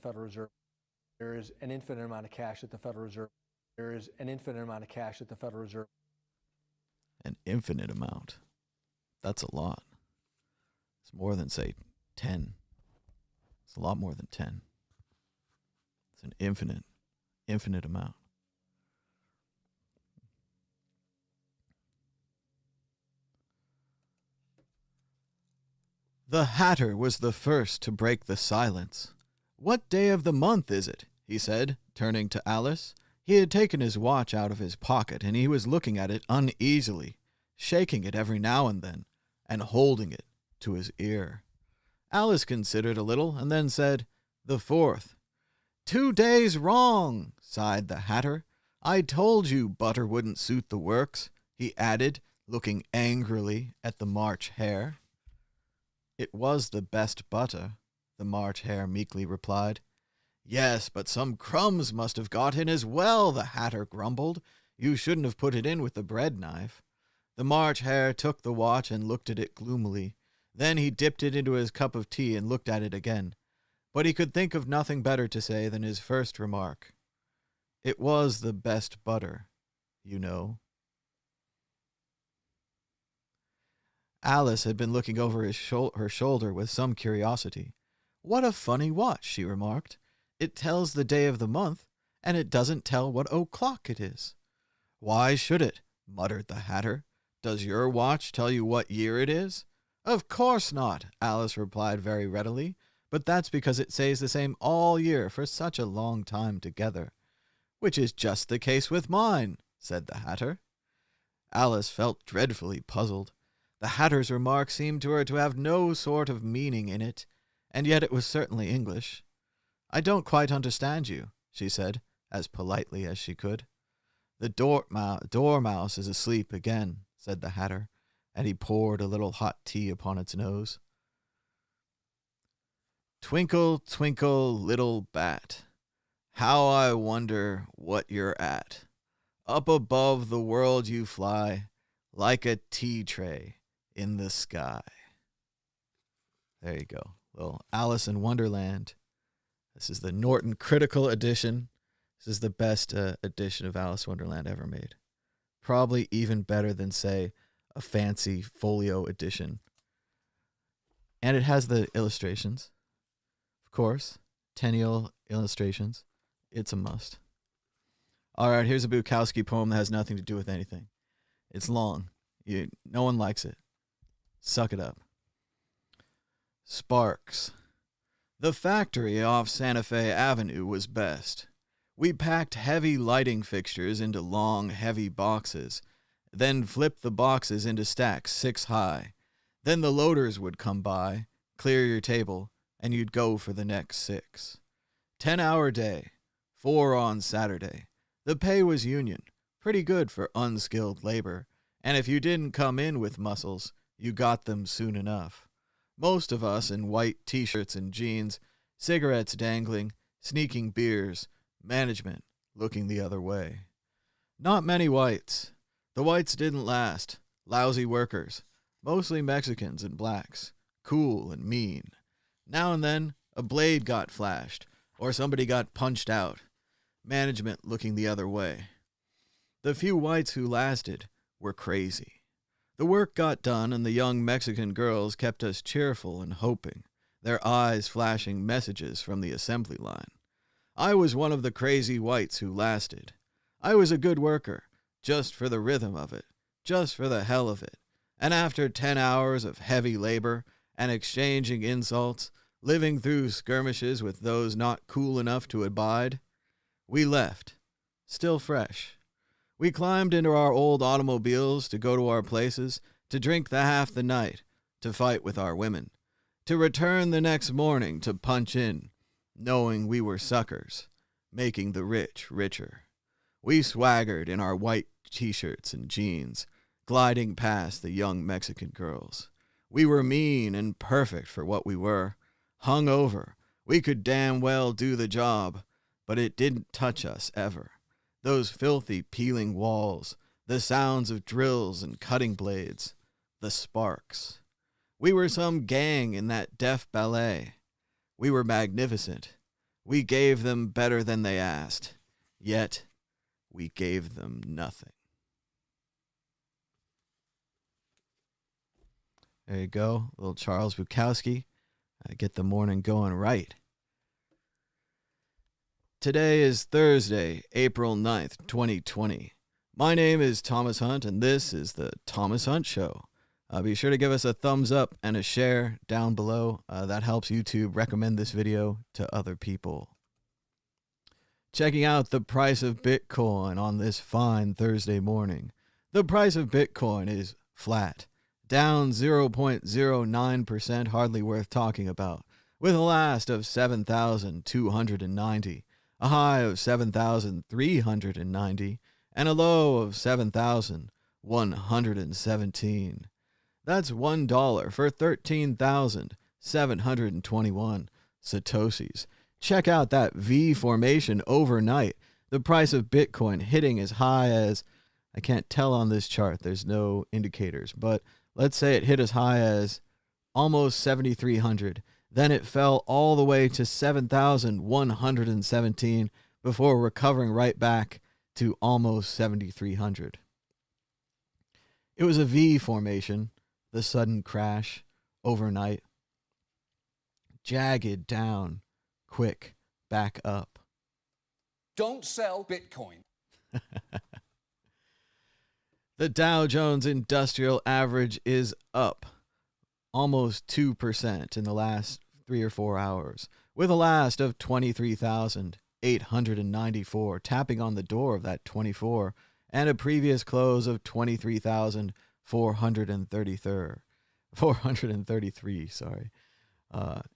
Federal Reserve. There is an infinite amount of cash at the Federal Reserve. There is an infinite amount of cash at the Federal Reserve. An infinite amount. That's a lot. It's more than, say, 10. It's a lot more than 10. It's an infinite amount. The Hatter was the first to break the silence. "What day of the month is it?" he said, turning to Alice. He had taken his watch out of his pocket, and he was looking at it uneasily, shaking it every now and then, and holding it to his ear. Alice considered a little, and then said, "The 4th. "2 days wrong," sighed the Hatter. "I told you butter wouldn't suit the works," he added, looking angrily at the March Hare. "It was the best butter," the March Hare meekly replied. "Yes, but some crumbs must have got in as well," the Hatter grumbled. "You shouldn't have put it in with the bread knife." The March Hare took the watch and looked at it gloomily. Then he dipped it into his cup of tea and looked at it again. But he could think of nothing better to say than his first remark. "It was the best butter, you know." Alice had been looking over her shoulder with some curiosity. "What a funny watch," she remarked. "It tells the day of the month, and it doesn't tell what o'clock it is." "Why should it?" muttered the Hatter. "Does your watch tell you what year it is?" "Of course not," Alice replied very readily, "but that's because it stays the same all year for such a long time together." "Which is just the case with mine," said the Hatter. Alice felt dreadfully puzzled. The Hatter's remark seemed to her to have no sort of meaning in it, and yet it was certainly English. "I don't quite understand you," she said, as politely as she could. "The dormouse is asleep again," said the Hatter, and he poured a little hot tea upon its nose. "Twinkle, twinkle, little bat, how I wonder what you're at. Up above the world you fly, like a tea tray in the sky." There you go. Little Alice in Wonderland. This is the Norton Critical Edition. This is the best edition of Alice in Wonderland ever made. Probably even better than, say, a fancy folio edition. And it has the illustrations. Of course, Tenniel illustrations. It's a must. All right, here's a Bukowski poem that has nothing to do with anything. It's long. No one likes it. Suck it up. Sparks. The factory off Santa Fe Avenue was best. We packed heavy lighting fixtures into long, heavy boxes, then flipped the boxes into stacks 6 high. Then the loaders would come by, clear your table, and you'd go for the next 6. 10-hour day, 4 on Saturday. The pay was union, pretty good for unskilled labor, and if you didn't come in with muscles, you got them soon enough. Most of us in white t-shirts and jeans, cigarettes dangling, sneaking beers, management looking the other way. Not many whites. The whites didn't last. Lousy workers, mostly Mexicans and blacks, cool and mean. Now and then, a blade got flashed, or somebody got punched out. Management looking the other way. The few whites who lasted were crazy. The work got done, and the young Mexican girls kept us cheerful and hoping, their eyes flashing messages from the assembly line. I was one of the crazy whites who lasted. I was a good worker, just for the rhythm of it, just for the hell of it. And after 10 hours of heavy labor and exchanging insults, living through skirmishes with those not cool enough to abide, we left, still fresh. We climbed into our old automobiles to go to our places, to drink the half the night, to fight with our women, to return the next morning to punch in, knowing we were suckers, making the rich richer. We swaggered in our white t-shirts and jeans, gliding past the young Mexican girls. We were mean and perfect for what we were. Hung over, we could damn well do the job, but it didn't touch us ever. Those filthy peeling walls, the sounds of drills and cutting blades, the sparks. We were some gang in that deaf ballet. We were magnificent. We gave them better than they asked, yet we gave them nothing. There you go, little Charles Bukowski. Get the morning going right. Today is Thursday, April 9th, 2020. My name is Thomas Hunt, and this is the Thomas Hunt Show. Be sure to give us a thumbs up and a share down below. That helps YouTube recommend this video to other people. Checking out the price of Bitcoin on this fine Thursday morning. The price of Bitcoin is flat, down 0.09%, hardly worth talking about, with a last of 7,290, a high of 7,390, and a low of 7,117. That's $1 for 13,721 Satoshis. Check out that V formation overnight. The price of Bitcoin hitting as high as, I can't tell on this chart, there's no indicators, but let's say it hit as high as almost 7,300. Then it fell all the way to 7,117 before recovering right back to almost 7,300. It was a V formation, the sudden crash overnight. Jagged down, quick, back up. Don't sell Bitcoin. The Dow Jones Industrial Average is up almost 2% in the last 3 or 4 hours, with a last of 23,894, tapping on the door of that 24, and a previous close of 433.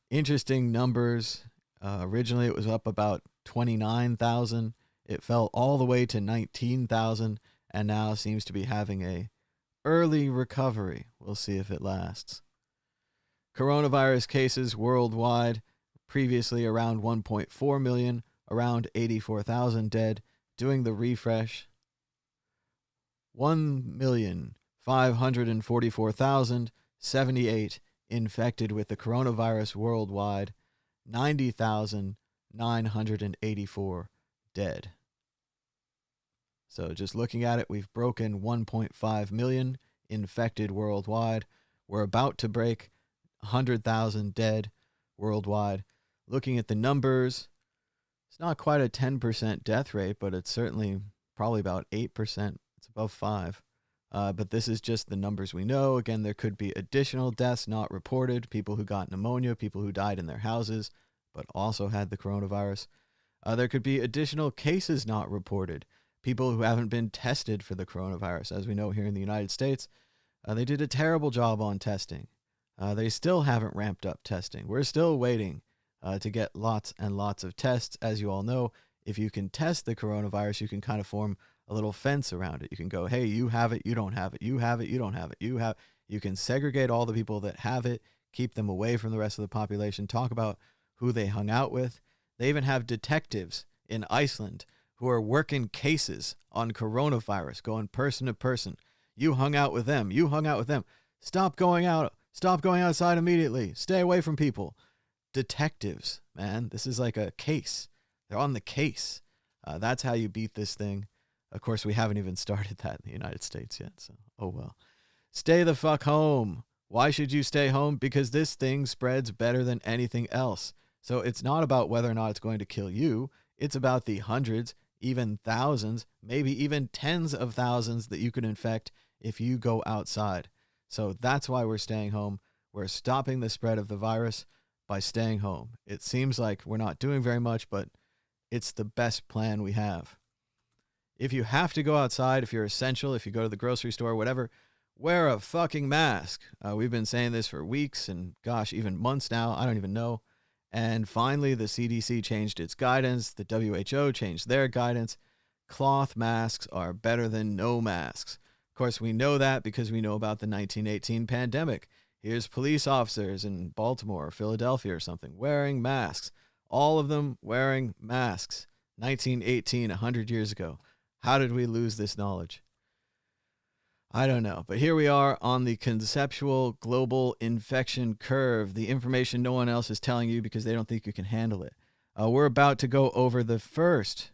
Interesting numbers. Originally, it was up about 29,000. It fell all the way to 19,000. And now seems to be having a early recovery. We'll see if it lasts. Coronavirus cases worldwide, previously around 1.4 million, around 84,000 dead. Doing the refresh, 1,544,078 infected with the coronavirus worldwide, 90,984 dead. So just looking at it, we've broken 1.5 million infected worldwide. We're about to break 100,000 dead worldwide. Looking at the numbers, it's not quite a 10% death rate, but it's certainly probably about 8%. It's above 5. But this is just the numbers we know. Again, there could be additional deaths not reported, people who got pneumonia, people who died in their houses, but also had the coronavirus. There could be additional cases not reported. People who haven't been tested for the coronavirus. As we know here in the United States, they did a terrible job on testing. They still haven't ramped up testing. We're still waiting to get lots and lots of tests. As you all know, if you can test the coronavirus, you can kind of form a little fence around it. You can go, hey, you have it, you don't have it. You have it, you don't have it. You can segregate all the people that have it, keep them away from the rest of the population, talk about who they hung out with. They even have detectives in Iceland who are working cases on coronavirus, going person to person. You hung out with them. You hung out with them. Stop going out. Stop going outside immediately. Stay away from people. Detectives, man. This is like a case. They're on the case. That's how you beat this thing. Of course, we haven't even started that in the United States yet, so oh well. Stay the fuck home. Why should you stay home? Because this thing spreads better than anything else. So it's not about whether or not it's going to kill you. It's about the hundreds, even thousands, maybe even tens of thousands that you could infect if you go outside. So that's why we're staying home. We're stopping the spread of the virus by staying home. It seems like we're not doing very much, but it's the best plan we have. If you have to go outside, if you're essential, if you go to the grocery store, whatever, wear a fucking mask. We've been saying this for weeks and, gosh, even months now. I don't even know. And finally, the CDC changed its guidance. The WHO changed their guidance. Cloth masks are better than no masks. Of course, we know that because we know about the 1918 pandemic. Here's police officers in Baltimore or Philadelphia or something wearing masks. All of them wearing masks. 1918, 100 years ago. How did we lose this knowledge? I don't know, but here we are on the conceptual global infection curve, the information no one else is telling you because they don't think you can handle it. We're about to go over the first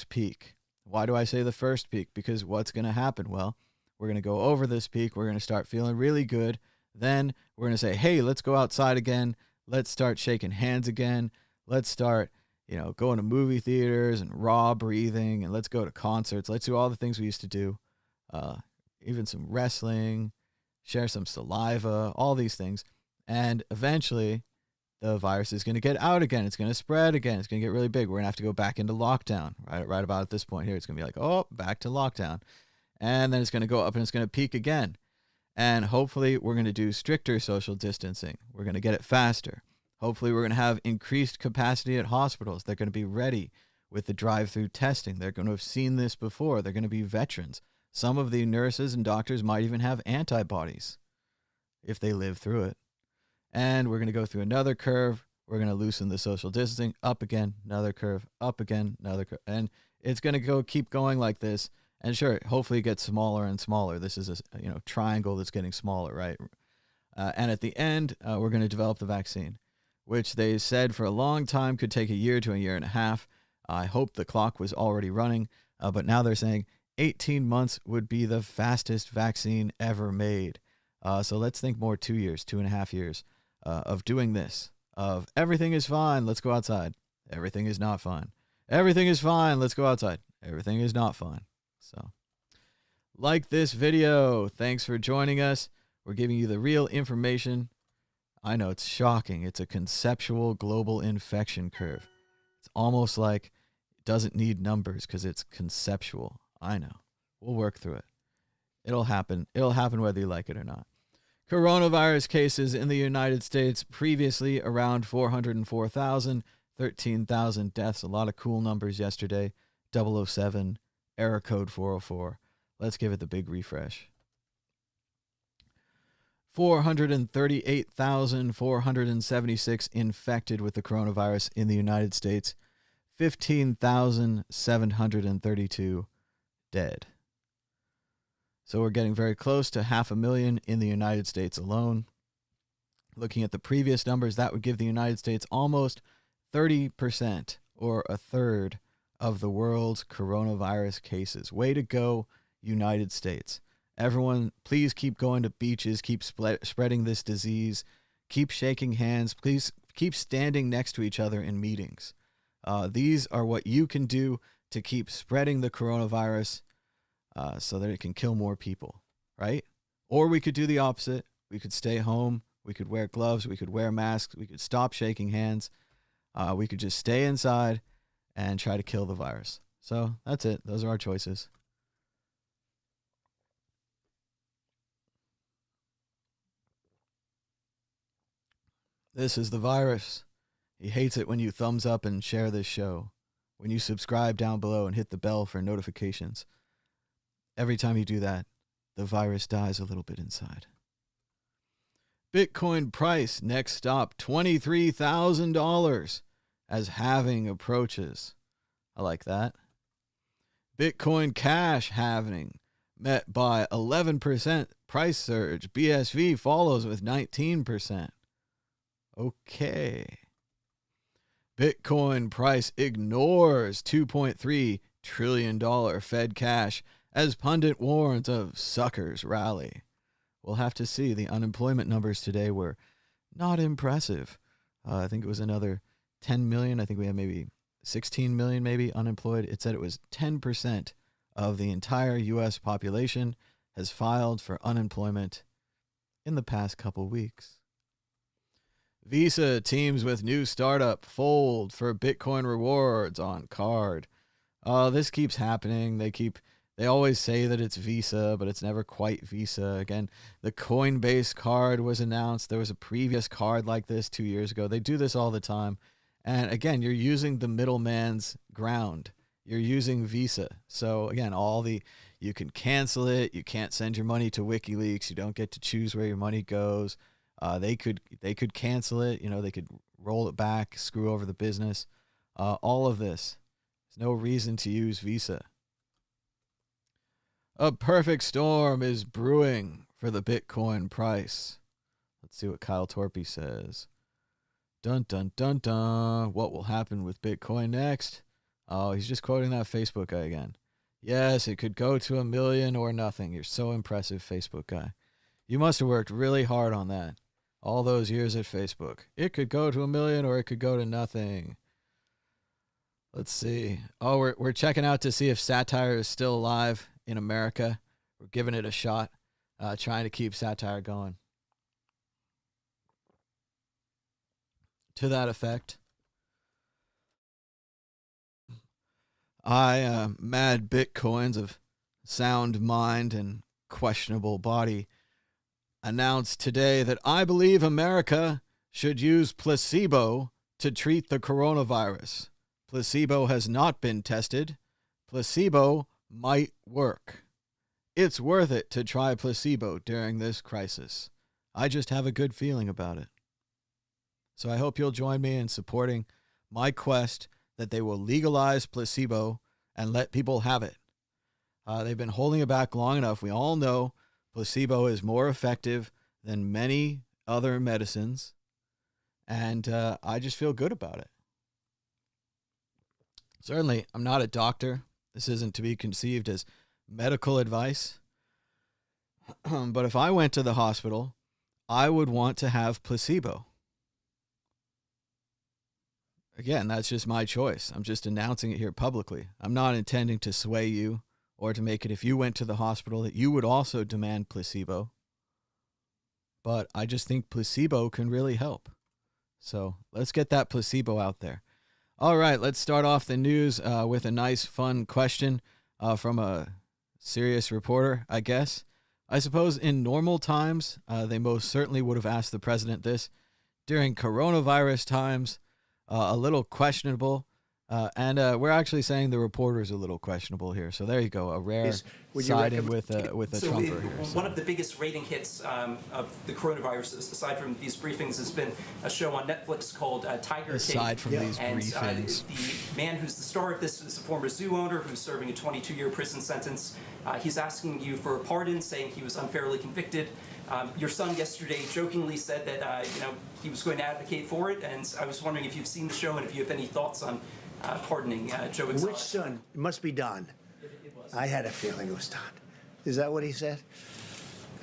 peak. Why do I say the first peak? Because what's going to happen? Well, we're going to go over this peak. We're going to start feeling really good. Then we're going to say, hey, let's go outside again. Let's start shaking hands again. Let's start, going to movie theaters and raw breathing, and let's go to concerts. Let's do all the things we used to do, even some wrestling, share some saliva, all these things. And eventually the virus is going to get out again. It's going to spread again. It's going to get really big. We're going to have to go back into lockdown, right about at this point here. It's going to be like, oh, back to lockdown. And then it's going to go up and it's going to peak again. And hopefully we're going to do stricter social distancing. We're going to get it faster. Hopefully we're going to have increased capacity at hospitals. They're going to be ready with the drive-through testing. They're going to have seen this before. They're going to be veterans. Some of the nurses and doctors might even have antibodies if they live through it. And we're going to go through another curve. We're going to loosen the social distancing, up again, another curve, up again, another curve. And it's going to keep going like this. And sure, hopefully it gets smaller and smaller. This is a triangle that's getting smaller, right? And at the end, we're going to develop the vaccine, which they said for a long time could take a year to a year and a half. I hope the clock was already running, but now they're saying 18 months would be the fastest vaccine ever made. So let's think more 2 years, 2.5 years of doing this, of everything is fine, let's go outside. Everything is not fine. Everything is fine, let's go outside. Everything is not fine. So like this video. Thanks for joining us. We're giving you the real information. I know it's shocking. It's a conceptual global infection curve. It's almost like it doesn't need numbers because it's conceptual. I know. We'll work through it. It'll happen. It'll happen whether you like it or not. Coronavirus cases in the United States, previously around 404,000, 13,000 deaths. A lot of cool numbers yesterday. 007, error code 404. Let's give it the big refresh. 438,476 infected with the coronavirus in the United States. 15,732 dead. So we're getting very close to 500,000 in the United States alone. Looking at the previous numbers, that would give the United States almost 30% or a third of the world's coronavirus cases. Way to go, United States. Everyone, please keep going to beaches, keep spreading this disease, keep shaking hands, please keep standing next to each other in meetings. These are what you can do to keep spreading the coronavirus so that it can kill more people, right? Or we could do the opposite. We could stay home. We could wear gloves. We could wear masks. We could stop shaking hands. We could just stay inside and try to kill the virus. So that's it. Those are our choices. This is the virus. He hates it when you thumbs up and share this show, when you subscribe down below and hit the bell for notifications. Every time you do that, the virus dies a little bit inside. Bitcoin price, next stop, $23,000 as halving approaches. I like that. Bitcoin Cash halving met by 11% price surge. BSV follows with 19%. Okay. Bitcoin price ignores $2.3 trillion Fed cash as pundit warns of suckers rally. We'll have to see. The unemployment numbers today were not impressive. I think it was another 10 million. I think we have maybe 16 million maybe unemployed. It said it was 10% of the entire U.S. population has filed for unemployment in the past couple weeks. Visa teams with new startup fold for Bitcoin rewards on card. This keeps happening. They always say that it's Visa, but it's never quite Visa. Again, the Coinbase card was announced. There was a previous card like this 2 years ago. They do this all the time. And again, you're using the middleman's ground. You're using Visa. So again, you can cancel it. You can't send your money to WikiLeaks. You don't get to choose where your money goes. They could cancel it. They could roll it back, screw over the business. All of this. There's no reason to use Visa. A perfect storm is brewing for the Bitcoin price. Let's see what Kyle Torpy says. Dun, dun, dun, dun. What will happen with Bitcoin next? Oh, he's just quoting that Facebook guy again. Yes, it could go to 1 million or nothing. You're so impressive, Facebook guy. You must have worked really hard on that. All those years at Facebook. It could go to 1 million or it could go to nothing. Let's see. Oh, we're checking out to see if satire is still alive in America. We're giving it a shot, trying to keep satire going. To that effect, I, mad Bitcoins of sound mind and questionable body, announced today that I believe America should use placebo to treat the coronavirus. Placebo has not been tested. Placebo might work. It's worth it to try placebo during this crisis. I just have a good feeling about it. So I hope you'll join me in supporting my quest that they will legalize placebo and let people have it. They've been holding it back long enough. We all know placebo is more effective than many other medicines, and I just feel good about it. Certainly, I'm not a doctor. This isn't to be conceived as medical advice. But if I went to the hospital, I would want to have placebo. Again, that's just my choice. I'm just announcing it here publicly. I'm not intending to sway you or to make it, if you went to the hospital, that you would also demand placebo. But I just think placebo can really help. So let's get that placebo out there. All right, let's start off the news with a nice, fun question from a serious reporter, I guess. I suppose in normal times, they most certainly would have asked the president this. During coronavirus times, a little questionable. And we're actually saying the reporter is a little questionable here. So there you go, a rare siding with a Trumper here. One of the biggest rating hits of the coronavirus, aside from these briefings, has been a show on Netflix called Tiger King. Aside from these briefings. The man who's the star of this is a former zoo owner who's serving a 22-year prison sentence. He's asking you for a pardon, saying he was unfairly convicted. Your son yesterday jokingly said that he was going to advocate for it, and I was wondering if you've seen the show and if you have any thoughts on pardoning Joe Exotic. Which son? It must be Don. It was. I had a feeling it was Don. Is that what he said?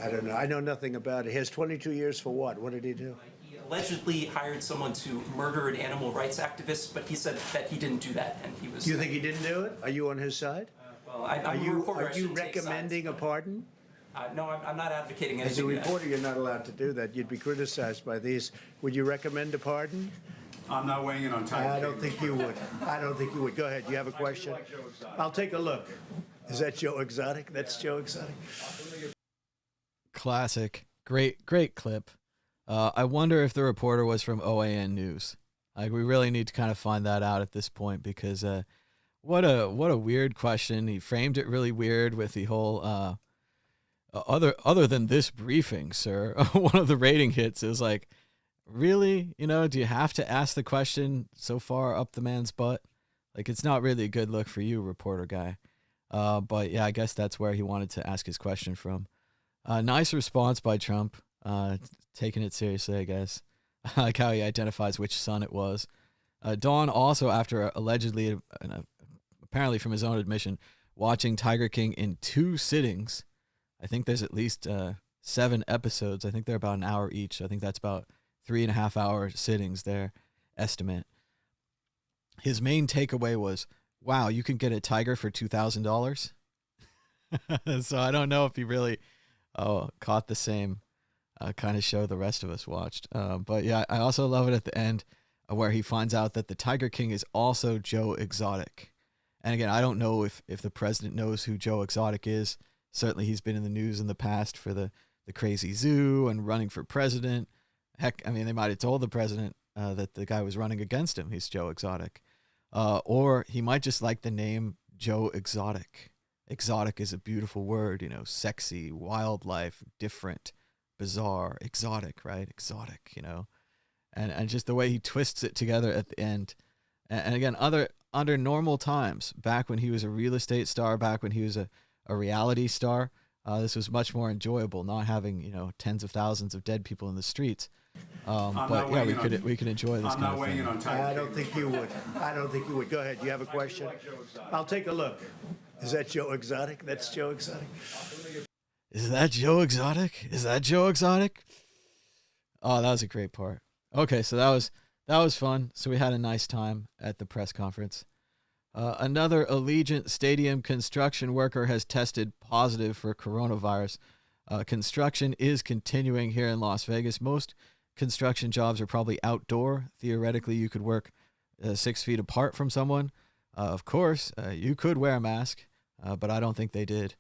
I don't know. I know nothing about it. He has 22 years for what? What did he do? He allegedly hired someone to murder an animal rights activist, but he said that he didn't do that, and he was. Do you think he didn't do it? Are you on his side? Well, I'm Are a reporter. are I you shouldn't take sides, recommending a but, pardon? No, I'm not advocating anything. As a reporter, you're not allowed to do that. You'd be criticized by these. Would you recommend a pardon? I'm not weighing in on Tiger King. I don't think you would. I don't think you would. Go ahead. You have a question? I'll take a look. Is that Joe Exotic? That's Joe Exotic. Classic. Great clip. I wonder if the reporter was from OAN News. Like, we really need to kind of find that out at this point, because what a weird question. He framed it really weird with the whole other than this briefing, sir. One of the rating hits is like, really? Do you have to ask the question so far up the man's butt? Like, it's not really a good look for you, reporter guy. But yeah, I guess that's where he wanted to ask his question from. Nice response by Trump. Taking it seriously, I guess. I like how he identifies which son it was. Don also, after allegedly, apparently from his own admission, watching Tiger King in 2 sittings. I think there's at least 7 episodes. I think they're about an hour each. I think that's about 3.5 hour sittings there, estimate. His main takeaway was, wow, you can get a tiger for $2,000? So I don't know if he really caught the same kind of show the rest of us watched. But yeah, I also love it at the end where he finds out that the Tiger King is also Joe Exotic. And again, I don't know if the president knows who Joe Exotic is. Certainly he's been in the news in the past for the crazy zoo and running for president. Heck, I mean, they might have told the president that the guy was running against him. He's Joe Exotic. Or he might just like the name Joe Exotic. Exotic is a beautiful word, sexy, wildlife, different, bizarre, exotic, right? Exotic, and just the way he twists it together at the end. And again, under normal times, back when he was a real estate star, back when he was a reality star, this was much more enjoyable, not having, tens of thousands of dead people in the streets. not But yeah, weighing in we could enjoy this I'm kind not of weighing in thing. on Tiger I King. don't think you would. I don't think you would. Go ahead. You have a question? I'll take a look. Is that Joe Exotic? That's Joe Exotic. Is that Joe Exotic? Is that Joe Exotic? Oh, that was a great part. Okay, so that was fun. So we had a nice time at the press conference. Another Allegiant Stadium construction worker has tested positive for coronavirus. Construction is continuing here in Las Vegas. Most construction jobs are probably outdoor. Theoretically, you could work 6 feet apart from someone. Of course, you could wear a mask, but I don't think they did.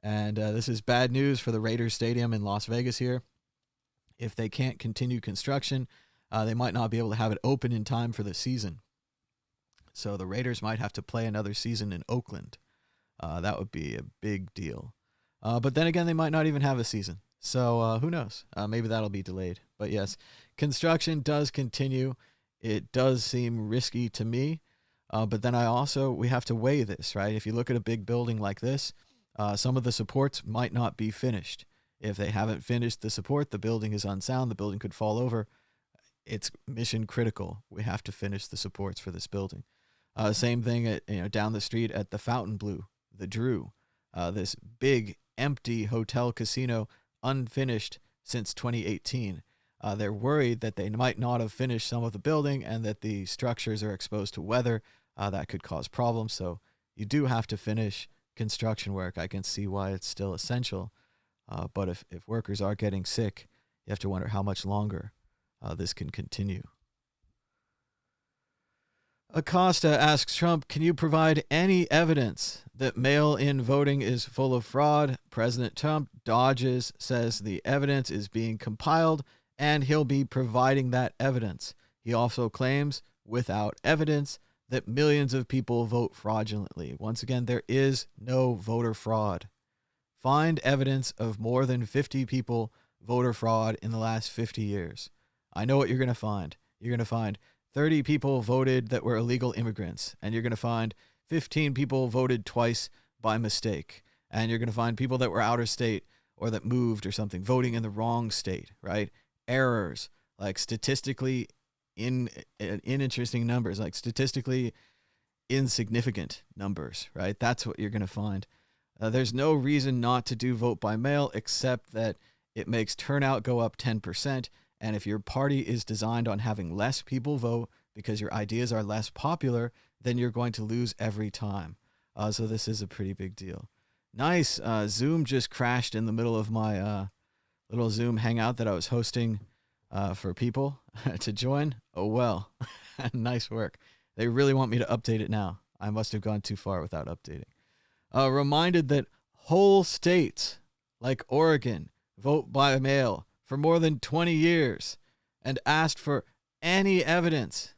And this is bad news for the Raiders Stadium in Las Vegas here. If they can't continue construction, they might not be able to have it open in time for the season. So the Raiders might have to play another season in Oakland. That would be a big deal. But then again, they might not even have a season. So who knows? Maybe that'll be delayed. But yes, construction does continue. It does seem risky to me. But then we have to weigh this, right? If you look at a big building like this, some of the supports might not be finished. If they haven't finished the support, the building is unsound, the building could fall over. It's mission critical. We have to finish the supports for this building. Same thing at, down the street at the Fontainebleau, the Drew, this big empty hotel casino, unfinished since 2018. They're worried that they might not have finished some of the building and that the structures are exposed to weather. That could cause problems. So you do have to finish construction work. I can see why it's still essential. But if workers are getting sick, you have to wonder how much longer this can continue. Acosta asks Trump, can you provide any evidence that mail-in voting is full of fraud? President Trump dodges, says the evidence is being compiled, and he'll be providing that evidence. He also claims, without evidence, that millions of people vote fraudulently. Once again, there is no voter fraud. Find evidence of more than 50 people voter fraud in the last 50 years. I know what you're going to find. You're going to find 30 people voted that were illegal immigrants, and you're going to find 15 people voted twice by mistake, and you're going to find people that were out of state or that moved or something, voting in the wrong state, right? Errors, like statistically uninteresting numbers, like statistically insignificant numbers, right? That's what you're going to find. There's no reason not to do vote by mail except that it makes turnout go up 10%. And if your party is designed on having less people vote because your ideas are less popular, then you're going to lose every time. So this is a pretty big deal. Nice. Zoom just crashed in the middle of my little Zoom hangout that I was hosting for people to join. Oh, well, nice work. They really want me to update it now. I must have gone too far without updating. Reminded that whole states like Oregon vote by mail for more than 20 years and asked for any evidence.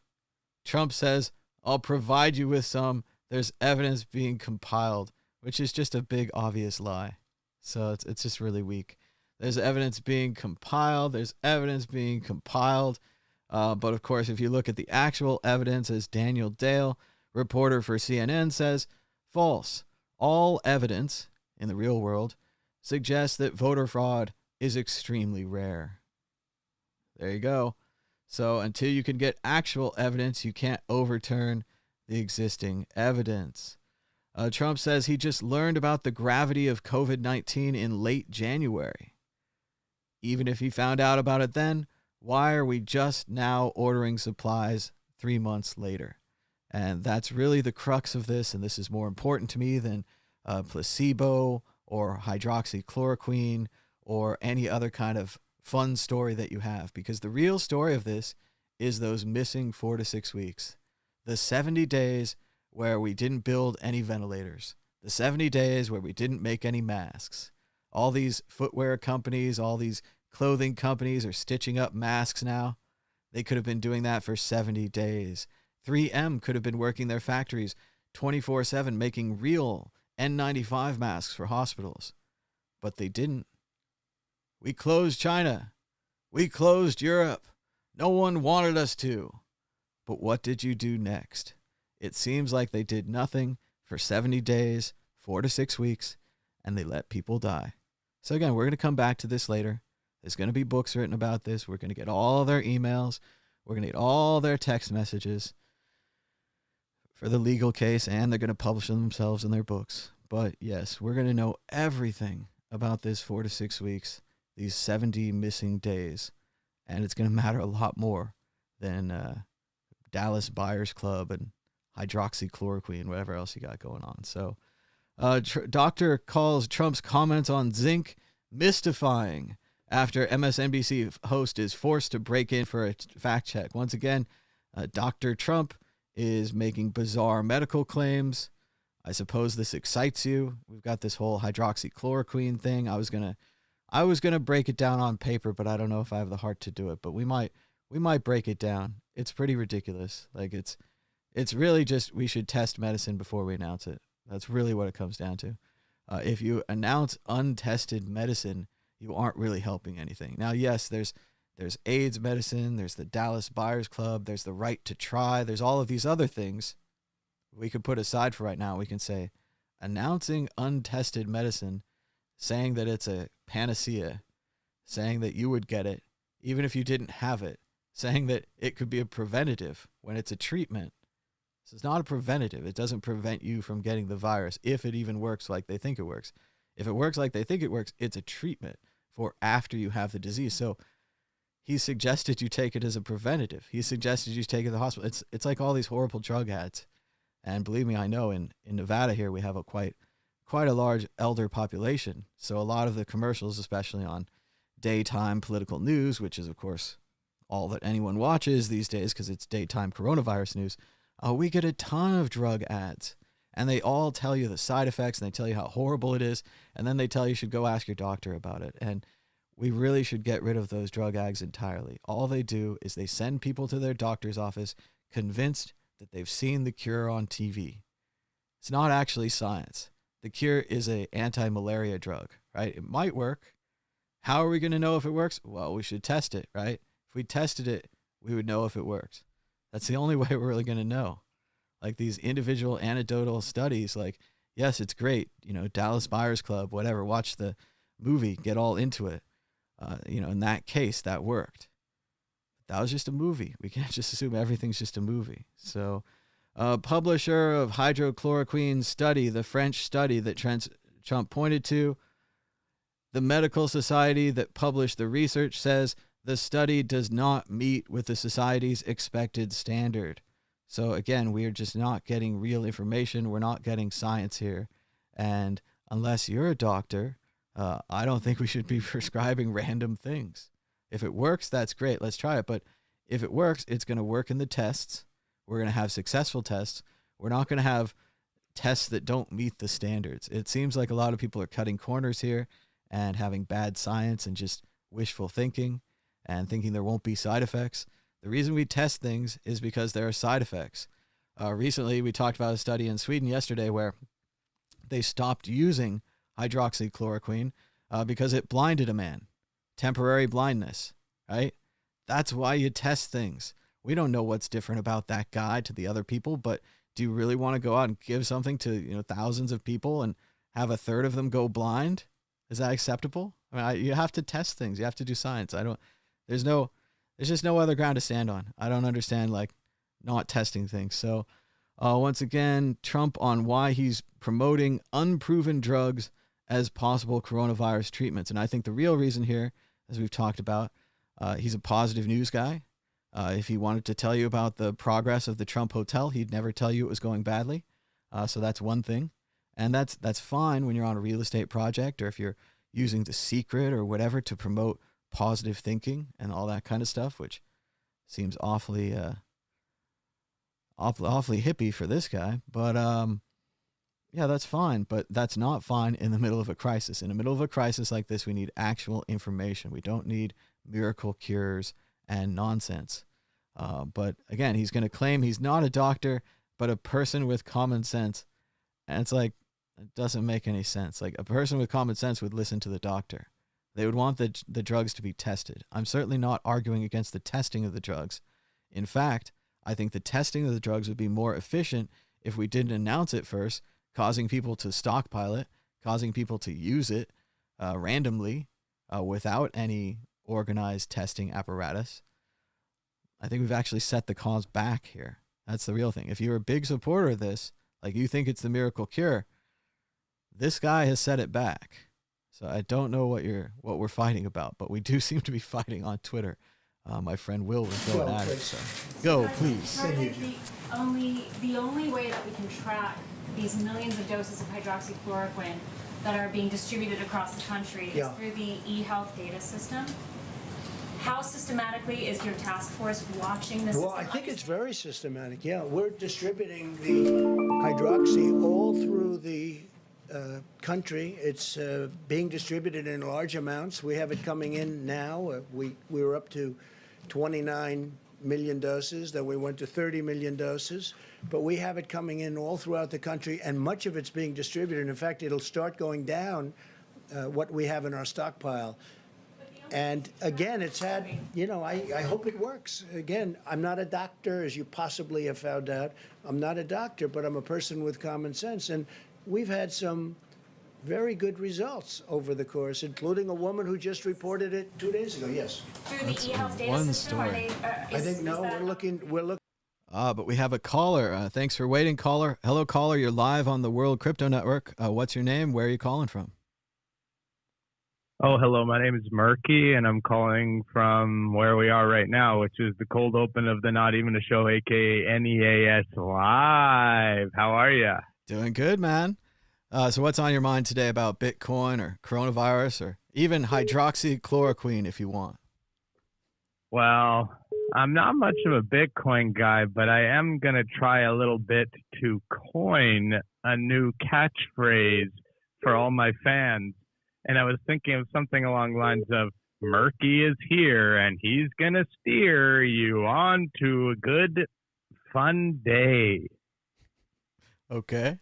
Trump says, I'll provide you with some. There's evidence being compiled, which is just a big, obvious lie. So it's just really weak. There's evidence being compiled. There's evidence being compiled. But of course, if you look at the actual evidence, as Daniel Dale, reporter for CNN, says, false. All evidence in the real world suggests that voter fraud is extremely rare. There you go. So until you can get actual evidence, you can't overturn the existing evidence. Trump says he just learned about the gravity of COVID-19 in late January. Even if he found out about it then, why are we just now ordering supplies 3 months later? And that's really the crux of this, and this is more important to me than placebo or hydroxychloroquine or any other kind of fun story that you have, because the real story of this is those missing 4 to 6 weeks, the 70 days where we didn't build any ventilators, the 70 days where we didn't make any masks. All these footwear companies, all these clothing companies are stitching up masks now. They could have been doing that for 70 days. 3M could have been working their factories 24/7 making real N95 masks for hospitals, but they didn't. We closed China. We closed Europe. No one wanted us to. But what did you do next? It seems like they did nothing for 70 days, 4 to 6 weeks, and they let people die. So again, we're going to come back to this later. There's going to be books written about this. We're going to get all their emails. We're going to get all their text messages for the legal case, and they're going to publish them themselves in their books. But yes, we're going to know everything about this 4 to 6 weeks, these 70 missing days, and it's going to matter a lot more than Dallas Buyers Club and hydroxychloroquine, whatever else you got going on. So doctor calls Trump's comments on zinc mystifying after MSNBC host is forced to break in for a fact check. Once again, Dr. Trump is making bizarre medical claims. I suppose this excites you. We've got this whole hydroxychloroquine thing. I was gonna break it down on paper, but I don't know if I have the heart to do it. But we might break it down. It's pretty ridiculous. Like it's really just we should test medicine before we announce it. That's really what it comes down to. If you announce untested medicine, you aren't really helping anything. Now, yes, there's AIDS medicine, there's the Dallas Buyers Club, there's the right to try, there's all of these other things we could put aside for right now. We can say announcing untested medicine, saying that it's a panacea, saying that you would get it even if you didn't have it, saying that it could be a preventative when it's a treatment. This is not a preventative. It doesn't prevent you from getting the virus if it even works like they think it works. If it works like they think it works, it's a treatment for after you have the disease. So he suggested you take it as a preventative. He suggested you take it to the hospital. It's like all these horrible drug ads. And believe me, I know in Nevada here we have a quite a large elder population. So a lot of the commercials, especially on daytime political news, which is of course all that anyone watches these days because it's daytime coronavirus news, we get a ton of drug ads. And they all tell you the side effects, and they tell you how horrible it is, and then they tell you should go ask your doctor about it. And we really should get rid of those drug ads entirely. All they do is they send people to their doctor's office convinced that they've seen the cure on TV. It's not actually science. The cure is an anti-malaria drug, right? It might work. How are we going to know if it works? Well, we should test it, right? If we tested it, we would know if it works. That's the only way we're really going to know. Like these individual anecdotal studies, like, yes, it's great. Dallas Buyers Club, whatever, watch the movie, get all into it. In that case, that worked. That was just a movie. We can't just assume everything's just a movie. So publisher of hydrochloroquine study, the French study that Trump pointed to, the medical society that published the research says the study does not meet with the society's expected standard. So again, we're just not getting real information. We're not getting science here. And unless you're a doctor, I don't think we should be prescribing random things. If it works, that's great. Let's try it. But if it works, it's going to work in the tests. We're going to have successful tests. We're not going to have tests that don't meet the standards. It seems like a lot of people are cutting corners here and having bad science and just wishful thinking and thinking there won't be side effects. The reason we test things is because there are side effects. Recently, we talked about a study in Sweden yesterday where they stopped using hydroxychloroquine because it blinded a man. Temporary blindness, right? That's why you test things. We don't know what's different about that guy to the other people, but do you really want to go out and give something to thousands of people and have a third of them go blind? Is that acceptable? I mean, you have to test things. You have to do science. There's just no other ground to stand on. I don't understand not testing things. So once again, Trump on why he's promoting unproven drugs as possible coronavirus treatments. And I think the real reason here, as we've talked about, he's a positive news guy. If he wanted to tell you about the progress of the Trump Hotel, he'd never tell you it was going badly. So that's one thing. And that's fine when you're on a real estate project or if you're using The Secret or whatever to promote positive thinking and all that kind of stuff, which seems awfully hippie for this guy. But yeah, that's fine. But that's not fine in the middle of a crisis. In the middle of a crisis like this, we need actual information. We don't need miracle cures and nonsense. But again, he's going to claim he's not a doctor, but a person with common sense. And it's like, it doesn't make any sense. Like a person with common sense would listen to the doctor. They would want the drugs to be tested. I'm certainly not arguing against the testing of the drugs. In fact, I think the testing of the drugs would be more efficient if we didn't announce it first, causing people to stockpile it, causing people to use it randomly without any organized testing apparatus. I think we've actually set the cause back here. That's the real thing. If you're a big supporter of this, like you think it's the miracle cure, this guy has set it back. So I don't know what we're fighting about, but we do seem to be fighting on Twitter. My friend Will was going at it. So go, please. The only way that we can track these millions of doses of hydroxychloroquine that are being distributed across the country is through the eHealth data system. How systematically is your task force watching this? Well, I think it's very systematic. Yeah, we're distributing the hydroxy all through the country. It's being distributed in large amounts. We have it coming in now. We were up to 29 million doses, then we went to 30 million doses. But we have it coming in all throughout the country, and much of it's being distributed. In fact, it'll start going down what we have in our stockpile. And again, it's had, I hope it works. Again, I'm not a doctor, as you possibly have found out. I'm not a doctor, but I'm a person with common sense. And we've had some very good results over the course, including a woman who just reported it 2 days ago. Yes. Through the eHealth data one system, story. I think we're looking. But we have a caller. Thanks for waiting, caller. Hello, caller. You're live on the World Crypto Network. What's your name? Where are you calling from? Oh, hello. My name is Murky, and I'm calling from where we are right now, which is the cold open of the Not Even a Show, aka NEAS Live. How are you? Doing good, man. So what's on your mind today about Bitcoin or coronavirus or even hydroxychloroquine if you want? Well, I'm not much of a Bitcoin guy, but I am going to try a little bit to coin a new catchphrase for all my fans. And I was thinking of something along the lines of, Murky is here and he's going to steer you on to a good, fun day. Okay.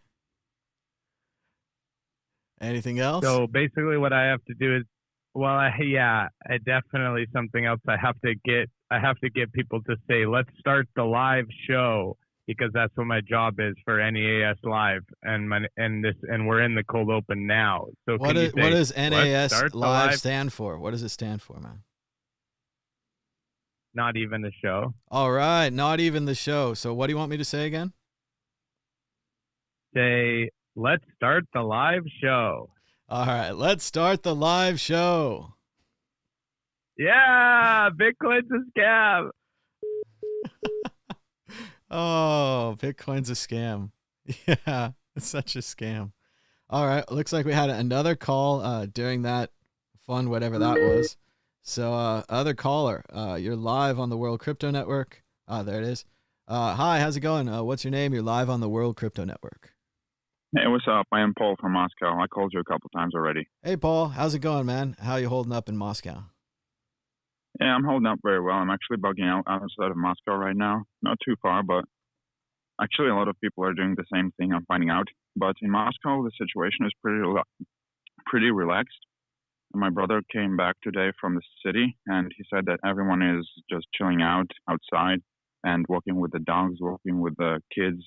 Anything else? So basically what I have to do is, definitely something else. I have to get people to say, let's start the live show, because that's what my job is for NEAS Live, and we're in the cold open now. So what does NEAS Live stand for? What does it stand for, man? Not even the show. All right, not even the show. So what do you want me to say again? Say, let's start the live show. All right, let's start the live show. Yeah, Bitcoin's a scam. Oh, Bitcoin's a scam. Yeah, it's such a scam. All right, looks like we had another call during that fun whatever that was. So other caller, you're live on the World Crypto Network. There it is. Hi, how's it going? What's your name? You're live on the World Crypto Network. Hey, what's up? I am Paul from Moscow. I called you a couple times already. Hey, Paul. How's it going, man? How you holding up in Moscow? Yeah, I'm holding up very well. I'm actually bugging out outside of Moscow right now. Not too far, but actually a lot of people are doing the same thing, I'm finding out. But in Moscow, the situation is pretty relaxed. My brother came back today from the city, and he said that everyone is just chilling out outside and walking with the dogs, walking with the kids.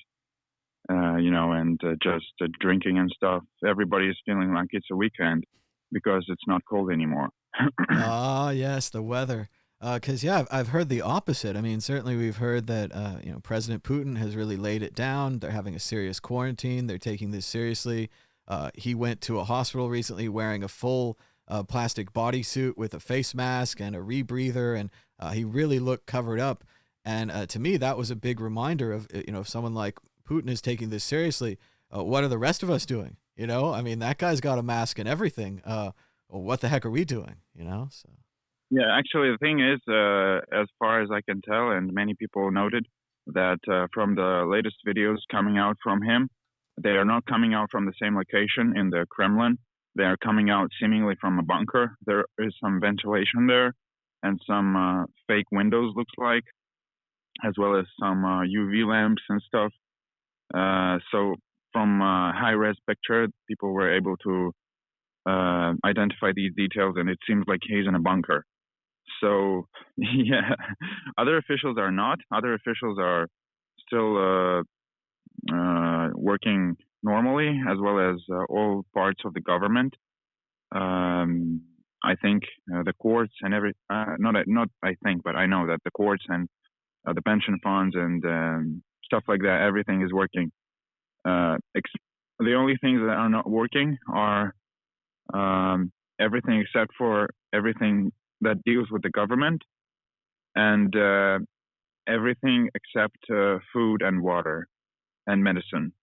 And just drinking and stuff. Everybody is feeling like it's a weekend because it's not cold anymore. Yes, the weather. Because, I've heard the opposite. I mean, certainly we've heard that, President Putin has really laid it down. They're having a serious quarantine. They're taking this seriously. He went to a hospital recently wearing a full plastic bodysuit with a face mask and a rebreather, and he really looked covered up. And to me, that was a big reminder of, if someone like Putin is taking this seriously, what are the rest of us doing? I mean, that guy's got a mask and everything. What the heck are we doing? So. Yeah, actually, the thing is, as far as I can tell, and many people noted that from the latest videos coming out from him, they are not coming out from the same location in the Kremlin. They are coming out seemingly from a bunker. There is some ventilation there and some fake windows, looks like, as well as some UV lamps and stuff. So from a high-res picture, people were able to identify these details, and it seems like he's in a bunker. So, yeah, other officials are not. Other officials are still working normally, as well as all parts of the government. I think the courts and not I think, but I know that the courts and the pension funds and stuff like that, everything is working. The only things that are not working are everything except for everything that deals with the government and everything except food and water and medicine.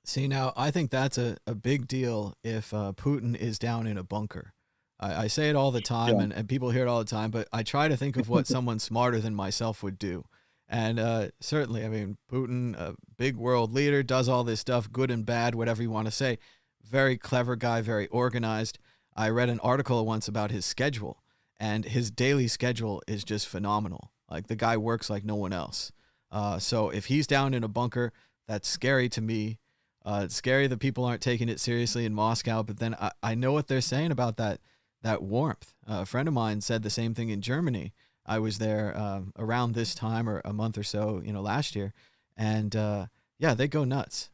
See, now, I think that's a big deal if Putin is down in a bunker. I say it all the time, Yeah. and people hear it all the time, but I try to think of what someone smarter than myself would do. And certainly, I mean, Putin, a big world leader, does all this stuff, good and bad, whatever you want to say. Very clever guy, very organized. I read an article once about his schedule, and his daily schedule is just phenomenal. Like, the guy works like no one else. So if he's down in a bunker, that's scary to me. It's scary that people aren't taking it seriously in Moscow, but then I know what they're saying about that warmth. A friend of mine said the same thing in Germany. I was there around this time or a month or so, last year, and yeah, they go nuts.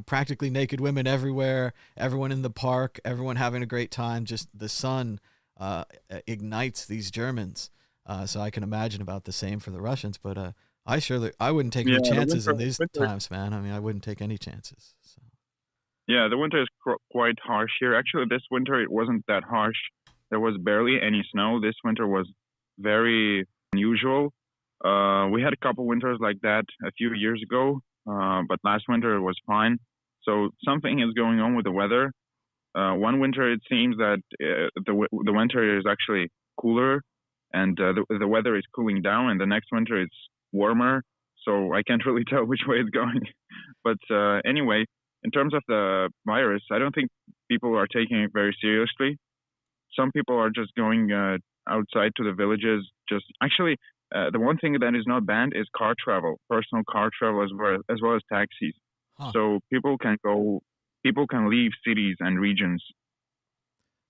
Practically naked women everywhere, everyone in the park, everyone having a great time. Just the sun ignites these Germans. So I can imagine about the same for the Russians, but I wouldn't take any chances in these times, man. I mean, I wouldn't take any chances. So. Yeah, the winter is quite harsh here. Actually, this winter it wasn't that harsh. There was barely any snow. This winter was very unusual. We had a couple winters like that a few years ago, but last winter it was fine. So something is going on with the weather. One winter it seems that the winter is actually cooler, and the weather is cooling down, and the next winter it's warmer. So I can't really tell which way it's going. But anyway, in terms of the virus, I don't think people are taking it very seriously. Some people are just going outside to the villages. The one thing that is not banned is car travel, personal car travel as well as taxis. Huh. So people can leave cities and regions.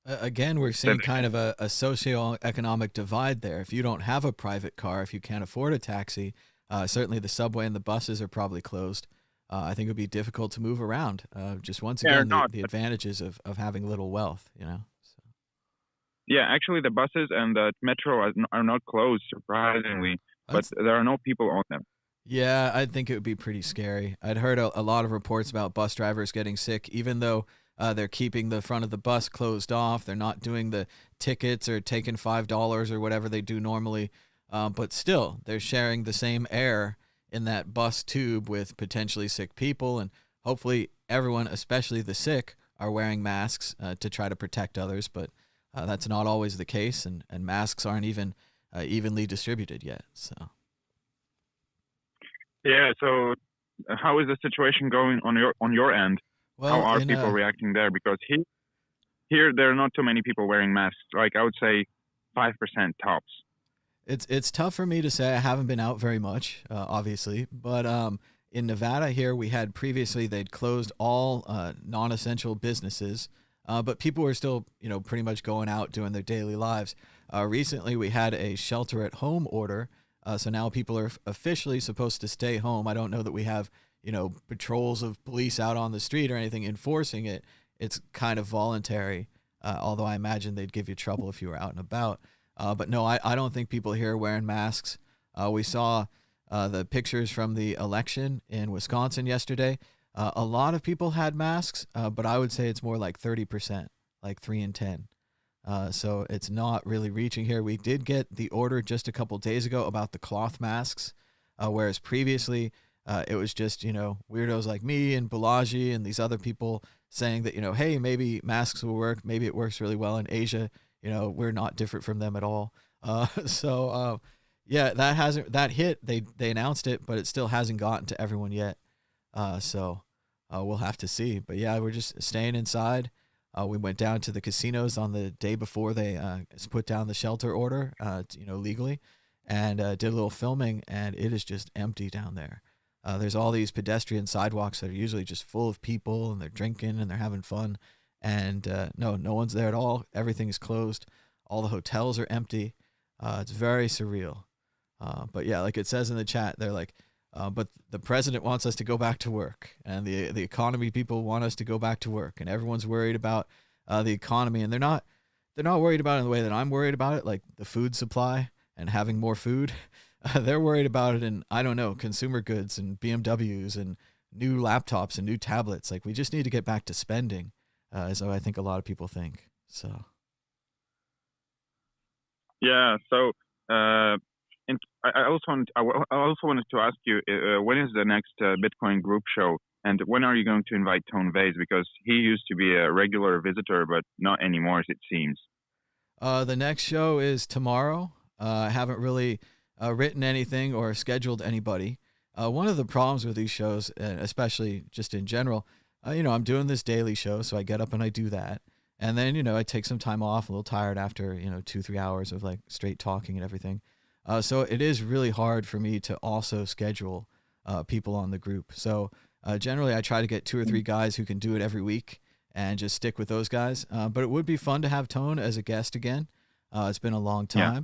Again, we're seeing kind of a socioeconomic divide there. If you don't have a private car, if you can't afford a taxi, certainly the subway and the buses are probably closed. I think it would be difficult to move around. Just once again, the advantages of having little wealth, So. Yeah, actually, the buses and the metro are not closed, surprisingly, but there are no people on them. Yeah, I think it would be pretty scary. I'd heard a lot of reports about bus drivers getting sick, even though they're keeping the front of the bus closed off. They're not doing the tickets or taking $5 or whatever they do normally. But still, they're sharing the same air in that bus tube with potentially sick people. And hopefully everyone, especially the sick, are wearing masks to try to protect others. But that's not always the case. And masks aren't even evenly distributed yet. So. Yeah. So how is the situation going on your end? Well, how are people reacting there? Because here there are not too many people wearing masks. Like I would say 5% tops. It's tough for me to say. I haven't been out very much, obviously. But in Nevada here, we had previously, they'd closed all non-essential businesses. But people were still, pretty much going out doing their daily lives. Recently, we had a shelter-at-home order. So now people are officially supposed to stay home. I don't know that we have, patrols of police out on the street or anything enforcing it. It's kind of voluntary, although I imagine they'd give you trouble if you were out and about. But no, I don't think people here are wearing masks. We saw the pictures from the election in Wisconsin yesterday. A lot of people had masks, but I would say it's more like 30%, like 3 in 10. So it's not really reaching here. We did get the order just a couple days ago about the cloth masks, whereas previously it was just, weirdos like me and Balaji and these other people saying that, hey, maybe masks will work. Maybe it works really well in Asia. We're not different from them at all. Yeah, that hit. They announced it, but it still hasn't gotten to everyone yet. So we'll have to see. But yeah, we're just staying inside. We went down to the casinos on the day before they put down the shelter order, legally, and did a little filming, and it is just empty down there. There's all these pedestrian sidewalks that are usually just full of people, and they're drinking and they're having fun. And no one's there at all. Everything's closed. All the hotels are empty. It's very surreal. But yeah, like it says in the chat, they're like, but the president wants us to go back to work, and the economy people want us to go back to work, and everyone's worried about the economy, and they're not worried about it in the way that I'm worried about it, like the food supply and having more food. They're worried about it in, I don't know, consumer goods and BMWs and new laptops and new tablets. Like, we just need to get back to spending, as I think a lot of people think. So. Yeah. So, I also wanted to ask you, when is the next Bitcoin group show, and when are you going to invite Tone Vays, because he used to be a regular visitor, but not anymore, as it seems. The next show is tomorrow. I haven't really written anything or scheduled anybody. One of the problems with these shows, especially just in general, I'm doing this daily show, so I get up and I do that. And then, I take some time off, a little tired after, 2-3 hours of like straight talking and everything. So it is really hard for me to also schedule people on the group. So generally I try to get 2 or 3 guys who can do it every week and just stick with those guys. But it would be fun to have Tone as a guest again. It's been a long time. Yeah.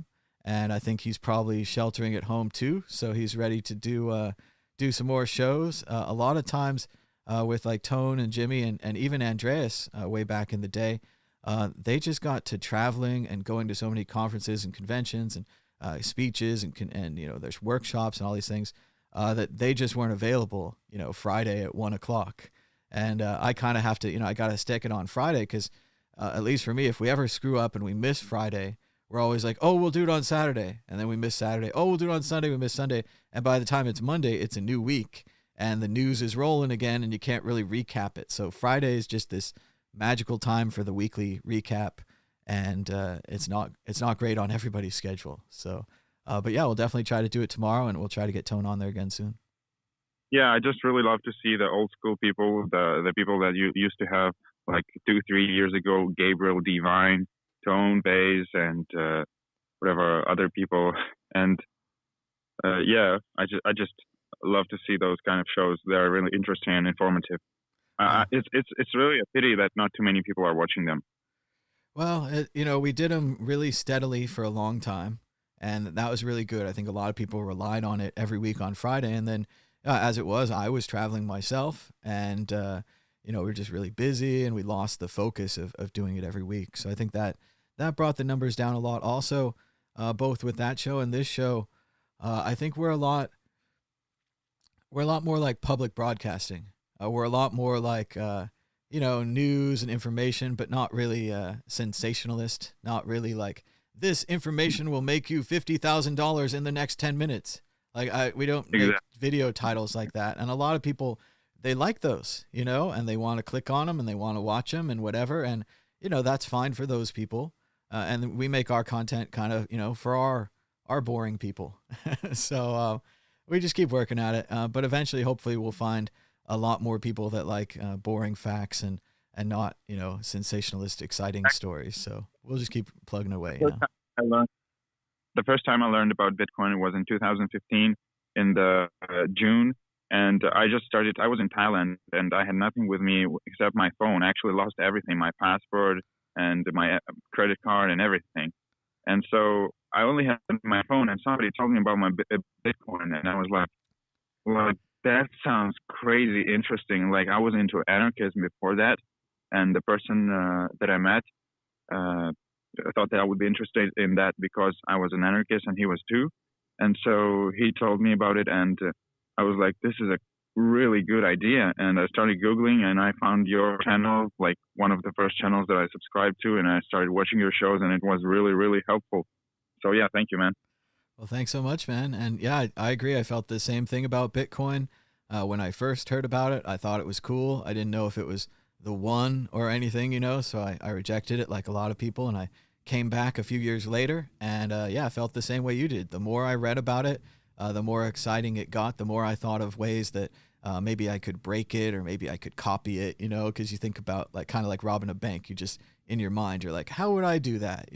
And I think he's probably sheltering at home too. So he's ready to do some more shows. A lot of times with like Tone and Jimmy and even Andreas way back in the day, they just got to traveling and going to so many conferences and conventions and speeches and there's workshops and all these things that they just weren't available, Friday at 1:00. And I kind of have to, I got to stick it on Friday because at least for me, if we ever screw up and we miss Friday, we're always like, oh, we'll do it on Saturday. And then we miss Saturday. Oh, we'll do it on Sunday. We miss Sunday. And by the time it's Monday, it's a new week and the news is rolling again and you can't really recap it. So Friday is just this magical time for the weekly recap. And it's not great on everybody's schedule. So, but yeah, we'll definitely try to do it tomorrow, and we'll try to get Tone on there again soon. Yeah, I just really love to see the old school people, the people that you used to have like 2-3 years ago, Gabriel Devine, Tone Vays, and whatever other people. And yeah, I just love to see those kind of shows. They're really interesting and informative. It's really a pity that not too many people are watching them. Well, we did them really steadily for a long time, and that was really good. I think a lot of people relied on it every week on Friday, and then as it was, I was traveling myself, and we were just really busy, and we lost the focus of doing it every week. So I think that brought the numbers down a lot. Also, both with that show and this show, I think we're a lot more like public broadcasting. We're a lot more like news and information, but not really sensationalist, not really like this information will make you $50,000 in the next 10 minutes. Like we don't make video titles like that. And a lot of people, they like those, and they want to click on them and they want to watch them and whatever. And, that's fine for those people. And we make our content kind of, for our boring people. So we just keep working at it. But eventually, hopefully we'll find a lot more people that like boring facts and not, sensationalist, exciting stories. So we'll just keep plugging away. The first time I learned about Bitcoin was in 2015 in the June. And I was in Thailand and I had nothing with me except my phone. I actually lost everything, my passport and my credit card and everything. And so I only had my phone, and somebody told me about my Bitcoin. And I was like, well, that sounds crazy interesting. Like, I was into anarchism before that. And the person that I met thought that I would be interested in that because I was an anarchist and he was too. And so he told me about it, and I was like, this is a really good idea. And I started Googling, and I found your channel, like one of the first channels that I subscribed to, and I started watching your shows, and it was really, really helpful. So yeah, thank you, man. Well, thanks so much, man. And yeah, I agree. I felt the same thing about Bitcoin. When I first heard about it, I thought it was cool. I didn't know if it was the one or anything, so I rejected it like a lot of people, and I came back a few years later, and I felt the same way you did. The more I read about it, the more exciting it got, the more I thought of ways that maybe I could break it or maybe I could copy it, because you think about like kind of like robbing a bank. You just, in your mind, you're like, how would I do that,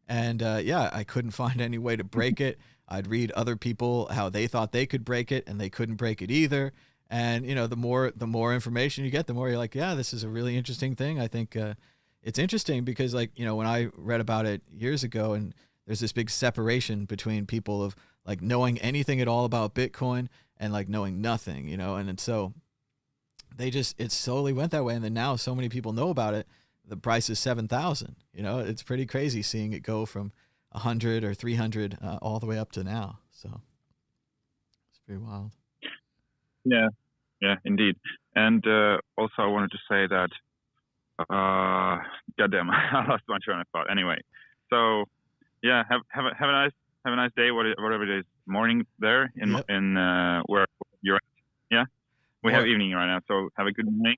And I couldn't find any way to break it. I'd read other people, how they thought they could break it, and they couldn't break it either. And, the more information you get, the more you're like, yeah, this is a really interesting thing. I think it's interesting because, like, when I read about it years ago, and there's this big separation between people of like knowing anything at all about Bitcoin and like knowing nothing, and so it slowly went that way. And then now so many people know about it the price is 7,000. You know, it's pretty crazy seeing it go from 100 or 300 all the way up to now. So it's pretty wild. Yeah, indeed. And also, I wanted to say that, goddamn, I lost my train of thought. Anyway, so yeah, have a nice day, whatever it is, morning there in where you're at. Yeah, we have evening right now, so have a good morning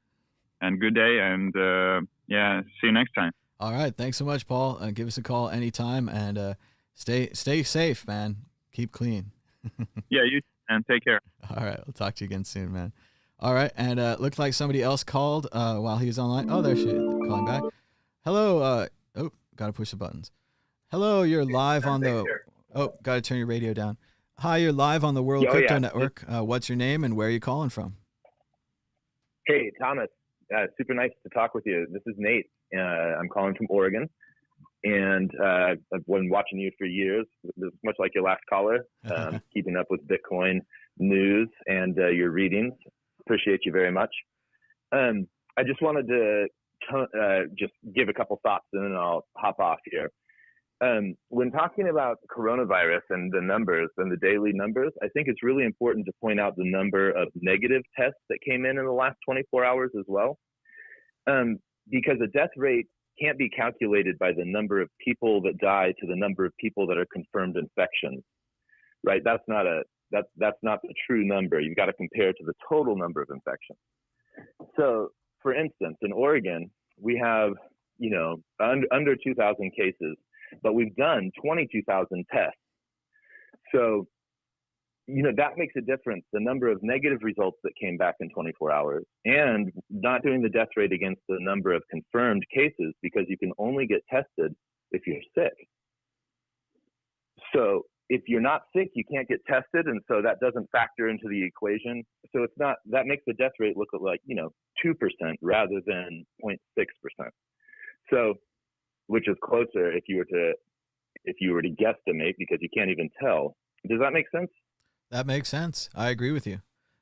and good day, and yeah, see you next time. All right, thanks so much, Paul. Give us a call anytime, and stay safe, man. Keep clean. Yeah, you and take care. All right, we'll talk to you again soon, man. All right, and looked like somebody else called while he was online. Oh, there she is, calling back. Hello. Oh, gotta push the buttons. Hello, you're live on the. Oh, gotta turn your radio down. Hi, you're live on the World Crypto Network. What's your name and where are you calling from? Hey, Thomas. Super nice to talk with you. This is Nate. I'm calling from Oregon, and I've been watching you for years, much like your last caller, keeping up with Bitcoin news and your readings. Appreciate you very much. I just wanted to just give a couple thoughts, and then I'll hop off here. When talking about coronavirus and the numbers and the daily numbers, I think it's really important to point out the number of negative tests that came in the last 24 hours as well. Because a death rate can't be calculated by the number of people that die to the number of people that are confirmed infections, right? That's not the true number. You've got to compare it to the total number of infections. So, for instance, in Oregon, we have, under 2,000 cases, but we've done 22,000 tests. So, that makes a difference, the number of negative results that came back in 24 hours, and not doing the death rate against the number of confirmed cases, because you can only get tested if you're sick. So if you're not sick, you can't get tested, and so that doesn't factor into the equation. So that makes the death rate look like, 2% rather than 0.6%. So, which is closer if you were to guesstimate, because you can't even tell. Does that make sense? That makes sense. I agree with you.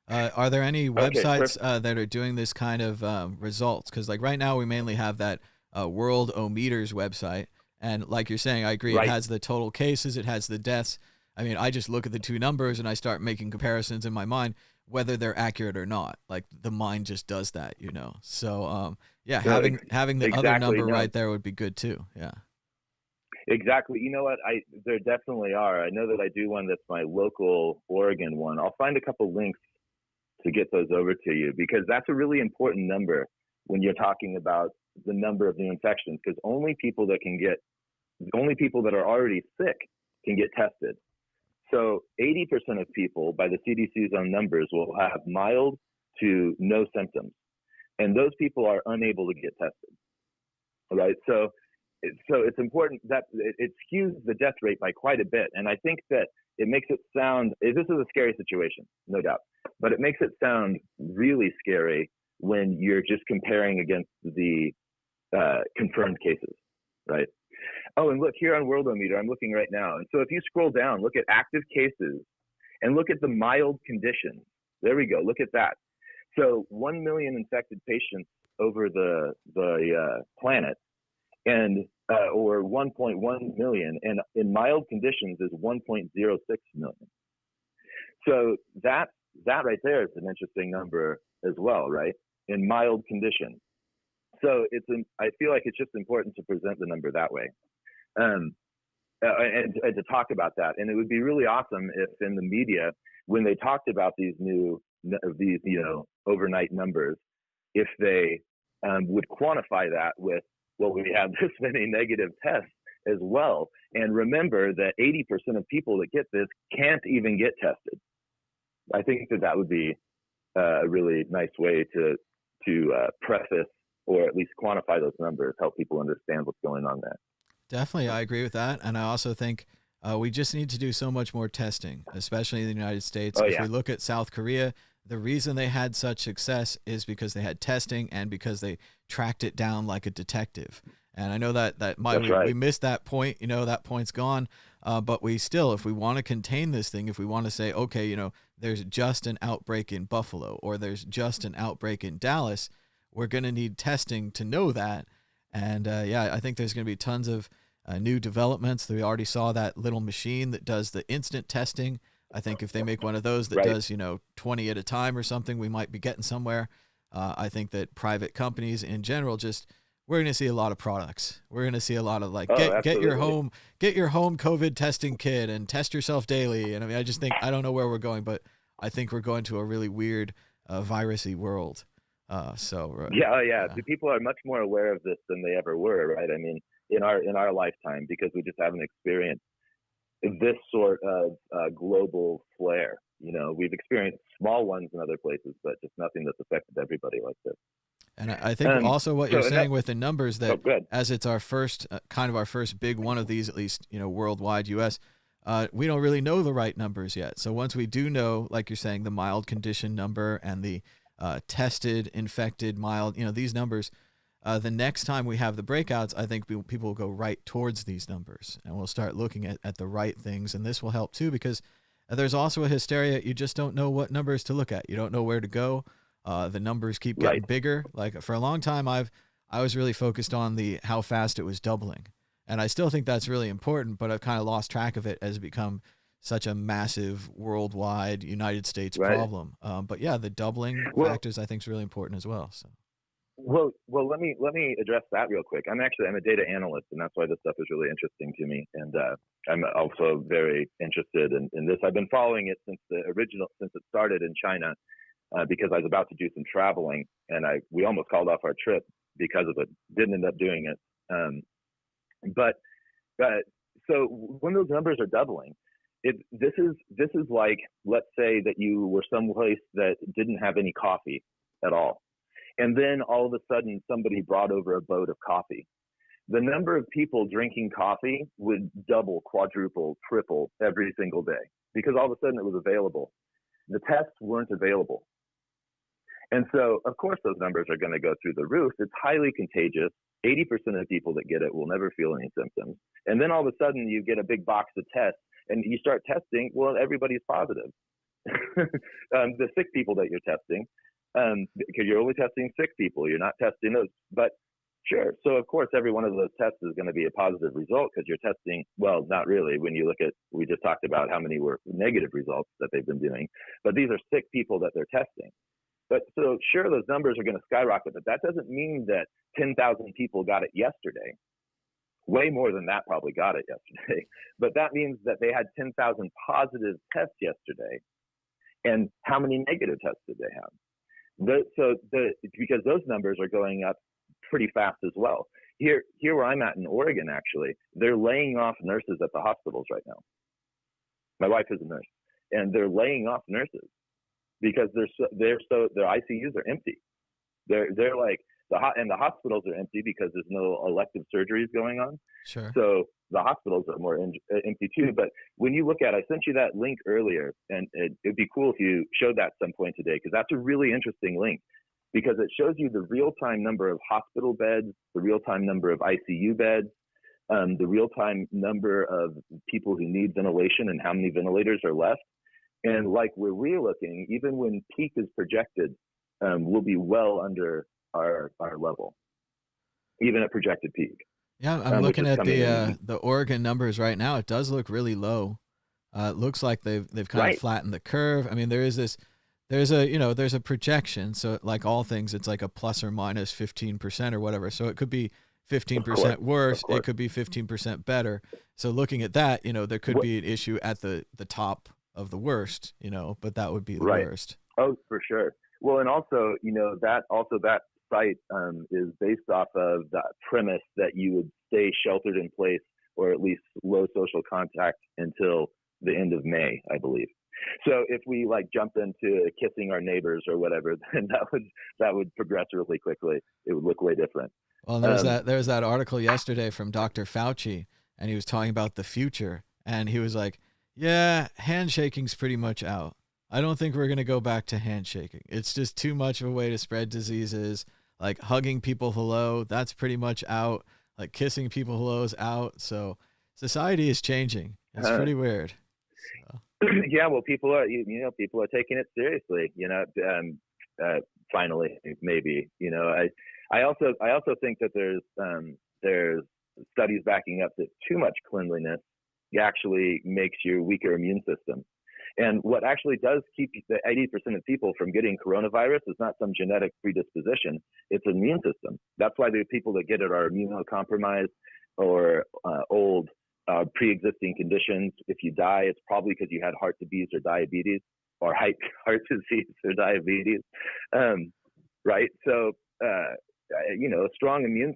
Are there any websites that are doing this kind of results? Because like right now we mainly have that Worldometers website. And like you're saying, I agree. Right. It has the total cases. It has the deaths. I mean, I just look at the two numbers and I start making comparisons in my mind, whether they're accurate or not. Like the mind just does that, So yeah, having the other number right there would be good too. Yeah. Exactly. You know what? There definitely are. I know that I do one that's my local Oregon one. I'll find a couple links to get those over to you, because that's a really important number when you're talking about the number of new infections, because only people that are already sick can get tested. So 80% of people, by the CDC's own numbers, will have mild to no symptoms. And those people are unable to get tested. All right. So it's important that it skews the death rate by quite a bit. And I think that it makes it sound, this is a scary situation, no doubt, but it makes it sound really scary when you're just comparing against the confirmed cases, right? Oh, and look here on Worldometer, I'm looking right now. And so if you scroll down, look at active cases and look at the mild conditions. There we go. Look at that. So 1 million infected patients over the planet, and or 1.1 million, and in mild conditions is 1.06 million. So that right there is an interesting number as well, right? In mild conditions. So I feel like it's just important to present the number that way, and to talk about that. And it would be really awesome if in the media, when they talked about these overnight numbers, if they would quantify that with, well, we have this many negative tests as well. And remember that 80% of people that get this can't even get tested. I think that would be a really nice way to preface, or at least quantify those numbers, help people understand what's going on there. Definitely, I agree with that. And I also think we just need to do so much more testing, especially in the United States. If we look at South Korea, the reason they had such success is because they had testing and because they tracked it down like a detective. And I know we missed that point, that point's gone. But we still, if we want to contain this thing, if we want to say, okay, there's just an outbreak in Buffalo, or there's just an outbreak in Dallas, we're going to need testing to know that. And yeah, I think there's going to be tons of new developments. We already saw that little machine that does the instant testing. I think if they make one of those that does, 20 at a time or something, we might be getting somewhere. I think that private companies in general, we're going to see a lot of products. We're going to see a lot of get your home COVID testing kit and test yourself daily. And I mean, I don't know where we're going, but I think we're going to a really weird virusy world. People are much more aware of this than they ever were, right? I mean, in our lifetime, because we just haven't experienced this sort of global flare. We've experienced small ones in other places, but just nothing that's affected everybody like this. And I think also what you're saying with the numbers that as it's our first kind of our first big one of these, at least, worldwide, US, we don't really know the right numbers yet. So once we do know, like you're saying, the mild condition number and the tested, infected, mild, these numbers, the next time we have the breakouts, I think people will go right towards these numbers and we'll start looking at the right things. And this will help too, because there's also a hysteria. You just don't know what numbers to look at. You don't know where to go. The numbers keep getting bigger. Like for a long time, I was really focused on how fast it was doubling. And I still think that's really important, but I've kind of lost track of it as it become such a massive worldwide United States problem. But yeah, the doubling factors I think is really important as well. So. Well, let me address that real quick. I'm a data analyst, and that's why this stuff is really interesting to me. And I'm also very interested in this. I've been following it since it started in China, because I was about to do some traveling, and we almost called off our trip because of it. Didn't end up doing it. So when those numbers are doubling, this is like, let's say that you were someplace that didn't have any coffee at all. And then all of a sudden somebody brought over a boat of coffee. The number of people drinking coffee would double, quadruple, triple every single day because all of a sudden it was available. The tests weren't available. And so, of course, those numbers are going to go through the roof. It's highly contagious. 80% of people that get it will never feel any symptoms. And then all of a sudden you get a big box of tests and you start testing. Well, everybody's positive. The sick people that you're testing, because you're only testing sick people. You're not testing those. But sure. So, of course, every one of those tests is going to be a positive result because you're testing. Well, not really. When you look at, we just talked about how many were negative results that they've been doing. But these are sick people that they're testing. But so sure, those numbers are going to skyrocket, but that doesn't mean that 10,000 people got it yesterday. Way more than that probably got it yesterday. But that means that they had 10,000 positive tests yesterday. And how many negative tests did they have? Because those numbers are going up pretty fast as well. Here where I'm at in Oregon, actually, they're laying off nurses at the hospitals right now. My wife is a nurse, and they're laying off nurses because their ICUs are empty. They're like the hospitals are empty because there's no elective surgeries going on. Sure. So the hospitals are more empty too. But when you look at, I sent you that link earlier, and it'd be cool if you showed that some point today, because that's a really interesting link, because it shows you the real-time number of hospital beds, the real-time number of ICU beds, the real-time number of people who need ventilation and how many ventilators are left. And like where we're looking, even when peak is projected, we'll be well under our level, even at projected peak. Yeah, I'm looking at the Oregon numbers right now. It does look really low. It looks like they've kind of flattened the curve. I mean, there's a projection. So like all things, it's like a plus or minus 15% or whatever. So it could be 15% worse. It could be 15% better. So looking at that, there could be an issue at the top of the worst, but that would be the worst. Oh, for sure. Well, and also, that site is based off of the premise that you would stay sheltered in place or at least low social contact until the end of May, I believe. So if we jump into kissing our neighbors or whatever, then that would progress really quickly. It would look way different. Well, there was that article yesterday from Dr. Fauci, and he was talking about the future, and he was like, yeah, handshaking's pretty much out. I don't think we're going to go back to handshaking. It's just too much of a way to spread diseases. Like hugging people hello, that's pretty much out. Like kissing people hello is out. So society is changing. It's pretty weird. So. Yeah, well, people are taking it seriously. Finally, maybe. I also think that there's studies backing up that too much cleanliness actually makes you weaker immune system. And what actually does keep the 80% of people from getting coronavirus is not some genetic predisposition. It's immune system. That's why the people that get it are immunocompromised or old, pre-existing conditions. If you die, it's probably because you had heart disease or diabetes, or heart disease or diabetes, right? So, a strong immune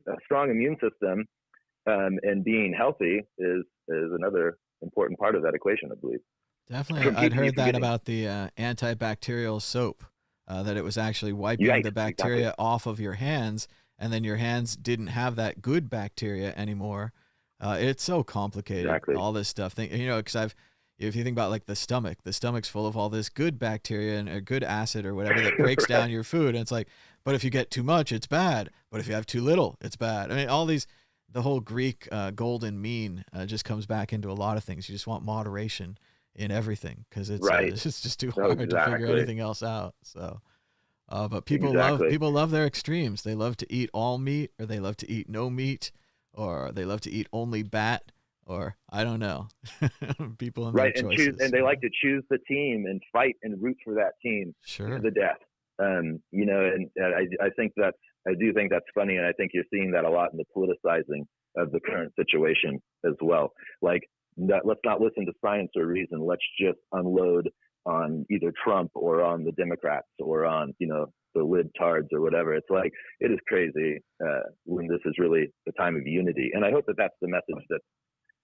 system and being healthy is another important part of that equation, I believe. Definitely. I'd heard that about the antibacterial soap, that it was actually wiping the bacteria off of your hands, and then your hands didn't have that good bacteria anymore. It's so complicated, all this stuff. Because if you think about like the stomach's full of all this good bacteria and a good acid or whatever that breaks down your food. And it's like, but if you get too much, it's bad. But if you have too little, it's bad. I mean, the whole Greek golden mean just comes back into a lot of things. You just want moderation in everything, because it's just too hard to figure anything else out. So, but people love their extremes. They love to eat all meat, or they love to eat no meat, or they love to eat only bat, or I don't know. People in their choices. And they like to choose the team and fight and root for that team to the death. And I do think that's funny, and I think you're seeing that a lot in the politicizing of the current situation as well. Like, let's not listen to science or reason. Let's just unload on either Trump or on the Democrats or on, the libtards or whatever. It's like, it is crazy when this is really the time of unity. And I hope that that's the message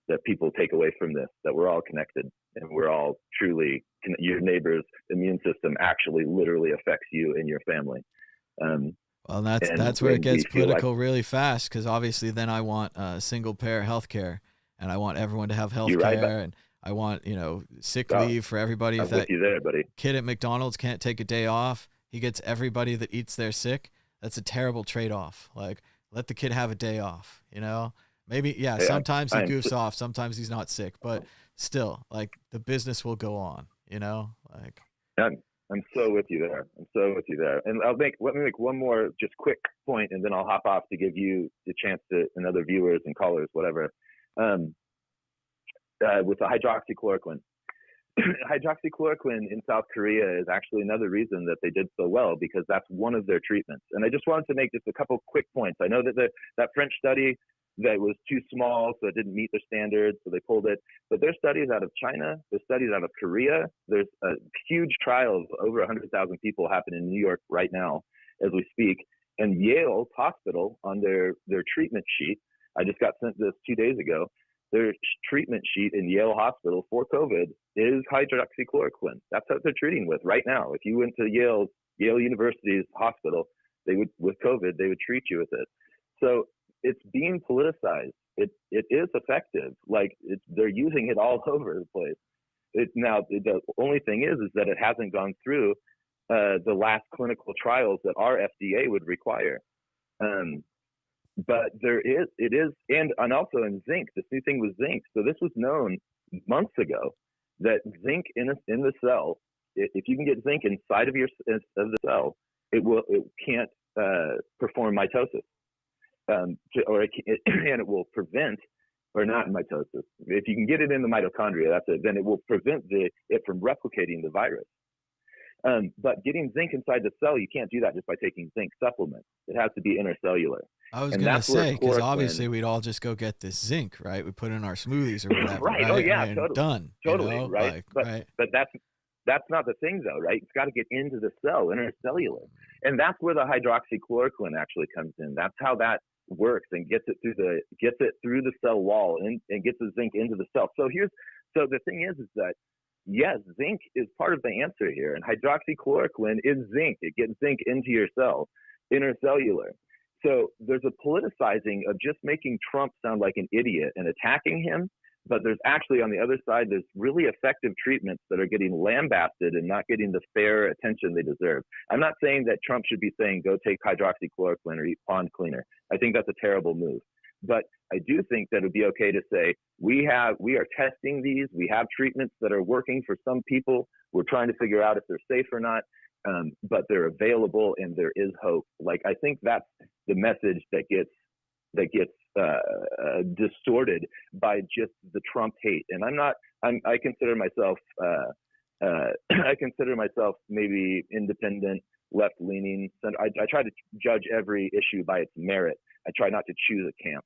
that people take away from this, that we're all connected and we're all truly, your neighbor's immune system actually literally affects you and your family. Well, that's where it gets political really fast, because obviously then I want single payer health care, and I want everyone to have health care, and I want, sick leave for everybody. If that kid at McDonald's can't take a day off, he gets everybody that eats there sick. That's a terrible trade-off. Like, let the kid have a day off, Maybe, sometimes he goofs off, sometimes he's not sick, but still, like, the business will go on, like. I'm so with you there. And let me make one more just quick point, and then I'll hop off to give you the chance and other viewers and callers, whatever. With the hydroxychloroquine. Hydroxychloroquine in South Korea is actually another reason that they did so well, because that's one of their treatments. And I just wanted to make just a couple quick points. I know that that French study that was too small, so it didn't meet their standards, so they pulled it. But there's studies out of China, there's studies out of Korea. There's a huge trial of over 100,000 people happening in New York right now as we speak. And Yale Hospital, on their treatment sheet, I just got sent this 2 days ago, their treatment sheet in Yale Hospital for COVID is hydroxychloroquine. That's what they're treating with right now. If you went to Yale University's hospital, with COVID, they would treat you with it. So it's being politicized. It is effective. Like, they're using it all over the place. The only thing is that it hasn't gone through the last clinical trials that our FDA would require. But it is, and also in zinc, this new thing with zinc. So this was known months ago that zinc in the cell, if you can get zinc inside of the cell, it can't perform mitosis, and it will prevent, or not mitosis. If you can get it in the mitochondria, then it will prevent it from replicating the virus. But getting zinc inside the cell, you can't do that just by taking zinc supplements. It has to be intercellular. I was going to say, because obviously we'd all just go get this zinc, right? We put in our smoothies or whatever. Right. Oh, yeah, totally. Done. Totally, right? But that's not the thing, though, right? It's got to get into the cell, intercellular. And that's where the hydroxychloroquine actually comes in. That's how that works, and gets it through the cell wall and gets the zinc into the cell. So the thing is that, yes, zinc is part of the answer here, and hydroxychloroquine is zinc. It gets zinc into your cell, intercellular. So there's a politicizing of just making Trump sound like an idiot and attacking him, but there's actually, on the other side, there's really effective treatments that are getting lambasted and not getting the fair attention they deserve. I'm not saying that Trump should be saying, go take hydroxychloroquine or eat pond cleaner. I think that's a terrible move. But I do think that it would be okay to say, we are testing these. We have treatments that are working for some people. We're trying to figure out if they're safe or not. but they're available and there is hope. Like, I think that's the message that gets distorted by just the Trump hate. And I consider myself maybe independent, left-leaning. I try to judge every issue by its merit. I try not to choose a camp.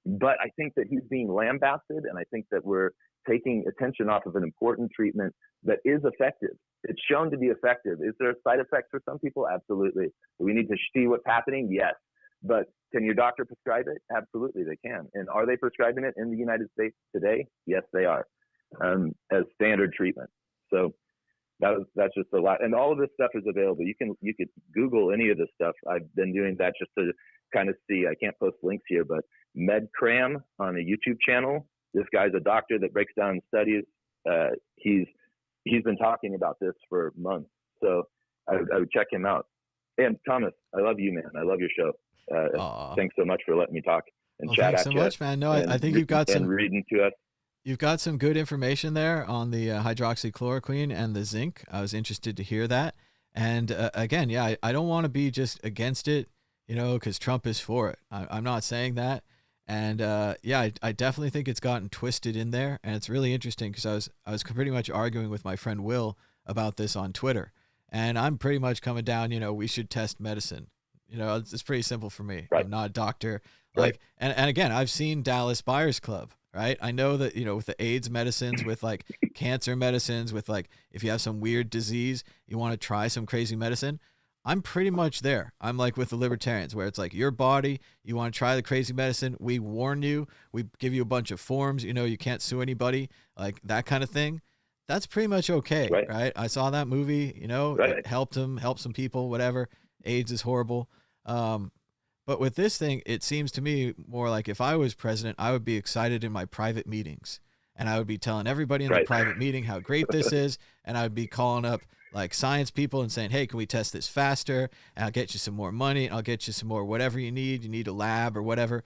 But I think that he's being lambasted, and I think that we're taking attention off of an important treatment that is effective. It's shown to be effective. Is there side effects for some people? Absolutely. Do we need to see what's happening? Yes. But can your doctor prescribe it? Absolutely, they can. And are they prescribing it in the United States today? Yes, they are, as standard treatment. So that's just a lot. And all of this stuff is available. You could Google any of this stuff. I've been doing that just to kind of see. I can't post links here, but MedCram on a YouTube channel. This guy's a doctor that breaks down studies. He's been talking about this for months. So I would check him out. And Thomas, I love you, man. I love your show. Thanks so much for letting me talk and chat. Thanks so much, man. No, I think you've got some reading to us. You've got some good information there on the hydroxychloroquine and the zinc. I was interested to hear that. And again, yeah, I don't want to be just against it, because Trump is for it. I'm not saying that. And yeah, I definitely think it's gotten twisted in there. And it's really interesting because I was pretty much arguing with my friend Will about this on Twitter. And I'm pretty much coming down, we should test medicine. It's pretty simple for me. Right. I'm not a doctor. Right. And again, I've seen Dallas Buyers Club, right? I know that, with the AIDS medicines, with like cancer medicines, with like, if you have some weird disease, you want to try some crazy medicine. I'm pretty much there. I'm like with the libertarians where it's like your body, you want to try the crazy medicine. We warn you, we give you a bunch of forms, you can't sue anybody, like that kind of thing. That's pretty much okay. Right. I saw that movie, it helped some people, whatever. AIDS is horrible. But with this thing, it seems to me more like if I was president, I would be excited in my private meetings and I would be telling everybody in the private meeting how great this is. And I would be calling up like science people and saying, hey, can we test this faster? And I'll get you some more money. And I'll get you some more, whatever you need. You need a lab or whatever,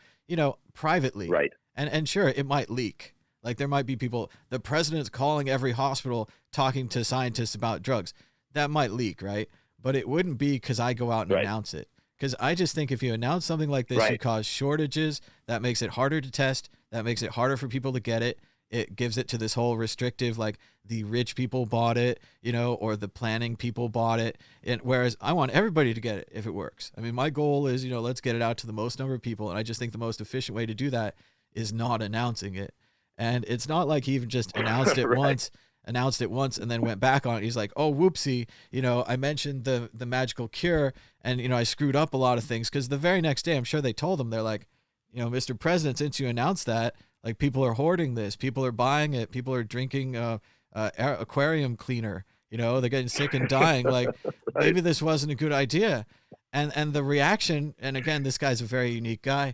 privately. Right. And sure, it might leak. Like there might be people, the president's calling every hospital, talking to scientists about drugs. That might leak, right? But it wouldn't be because I go out and announce it. Because I just think if you announce something like this, you cause shortages. That makes it harder to test. That makes it harder for people to get it. It gives it to this whole restrictive, like the rich people bought it, or the planning people bought it. And whereas I want everybody to get it if it works. I mean, my goal is, let's get it out to the most number of people. And I just think the most efficient way to do that is not announcing it. And it's not like he even just announced it once and then went back on it. He's like, oh, whoopsie, I mentioned the magical cure and, I screwed up a lot of things. Because the very next day, I'm sure they told him, they're like, Mr. President, since you announced that, like people are hoarding this, people are buying it, people are drinking aquarium cleaner, they're getting sick and dying. Like maybe this wasn't a good idea. And the reaction, and again, this guy's a very unique guy.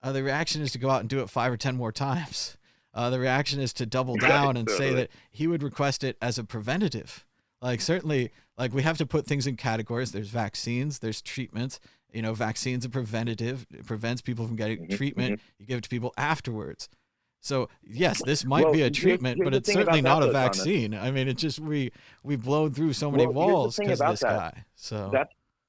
The reaction is to go out and do it 5 or 10 more times. The reaction is to double down and say that he would request it as a preventative. Like certainly, like we have to put things in categories. There's vaccines, there's treatments. Vaccines are preventative. It prevents people from getting treatment. You give it to people afterwards. So yes, this might be a treatment, but it's certainly not a vaccine. I mean, it's just we've blown through so many walls because of this guy. So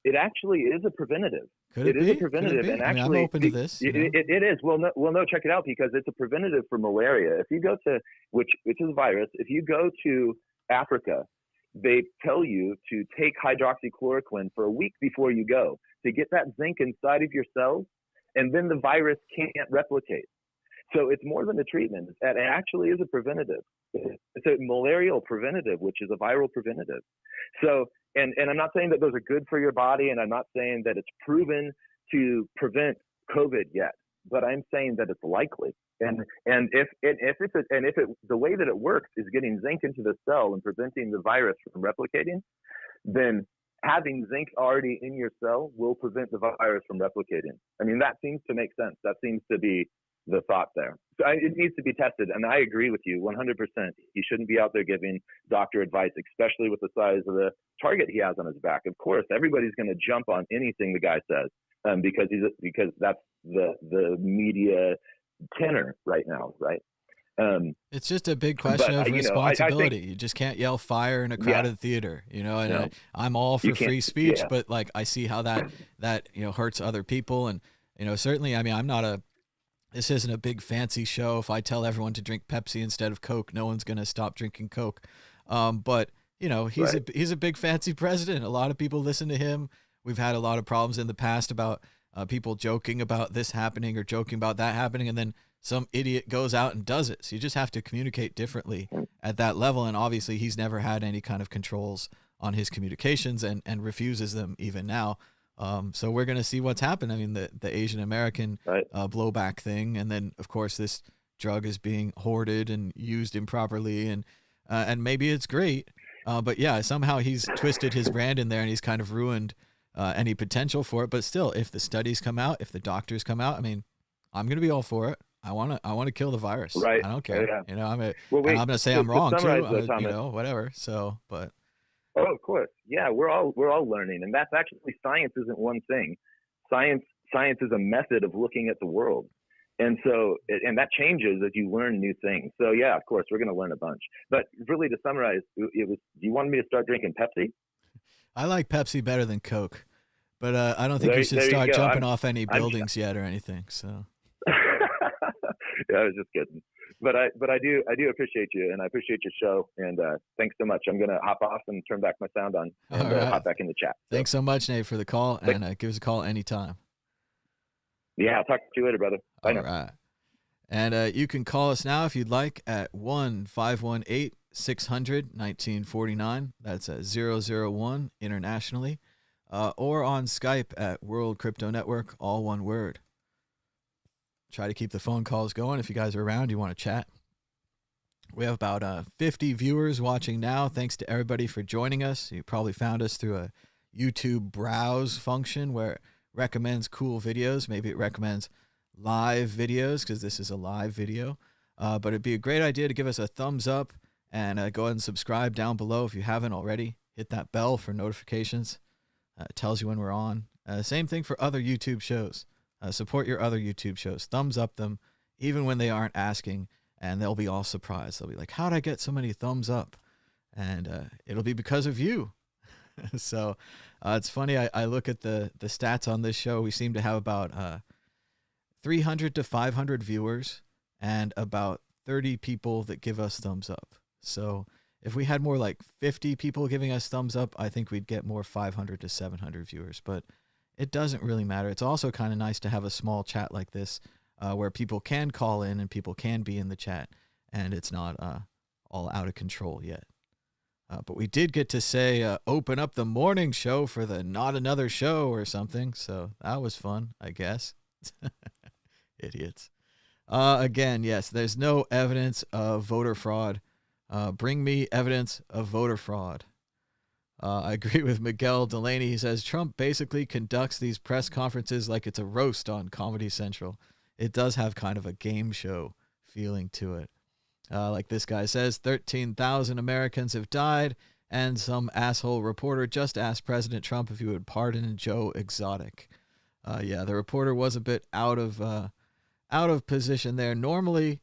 it actually is a preventative. It is a preventative, and actually, I'm open to this. It is. Well, no, check it out because it's a preventative for malaria. If you go to which is a virus, if you go to Africa, they tell you to take hydroxychloroquine for a week before you go to get that zinc inside of your cells, and then the virus can't replicate. So it's more than a treatment. It actually is a preventative. It's a malarial preventative, which is a viral preventative. So, and I'm not saying that those are good for your body, and I'm not saying that it's proven to prevent COVID yet, but I'm saying that it's likely. And if the way that it works is getting zinc into the cell and preventing the virus from replicating, then having zinc already in your cell will prevent the virus from replicating. I mean, that seems to make sense. That seems to be the thought there. So it needs to be tested. And I agree with you 100%. He shouldn't be out there giving doctor advice, especially with the size of the target he has on his back. Of course, everybody's going to jump on anything the guy says because that's the media tenor right now, right? It's just a big question of you know, responsibility. I think, You just can't yell fire in a crowded theater, you know, and No. I'm all for You can't- free speech, yeah. but like I see how that, hurts other people. And, certainly, I mean, this isn't a big fancy show. If I tell everyone to drink Pepsi instead of Coke, no one's going to stop drinking Coke. But he's a big fancy president. A lot of people listen to him. We've had a lot of problems in the past about people joking about this happening or joking about that happening, and then some idiot goes out and does it. So you just have to communicate differently at that level. And obviously he's never had any kind of controls on his communications and refuses them even now. So we're going to see what's happened. I mean, the Asian American blowback thing. And then of course this drug is being hoarded and used improperly, and maybe it's great. But yeah, somehow he's twisted his brand in there and he's kind of ruined any potential for it. But still, if the studies come out, if the doctors come out, I mean, I'm going to be all for it. I want to kill the virus. Right. I don't care. Yeah. And I'm Wait, going to say to I'm wrong too. summarize though, Thomas, Whatever. So, but. Oh, of course. Yeah, we're all learning, and that's actually, science isn't one thing. Science is a method of looking at the world, and so and that changes as you learn new things. So yeah, of course, we're going to learn a bunch. But really, to summarize, it was, you wanted me to start drinking Pepsi? I like Pepsi better than Coke, but I don't think There- you should there you start go. jumping I'm- off any I'm- buildings yet or anything. So. Yeah, I was just kidding. But I do appreciate you, and I appreciate your show, and thanks so much. I'm gonna hop off and turn back my sound on and All right. hop back in the chat. So, Thanks so much, Nate, for the call, and give us a call anytime. yeah, I'll talk to you later, brother. Bye All now. right. And you can call us now if you'd like at 1-518-600-1949. That's at 001 internationally. Or on Skype at World Crypto Network, all one word. Try to keep the phone calls going. If you guys are around, you want to chat. We have about 50 viewers watching now. Thanks to everybody for joining us. You probably found us through a YouTube browse function where it recommends cool videos. Maybe it recommends live videos because this is a live video. But it'd be a great idea to give us a thumbs up and go ahead and subscribe down below if you haven't already. Hit that bell for notifications. It tells you when we're on. Same thing for other YouTube shows. Support your other YouTube shows. Thumbs up them, even when they aren't asking, and they'll be all surprised. They'll be like, how'd I get so many thumbs up? And it'll be because of you. So it's funny. I look at the stats on this show. We seem to have about 300 to 500 viewers and about 30 people that give us thumbs up. So if we had more like 50 people giving us thumbs up, I think we'd get more 500 to 700 viewers. But it doesn't really matter. It's also kind of nice to have a small chat like this where people can call in and people can be in the chat, and it's not all out of control yet. But we did get to say open up the morning show for the Not Another Show or something, so that was fun, I guess. Idiots. Again, yes, there's no evidence of voter fraud. Bring me evidence of voter fraud. I agree with Miguel Delaney. He says Trump basically conducts these press conferences like it's a roast on Comedy Central. It does have kind of a game show feeling to it. Like this guy says, 13,000 Americans have died, and some asshole reporter just asked President Trump if he would pardon Joe Exotic. Yeah, the reporter was a bit out of position there. Normally,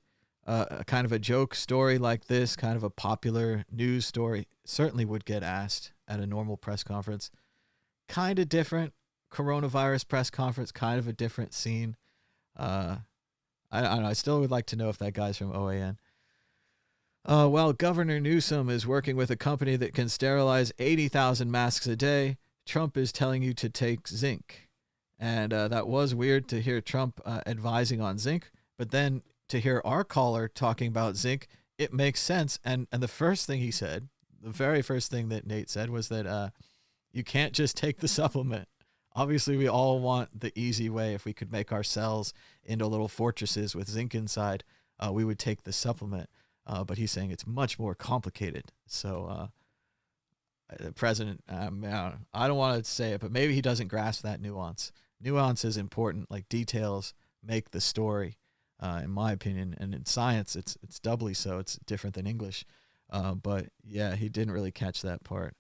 kind of a joke story like this, kind of a popular news story, certainly would get asked at a normal press conference. Kind of different coronavirus press conference, kind of a different scene. I don't know. I still would like to know if that guy's from OAN. Well, Governor Newsom is working with a company that can sterilize 80,000 masks a day. Trump is telling you to take zinc. And that was weird to hear Trump advising on zinc, but then to hear our caller talking about zinc, it makes sense. And the first thing he said, the very first thing that Nate said was that you can't just take the supplement. Obviously, we all want the easy way. If we could make our cells into little fortresses with zinc inside, we would take the supplement. But he's saying it's much more complicated. So the president, I don't want to say it, but maybe he doesn't grasp that nuance. Nuance is important. Like details make the story, in my opinion. And in science, it's doubly so. It's different than English. But yeah, he didn't really catch that part.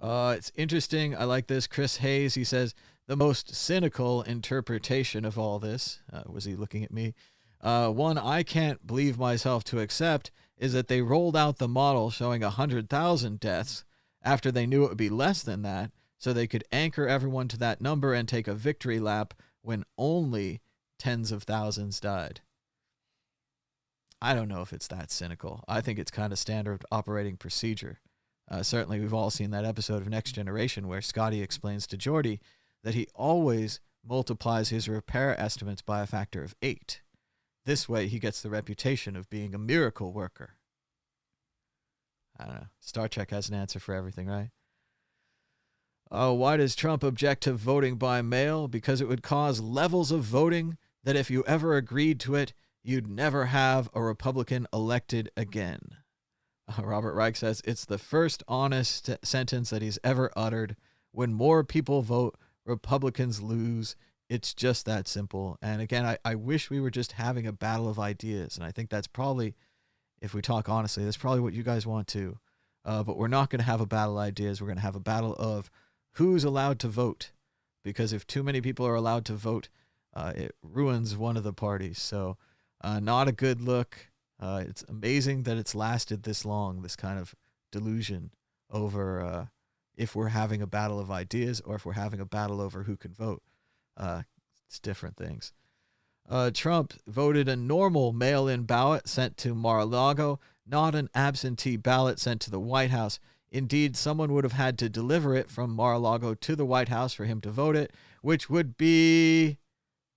It's interesting. I like this. Chris Hayes, he says, the most cynical interpretation of all this, was he looking at me? One I can't believe myself to accept is that they rolled out the model showing 100,000 deaths after they knew it would be less than that, so they could anchor everyone to that number and take a victory lap when only tens of thousands died. I don't know if it's that cynical. I think it's kind of standard operating procedure. Certainly, we've all seen that episode of Next Generation where Scotty explains to Geordi that he always multiplies his repair estimates by a factor of 8. This way, he gets the reputation of being a miracle worker. I don't know. Star Trek has an answer for everything, right? Oh, why does Trump object to voting by mail? Because it would cause levels of voting that if you ever agreed to it, you'd never have a Republican elected again. Robert Reich says it's the first honest sentence that he's ever uttered. When more people vote, Republicans lose. It's just that simple. And again, I wish we were just having a battle of ideas. And I think that's probably, if we talk honestly, that's probably what you guys want too. But we're not going to have a battle of ideas. We're going to have a battle of who's allowed to vote. Because if too many people are allowed to vote, it ruins one of the parties. So not a good look. It's amazing that it's lasted this long, this kind of delusion over if we're having a battle of ideas or if we're having a battle over who can vote. It's different things. Trump voted a normal mail-in ballot sent to Mar-a-Lago, not an absentee ballot sent to the White House. Indeed, someone would have had to deliver it from Mar-a-Lago to the White House for him to vote it, which would be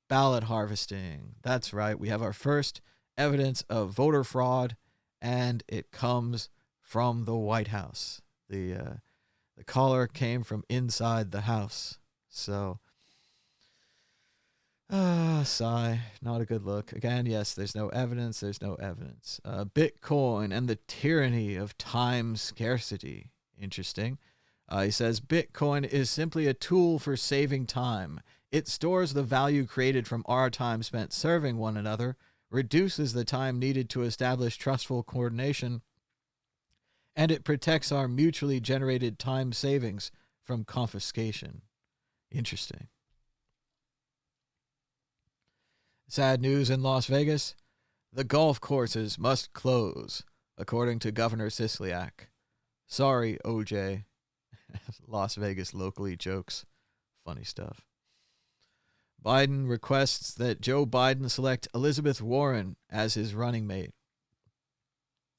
ballot harvesting. That's right. We have our first evidence of voter fraud, and it comes from the White House. The caller came from inside the house. So, sigh. Not a good look. Again, yes, there's no evidence. There's no evidence. Bitcoin and the tyranny of time scarcity. Interesting. He says, Bitcoin is simply a tool for saving time. It stores the value created from our time spent serving one another, reduces the time needed to establish trustful coordination, and it protects our mutually generated time savings from confiscation. Interesting. Sad news in Las Vegas. The golf courses must close, according to Governor Sisolak. Sorry, OJ. Las Vegas locally jokes. Funny stuff. Biden requests that Joe Biden select Elizabeth Warren as his running mate.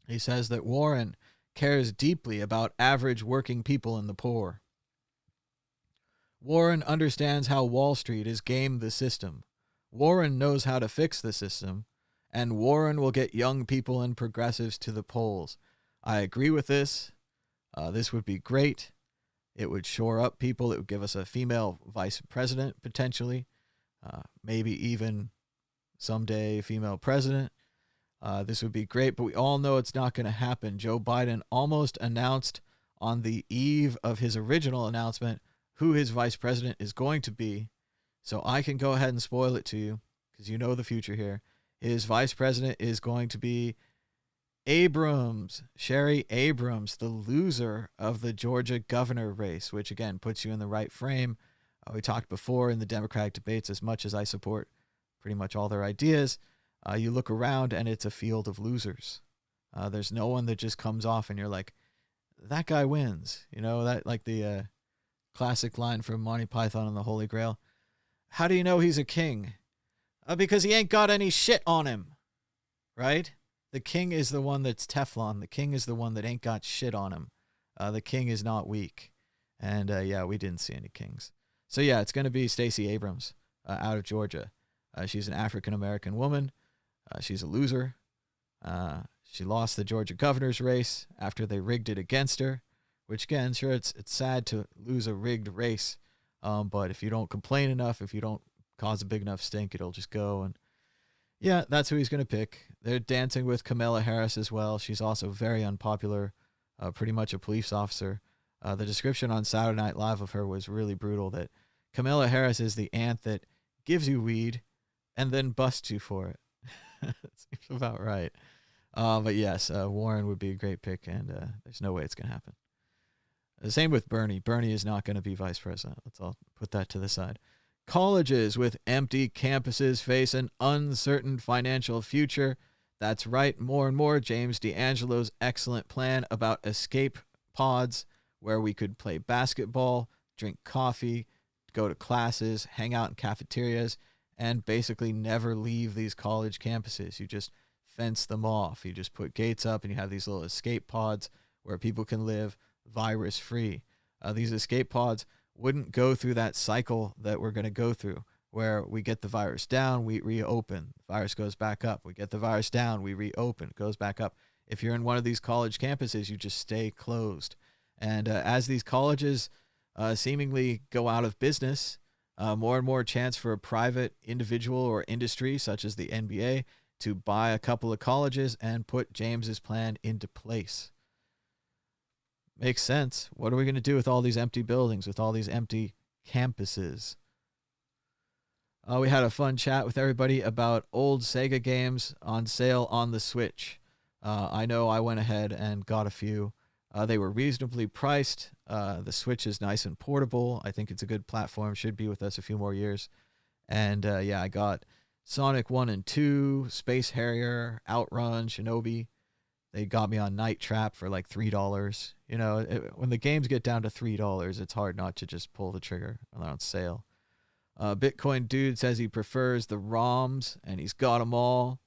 He says that Warren cares deeply about average working people and the poor. Warren understands how Wall Street has gamed the system. Warren knows how to fix the system, and Warren will get young people and progressives to the polls. I agree with this. This would be great. It would shore up people. It would give us a female vice president, potentially. Maybe even someday female president. This would be great, but we all know it's not going to happen. Joe Biden almost announced on the eve of his original announcement who his vice president is going to be. So I can go ahead and spoil it to you because you know the future here. His vice president is going to be Abrams, Sherry Abrams, the loser of the Georgia governor race, which again puts you in the right frame. We talked before in the Democratic debates, as much as I support pretty much all their ideas, you look around and it's a field of losers. There's no one that just comes off and you're like, that guy wins. You know, that like the classic line from Monty Python and the Holy Grail. How do you know he's a king? Because he ain't got any shit on him, right? The king is the one that's Teflon. The king is the one that ain't got shit on him. The king is not weak. And yeah, we didn't see any kings. So yeah, it's going to be Stacey Abrams out of Georgia. She's an African-American woman. She's a loser. She lost the Georgia governor's race after they rigged it against her, which again, sure, it's sad to lose a rigged race. But if you don't complain enough, if you don't cause a big enough stink, it'll just go. And yeah, that's who he's going to pick. They're dancing with Kamala Harris as well. She's also very unpopular, pretty much a police officer. The description on Saturday Night Live of her was really brutal, that Kamala Harris is the aunt that gives you weed and then busts you for it. That seems about right. But yes, Warren would be a great pick, and there's no way it's going to happen. The same with Bernie. Bernie is not going to be vice president. Let's all put that to the side. Colleges with empty campuses face an uncertain financial future. That's right, more and more James D'Angelo's excellent plan about escape pods where we could play basketball, drink coffee, go to classes, hang out in cafeterias, and basically never leave these college campuses. You just fence them off. You just put gates up and you have these little escape pods where people can live virus-free. These escape pods wouldn't go through that cycle that we're going to go through, where we get the virus down, we reopen, the virus goes back up. We get the virus down, we reopen, it goes back up. If you're in one of these college campuses, you just stay closed. And as these colleges seemingly go out of business, more and more chance for a private individual or industry, such as the NBA, to buy a couple of colleges and put James's plan into place. Makes sense. What are we going to do with all these empty buildings, with all these empty campuses? We had a fun chat with everybody about old Sega games on sale on the Switch. I know I went ahead and got a few. They were reasonably priced. The Switch is nice and portable. I think it's a good platform. Should be with us a few more years. And I got Sonic 1 and 2, Space Harrier, Outrun, Shinobi. They got me on Night Trap for like $3. You know, when the games get down to $3, it's hard not to just pull the trigger when they're on sale. Bitcoin Dude says he prefers the ROMs, and he's got them all.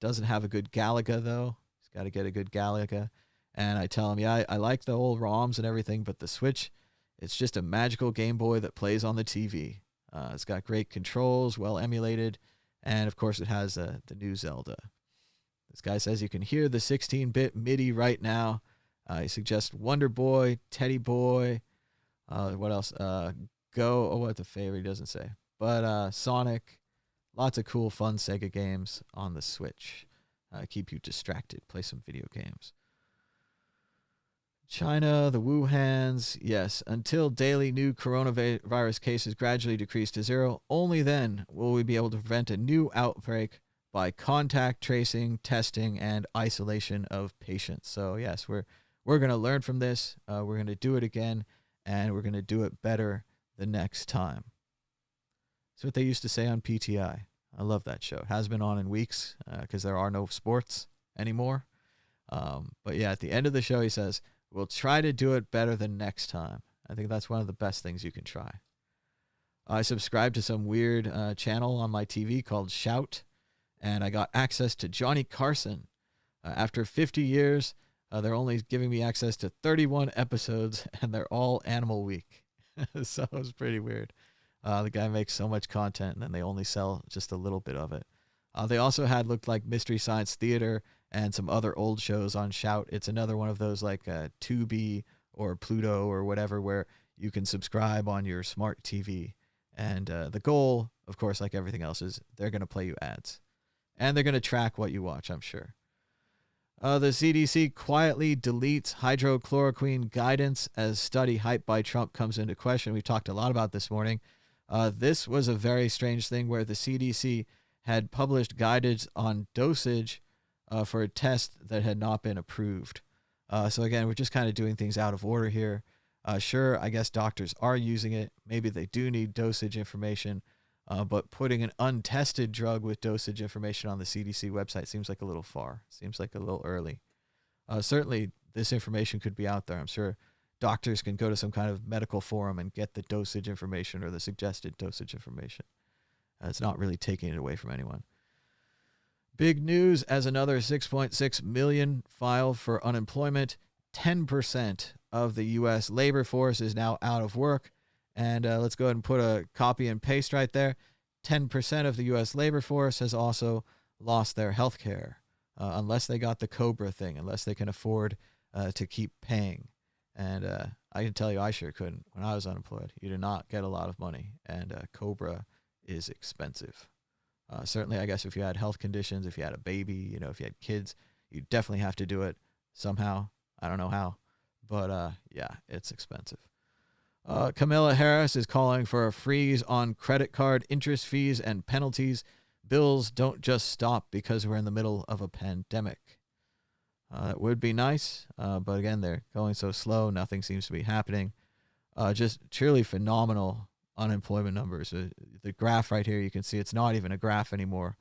Doesn't have a good Galaga, though. He's got to get a good Galaga. And I tell him, yeah, I like the old ROMs and everything, but the Switch, it's just a magical Game Boy that plays on the TV. It's got great controls, well emulated, and of course it has the new Zelda. This guy says you can hear the 16-bit MIDI right now. He suggests Wonder Boy, Teddy Boy, what else? Go, what the favorite, he doesn't say. But Sonic, lots of cool, fun Sega games on the Switch. Keep you distracted, play some video games. China, the Wuhans, yes, until daily new coronavirus cases gradually decrease to zero, only then will we be able to prevent a new outbreak by contact tracing, testing, and isolation of patients. So yes, we're going to learn from this. We're going to do it again, and we're going to do it better the next time. That's what they used to say on PTI. I love that show. It has been on in weeks because there are no sports anymore. But yeah, at the end of the show, he says, we'll try to do it better the next time. I think that's one of the best things you can try. I subscribed to some weird channel on my TV called Shout, and I got access to Johnny Carson. After 50 years, they're only giving me access to 31 episodes, and they're all Animal Week. So it was pretty weird. The guy makes so much content, and then they only sell just a little bit of it. They also looked like Mystery Science Theater and some other old shows on Shout. It's another one of those like Tubi or Pluto or whatever where you can subscribe on your smart TV. And the goal, of course, like everything else, is they're going to play you ads. And they're going to track what you watch, I'm sure. The CDC quietly deletes hydrochloroquine guidance as study hype by Trump comes into question. We talked a lot about this morning. This was a very strange thing where the CDC had published guidance on dosage for a test that had not been approved. So again, we're just kind of doing things out of order here. Sure, I guess doctors are using it. Maybe they do need dosage information. But putting an untested drug with dosage information on the CDC website seems like a little far. Seems like a little early. Certainly, this information could be out there. I'm sure doctors can go to some kind of medical forum and get the dosage information or the suggested dosage information. It's not really taking it away from anyone. Big news as another 6.6 million file for unemployment. 10% of the U.S. labor force is now out of work. And let's go ahead and put a copy and paste right there. 10% of the U.S. labor force has also lost their health care, unless they got the COBRA thing, unless they can afford to keep paying. And I can tell you I sure couldn't. When I was unemployed, you did not get a lot of money, and COBRA is expensive. Certainly, I guess if you had health conditions, if you had a baby, if you had kids, you definitely have to do it somehow. I don't know how, but yeah, it's expensive. Kamala Harris is calling for a freeze on credit card interest fees and penalties. Bills don't just stop because we're in the middle of a pandemic. It would be nice, but again, they're going so slow. Nothing seems to be happening. Just truly phenomenal unemployment numbers. The graph right here, you can see it's not even a graph anymore.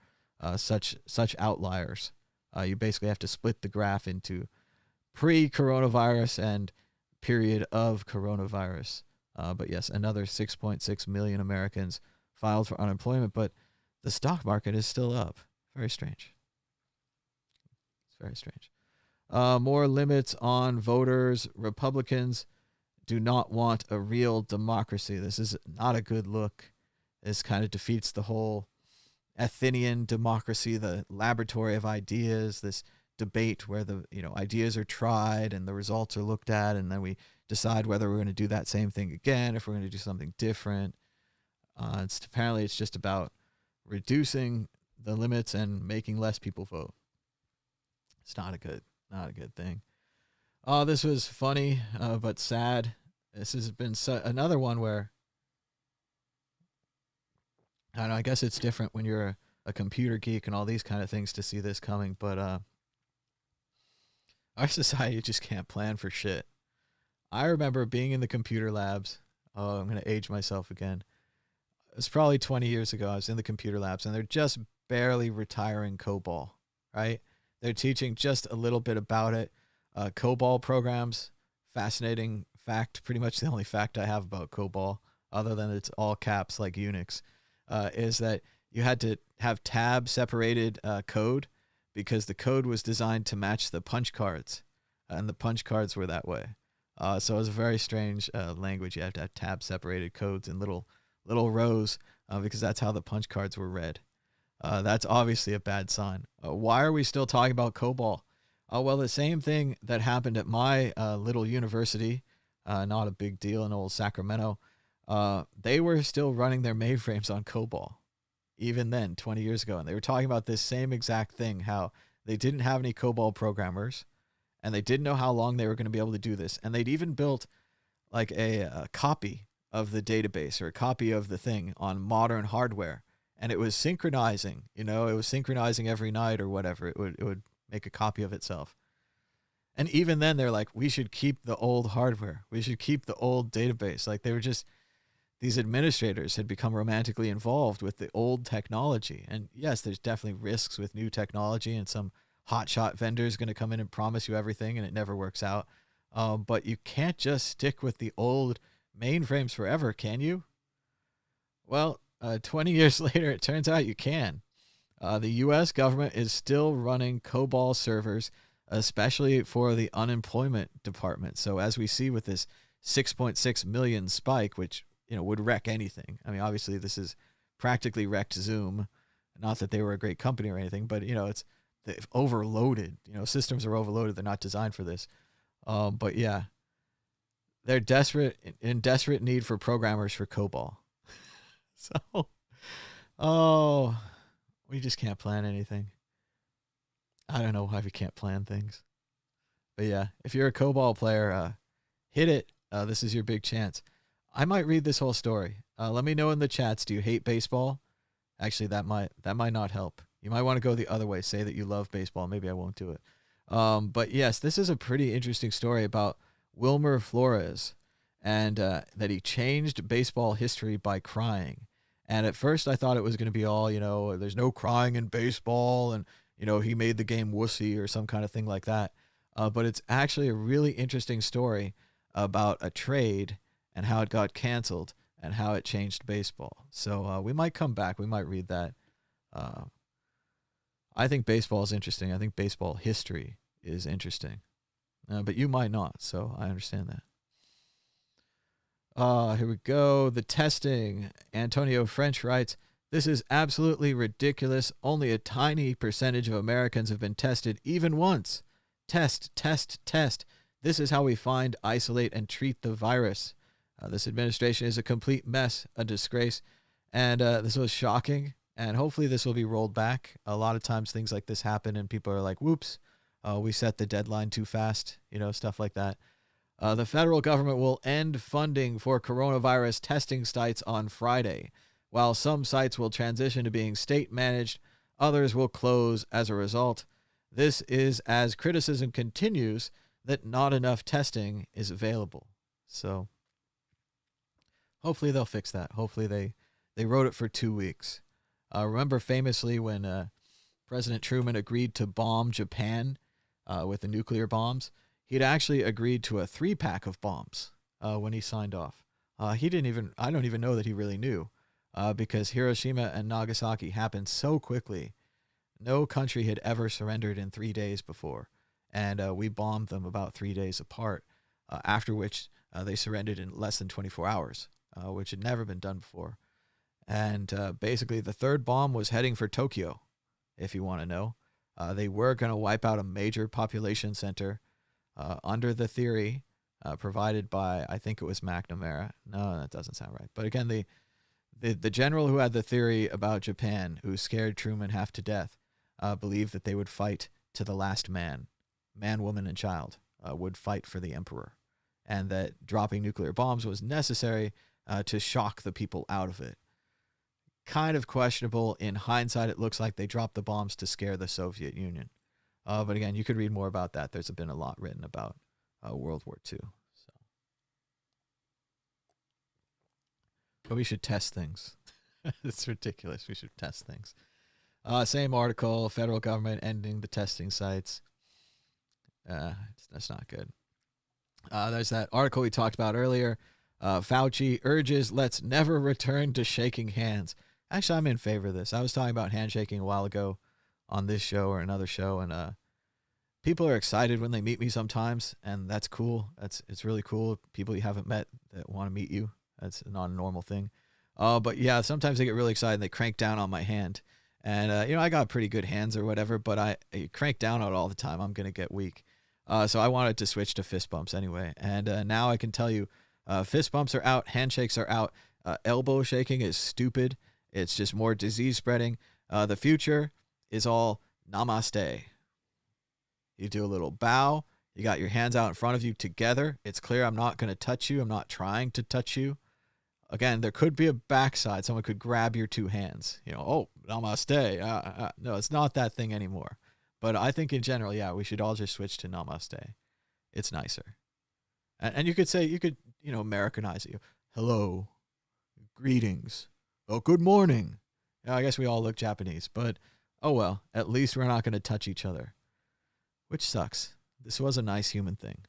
Such outliers. You basically have to split the graph into pre-coronavirus and period of coronavirus. But yes, another 6.6 million Americans filed for unemployment, but the stock market is still up. Very strange. It's very strange. More limits on voters. Republicans do not want a real democracy. This is not a good look. This kind of defeats the whole Athenian democracy, the laboratory of ideas, this debate where the ideas are tried and the results are looked at, and then we decide whether we're going to do that same thing again, if we're going to do something different. Apparently it's just about reducing the limits and making less people vote. It's not a good thing. Oh, this was funny, but sad. This has been another one where, I don't know, I guess it's different when you're a computer geek and all these kind of things to see this coming, but our society just can't plan for shit. I remember being in the computer labs. Oh, I'm going to age myself again. It was probably 20 years ago. I was in the computer labs, and they're just barely retiring COBOL, right? They're teaching just a little bit about it. COBOL programs, fascinating fact, pretty much the only fact I have about COBOL, other than it's all caps like Unix, is that you had to have tab separated code because the code was designed to match the punch cards, and the punch cards were that way. So it was a very strange language. You have to have tab separated codes in little rows because that's how the punch cards were read. That's obviously a bad sign. Why are we still talking about COBOL? Well, the same thing that happened at my little university, not a big deal in old Sacramento, they were still running their mainframes on COBOL, even then, 20 years ago. And they were talking about this same exact thing, how they didn't have any COBOL programmers, and they didn't know how long they were going to be able to do this. And they'd even built like a copy of the database or a copy of the thing on modern hardware. And it was synchronizing, it was synchronizing every night or whatever. It would make a copy of itself. And even then they're like, we should keep the old hardware. We should keep the old database. Like they were just, these administrators had become romantically involved with the old technology. And yes, there's definitely risks with new technology, and some hotshot vendor is going to come in and promise you everything and it never works out. But you can't just stick with the old mainframes forever, can you? Well, 20 years later, it turns out you can. The U.S. government is still running COBOL servers, especially for the unemployment department. So as we see with this 6.6 million spike, which would wreck anything. I mean, obviously this is practically wrecked Zoom. Not that they were a great company or anything, but they've overloaded. Systems are overloaded. They're not designed for this. But yeah, they're in desperate need for programmers for COBOL. So, we just can't plan anything. I don't know why we can't plan things. But yeah, if you're a COBOL player, hit it. This is your big chance. I might read this whole story. Let me know in the chats. Do you hate baseball? Actually, that might not help. You might want to go the other way. Say that you love baseball. Maybe I won't do it. But yes, this is a pretty interesting story about Wilmer Flores, and that he changed baseball history by crying. And at first I thought it was going to be all, there's no crying in baseball, and, he made the game wussy or some kind of thing like that. But it's actually a really interesting story about a trade and how it got canceled and how it changed baseball. So we might come back. We might read that. I think baseball is interesting. I think baseball history is interesting. But you might not, so I understand that. Here we go. The testing. Antonio French writes, "This is absolutely ridiculous. Only a tiny percentage of Americans have been tested even once. Test, test, test. This is how we find, isolate, and treat the virus. This administration is a complete mess, a disgrace." And this was shocking. And hopefully this will be rolled back. A lot of times things like this happen and people are like, whoops, we set the deadline too fast, stuff like that. The federal government will end funding for coronavirus testing sites on Friday. While some sites will transition to being state-managed, others will close as a result. This is as criticism continues that not enough testing is available. So Hopefully they'll fix that. Hopefully they wrote it for 2 weeks. Remember famously when President Truman agreed to bomb Japan with the nuclear bombs, he'd actually agreed to a 3-pack of bombs when he signed off. I don't even know that he really knew because Hiroshima and Nagasaki happened so quickly. No country had ever surrendered in 3 days before. And we bombed them about 3 days apart, after which they surrendered in less than 24 hours, which had never been done before. And basically the third bomb was heading for Tokyo, if you want to know. They were going to wipe out a major population center under the theory provided by, I think it was McNamara. No, that doesn't sound right. But again, the general who had the theory about Japan, who scared Truman half to death, believed that they would fight to the last man, woman, and child, would fight for the emperor, and that dropping nuclear bombs was necessary to shock the people out of it. Kind of questionable. In hindsight, it looks like they dropped the bombs to scare the Soviet Union. But again, you could read more about that. There's been a lot written about World War II. So. But we should test things. It's ridiculous. We should test things. Same article, federal government ending the testing sites. That's not good. There's that article we talked about earlier. Fauci urges let's never return to shaking hands. Actually, I'm in favor of this. I was talking about handshaking a while ago on this show or another show, and people are excited when they meet me sometimes, and that's cool. It's really cool. People you haven't met that want to meet you. That's not a normal thing. But yeah, sometimes they get really excited and they crank down on my hand. And, I got pretty good hands or whatever, but I crank down on it all the time. I'm going to get weak. So I wanted to switch to fist bumps anyway. And now I can tell you, fist bumps are out. Handshakes are out. Elbow shaking is stupid. It's just more disease spreading. The future is all namaste. You do a little bow. You got your hands out in front of you together. It's clear I'm not going to touch you. I'm not trying to touch you. Again, there could be a backside. Someone could grab your two hands. Oh, namaste. No, it's not that thing anymore. But I think in general, yeah, we should all just switch to namaste. It's nicer. And you could Americanize it. Hello. Greetings. Oh, good morning. Yeah, I guess we all look Japanese, but oh well, at least we're not going to touch each other, which sucks. This was a nice human thing.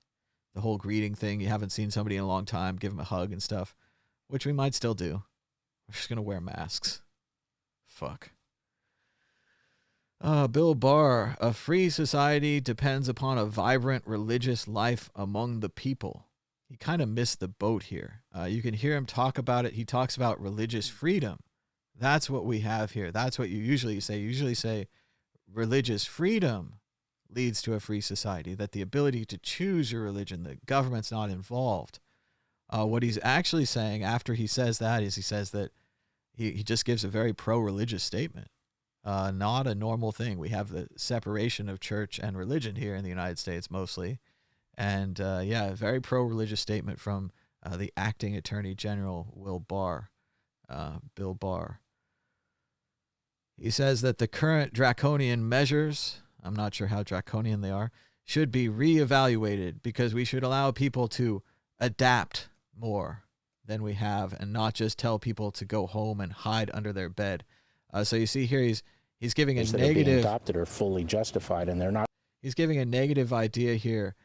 The whole greeting thing, you haven't seen somebody in a long time, give them a hug and stuff, which we might still do. We're just going to wear masks. Fuck. Bill Barr, a free society depends upon a vibrant religious life among the people. He kind of missed the boat here. You can hear him talk about it. He talks about religious freedom. That's what we have here. That's what you usually say. You usually say religious freedom leads to a free society, that the ability to choose your religion, the government's not involved. What he's actually saying after he says that is he says that he just gives a very pro-religious statement. Not a normal thing. We have the separation of church and religion here in the United States mostly. And a very pro-religious statement from the acting Attorney General, Bill Barr. He says that the current draconian measures, I'm not sure how draconian they are, should be reevaluated because we should allow people to adapt more than we have and not just tell people to go home and hide under their bed. So you see here he's giving a negative, adopted or fully justified, and they're not. He's giving a negative idea here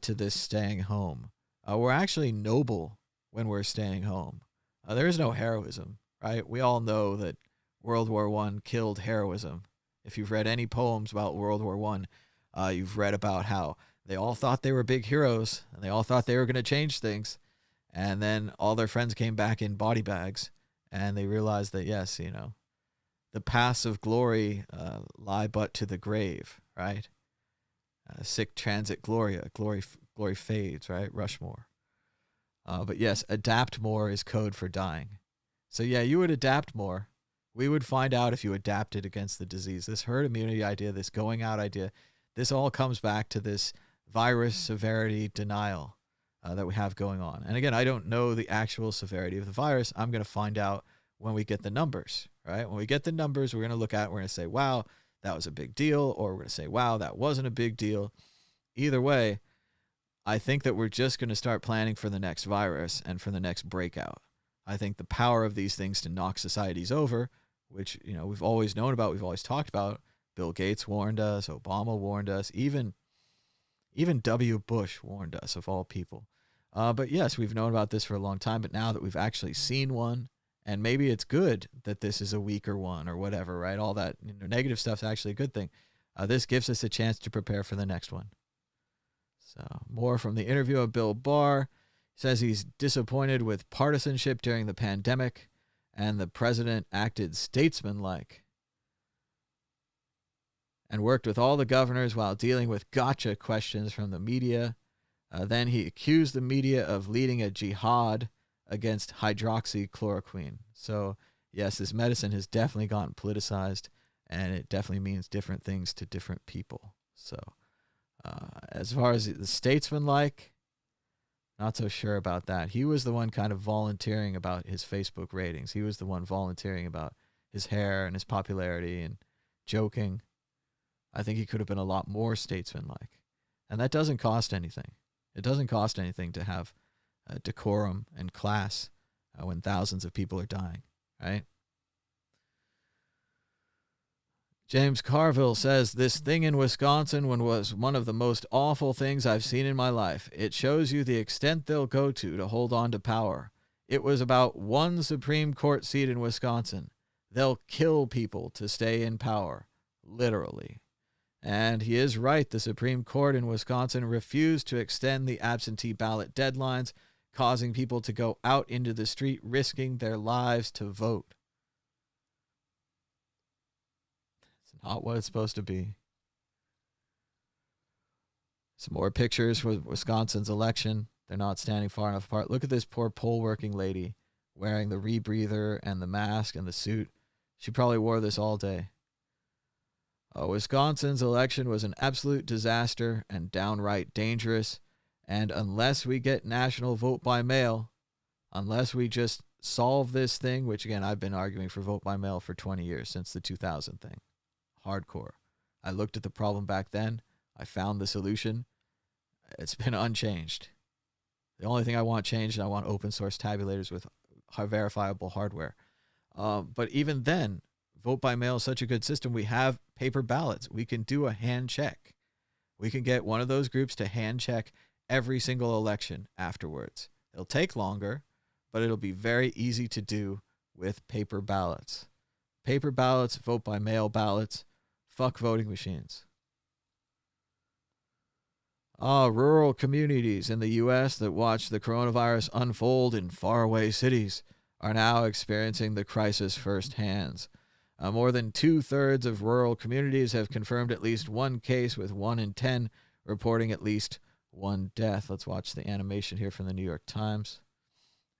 to this staying home. We're actually noble when we're staying home. There is no heroism, right? We all know that World War I killed heroism. If you've read any poems about World War I, you've read about how they all thought they were big heroes and they all thought they were going to change things. And then all their friends came back in body bags and they realized that, yes, the paths of glory lie but to the grave, right? Sic transit gloria, glory fades, right? Rushmore. But yes, adapt more is code for dying. So yeah, you would adapt more. We would find out if you adapted against the disease. This herd immunity idea, this going out idea, this all comes back to this virus severity denial that we have going on. And again, I don't know the actual severity of the virus. I'm going to find out when we get the numbers, right? When we get the numbers, we're going to look at it, we're going to say, wow, that was a big deal, or we're going to say, wow, that wasn't a big deal. Either way, I think that we're just going to start planning for the next virus and for the next breakout. I think the power of these things to knock societies over, which, we've always known about, we've always talked about. Bill Gates warned us, Obama warned us, even W. Bush warned us, of all people. But yes, we've known about this for a long time, but now that we've actually seen one, and maybe it's good that this is a weaker one or whatever, right? All that negative stuff's actually a good thing. This gives us a chance to prepare for the next one. So more from the interview of Bill Barr. He says he's disappointed with partisanship during the pandemic, and the president acted statesmanlike and worked with all the governors while dealing with gotcha questions from the media. Then he accused the media of leading a jihad against hydroxychloroquine. So, yes, this medicine has definitely gotten politicized, and it definitely means different things to different people. So, as far as the statesman-like, not so sure about that. He was the one kind of volunteering about his Facebook ratings. He was the one volunteering about his hair and his popularity and joking. I think he could have been a lot more statesman-like. And that doesn't cost anything. It doesn't cost anything to have decorum and class when thousands of people are dying, right? James Carville says, this thing in Wisconsin was one of the most awful things I've seen in my life. It shows you the extent they'll go to hold on to power. It was about one Supreme Court seat in Wisconsin. They'll kill people to stay in power, literally. And he is right. The Supreme Court in Wisconsin refused to extend the absentee ballot deadlines, causing people to go out into the street, risking their lives to vote. It's not what it's supposed to be. Some more pictures for Wisconsin's election. They're not standing far enough apart. Look at this poor poll working lady wearing the rebreather and the mask and the suit. She probably wore this all day. Wisconsin's election was an absolute disaster and downright dangerous. And unless we get national vote by mail, unless we just solve this thing, which again, I've been arguing for vote by mail for 20 years, since the 2000 thing. Hardcore. I looked at the problem back then. I found the solution. It's been unchanged. The only thing I want changed, I want open source tabulators with verifiable hardware. But even then, vote by mail is such a good system. We have paper ballots. We can do a hand check. We can get one of those groups to hand check every single election afterwards. It'll take longer, but it'll be very easy to do with paper ballots. Paper ballots, vote by mail ballots, fuck voting machines. Rural communities in the U.S. that watch the coronavirus unfold in faraway cities are now experiencing the crisis firsthand. More than 2/3 of rural communities have confirmed at least one case, with 1 in 10 reporting at least one death. Let's watch the animation here from the New York Times.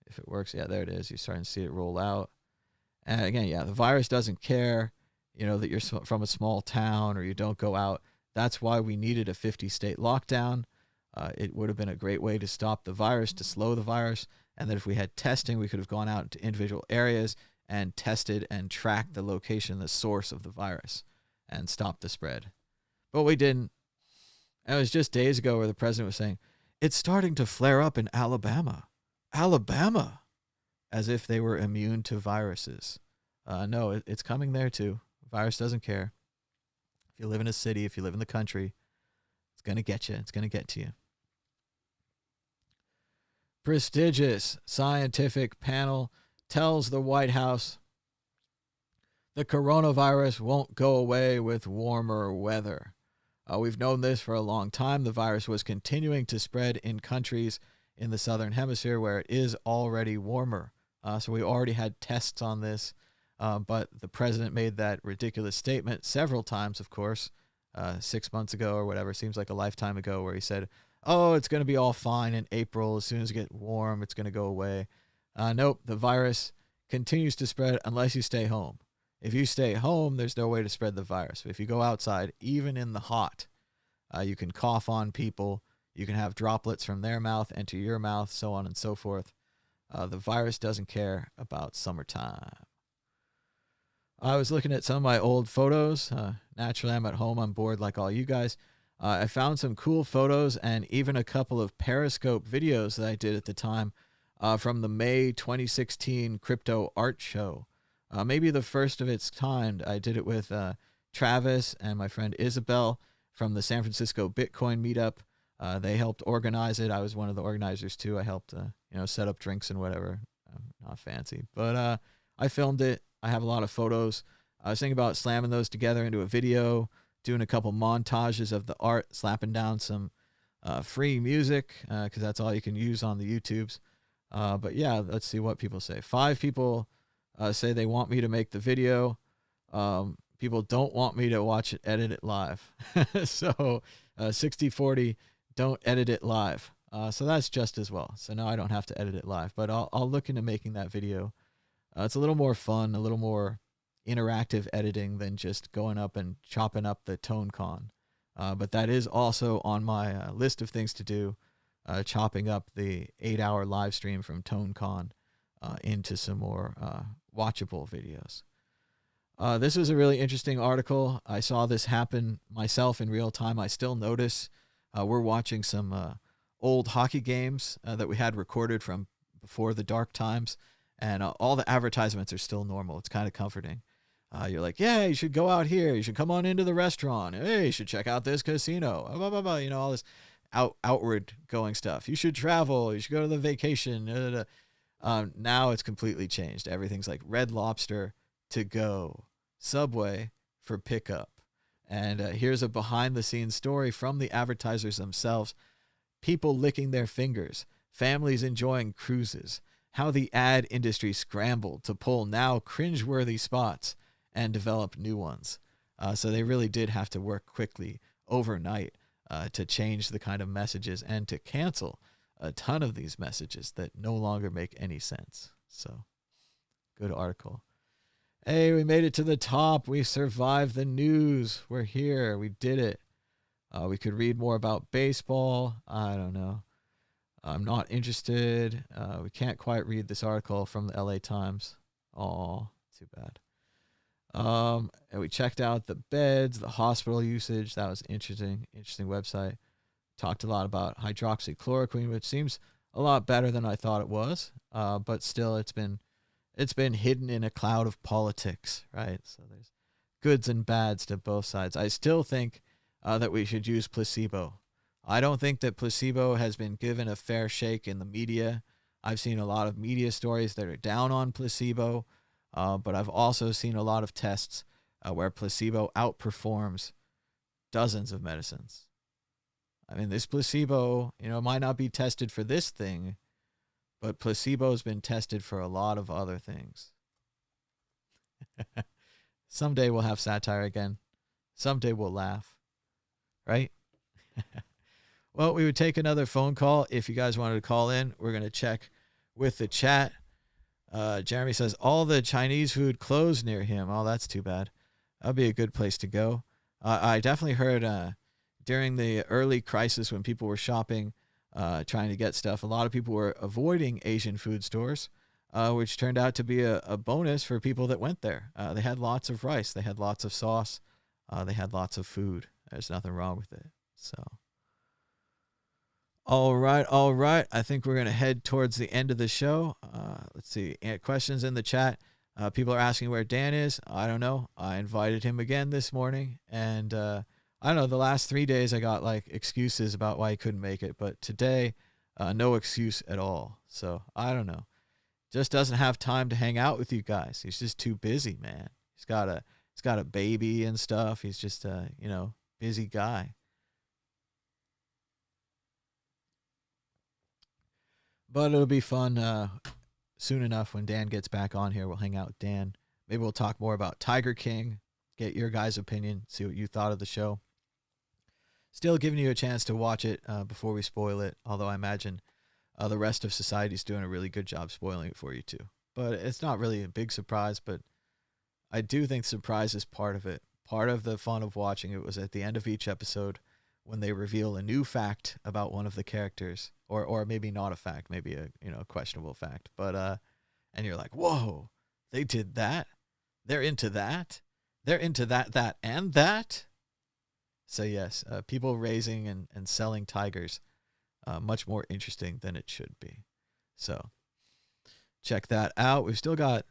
If it works, yeah, there it is. You're starting to see it roll out. And again, yeah, the virus doesn't care, that you're from a small town or you don't go out. That's why we needed a 50-state lockdown. It would have been a great way to stop the virus, to slow the virus. And that if we had testing, we could have gone out into individual areas and tested and tracked the location, the source of the virus, and stopped the spread. But we didn't. And it was just days ago where the president was saying, it's starting to flare up in Alabama. Alabama! As if they were immune to viruses. No, it's coming there too. The virus doesn't care. If you live in a city, if you live in the country, it's going to get you. It's going to get to you. Prestigious scientific panel tells the White House the coronavirus won't go away with warmer weather. We've known this for a long time. The virus was continuing to spread in countries in the southern hemisphere where it is already warmer. So we already had tests on this, but the president made that ridiculous statement several times, of course, 6 months ago or whatever, seems like a lifetime ago, where he said, oh, it's going to be all fine in April. As soon as it gets warm, it's going to go away. Nope, the virus continues to spread unless you stay home. If you stay home, there's no way to spread the virus. But if you go outside, even in the hot, you can cough on people. You can have droplets from their mouth enter your mouth, so on and so forth. The virus doesn't care about summertime. I was looking at some of my old photos. Naturally, I'm at home. I'm bored like all you guys. I found some cool photos and even a couple of Periscope videos that I did at the time from the May 2016 Crypto Art Show. Maybe the first of its kind. I did it with Travis and my friend Isabel from the San Francisco Bitcoin meetup. They helped organize it. I was one of the organizers too. I helped, set up drinks and whatever. Not fancy, but I filmed it. I have a lot of photos. I was thinking about slamming those together into a video, doing a couple montages of the art, slapping down some free music, because that's all you can use on the YouTubes. But yeah, let's see what people say. 5 people say they want me to make the video. People don't want me to watch it, edit it live. So 60-40, don't edit it live. So that's just as well. So now I don't have to edit it live, but I'll look into making that video. It's a little more fun, a little more interactive editing than just going up and chopping up the ToneCon. But that is also on my list of things to do, chopping up the 8-hour live stream from ToneCon into some more watchable videos. This is a really interesting article. I saw this happen myself in real time. I still notice we're watching some old hockey games that we had recorded from before the dark times, and all the advertisements are still normal. It's kind of comforting. You're like, yeah, you should go out here. You should come on into the restaurant. Hey, you should check out this casino. Blah, blah, blah, all this outward going stuff. You should travel. You should go to the vacation. Now it's completely changed. Everything's like Red Lobster to go, Subway for pickup. And here's a behind-the-scenes story from the advertisers themselves. People licking their fingers, families enjoying cruises, how the ad industry scrambled to pull now cringeworthy spots and develop new ones. So they really did have to work quickly overnight to change the kind of messages and to cancel a ton of these messages that no longer make any sense. So, good article. Hey, we made it to the top. We survived the news. We're here. We did it. We could read more about baseball. I don't know. I'm not interested. We can't quite read this article from the LA Times. Aw, too bad. And we checked out the beds, the hospital usage. That was interesting website. Talked a lot about hydroxychloroquine, which seems a lot better than I thought it was. But still, it's been hidden in a cloud of politics, right? So there's goods and bads to both sides. I still think that we should use placebo. I don't think that placebo has been given a fair shake in the media. I've seen a lot of media stories that are down on placebo, but I've also seen a lot of tests where placebo outperforms dozens of medicines. I mean, this placebo, might not be tested for this thing, but placebo's been tested for a lot of other things. Someday we'll have satire again. Someday we'll laugh. Right? Well, we would take another phone call if you guys wanted to call in. We're going to check with the chat. Jeremy says, all the Chinese food closed near him. Oh, that's too bad. That would be a good place to go. I definitely heard during the early crisis when people were shopping, trying to get stuff, a lot of people were avoiding Asian food stores, which turned out to be a bonus for people that went there. They had lots of rice. They had lots of sauce. They had lots of food. There's nothing wrong with it. So, all right. I think we're going to head towards the end of the show. Let's see. Questions in the chat. People are asking where Dan is. I don't know. I invited him again this morning. And I don't know. The last 3 days I got like excuses about why he couldn't make it. But today, no excuse at all. So, I don't know. Just doesn't have time to hang out with you guys. He's just too busy, man. He's got a baby and stuff. He's just busy guy. But it'll be fun soon enough when Dan gets back on here. We'll hang out with Dan. Maybe we'll talk more about Tiger King, get your guys' opinion, see what you thought of the show. Still giving you a chance to watch it before we spoil it, although I imagine the rest of society is doing a really good job spoiling it for you too. But it's not really a big surprise, but I do think surprise is part of it. Part of the fun of watching it was at the end of each episode when they reveal a new fact about one of the characters, or maybe not a fact, maybe a questionable fact, but and you're like, whoa, they did that? They're into that? They're into that and that? So yes, people raising and selling tigers, much more interesting than it should be. So check that out. We've still got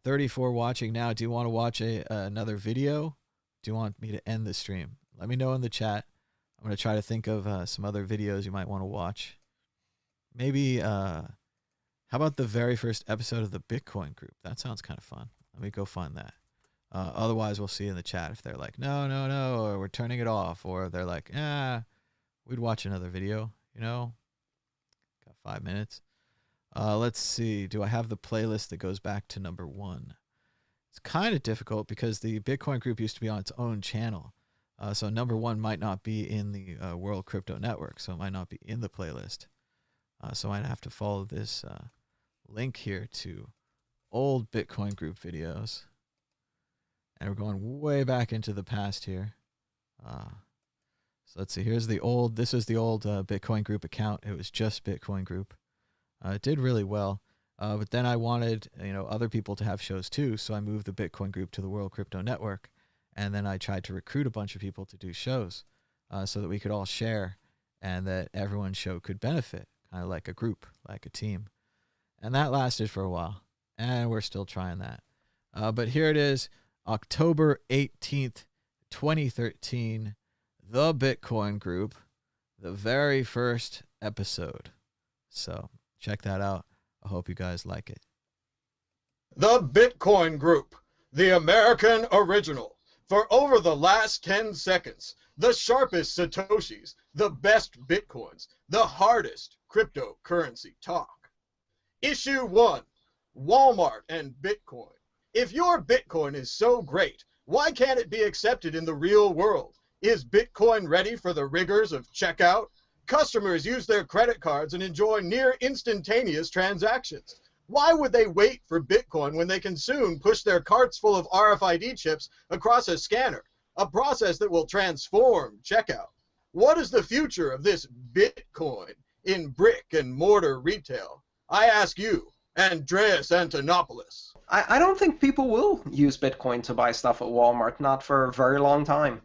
34 watching now. Do you want to watch another video? Do you want me to end the stream? Let me know in the chat. I'm going to try to think of some other videos you might want to watch. Maybe, how about the very first episode of the Bitcoin group? That sounds kind of fun. Let me go find that. Otherwise, we'll see in the chat if they're like, no, or we're turning it off, or they're like, we'd watch another video, you know? Got 5 minutes. Let's see. Do I have the playlist that goes back to number 1? It's kind of difficult because the Bitcoin group used to be on its own channel. So number 1 might not be in the World Crypto Network, so it might not be in the playlist. So I might have to follow this link here to old Bitcoin group videos. And we're going way back into the past here. So let's see. Here's the old. This is the old Bitcoin group account. It was just Bitcoin group. It did really well. But then I wanted, other people to have shows too. So I moved the Bitcoin group to the World Crypto Network. And then I tried to recruit a bunch of people to do shows so that we could all share and that everyone's show could benefit, kind of like a group, like a team. And that lasted for a while. And we're still trying that. But here it is, October 18th, 2013, the Bitcoin group, the very first episode. So check that out. I hope you guys like it. The Bitcoin group, the American original. For over the last 10 seconds, the sharpest Satoshis, the best Bitcoins, the hardest cryptocurrency talk. Issue 1, Walmart and Bitcoin. If your Bitcoin is so great, why can't it be accepted in the real world? Is Bitcoin ready for the rigors of checkout? Customers use their credit cards and enjoy near instantaneous transactions. Why would they wait for Bitcoin when they can soon push their carts full of RFID chips across a scanner, a process that will transform checkout? What is the future of this Bitcoin in brick and mortar retail? I ask you, Andreas Antonopoulos. I don't think people will use Bitcoin to buy stuff at Walmart, not for a very long time.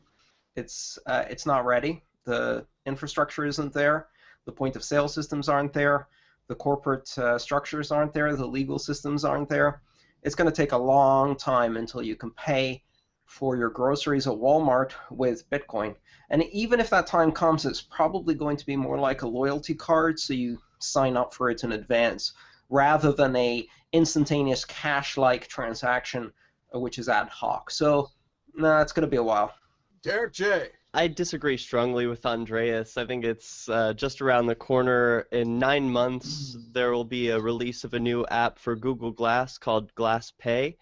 It's not ready. The infrastructure isn't there. The point of sale systems aren't there. The corporate structures aren't there. The legal systems aren't there. It's going to take a long time until you can pay for your groceries at Walmart with Bitcoin. And even if that time comes, it's probably going to be more like a loyalty card, so you sign up for it in advance, rather than a instantaneous cash-like transaction, which is ad hoc. So, it's going to be a while. Derek J. I disagree strongly with Andreas. I think it's just around the corner. In 9 months, there will be a release of a new app for Google Glass called Glass Pay,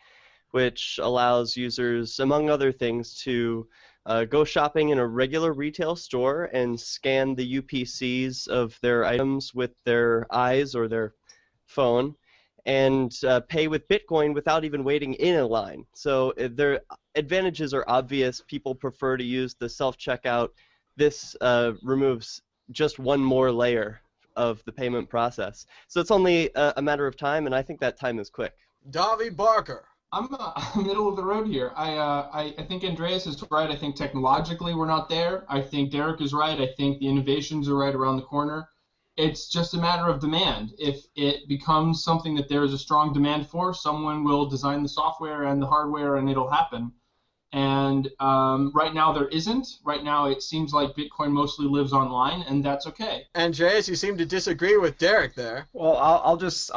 which allows users, among other things, to go shopping in a regular retail store and scan the UPCs of their items with their eyes or their phone and pay with Bitcoin without even waiting in a line. So their advantages are obvious. People prefer to use the self-checkout. This removes just one more layer of the payment process. So it's only a matter of time, and I think that time is quick. Davi Barker. I'm middle of the road here. I think Andreas is right. I think technologically we're not there. I think Derek is right. I think the innovations are right around the corner. It's just a matter of demand. If it becomes something that there is a strong demand for, someone will design the software and the hardware, and it'll happen. And right now there isn't. Right now it seems like Bitcoin mostly lives online, and that's okay. Andreas, you seem to disagree with Derek there. Well, I'll just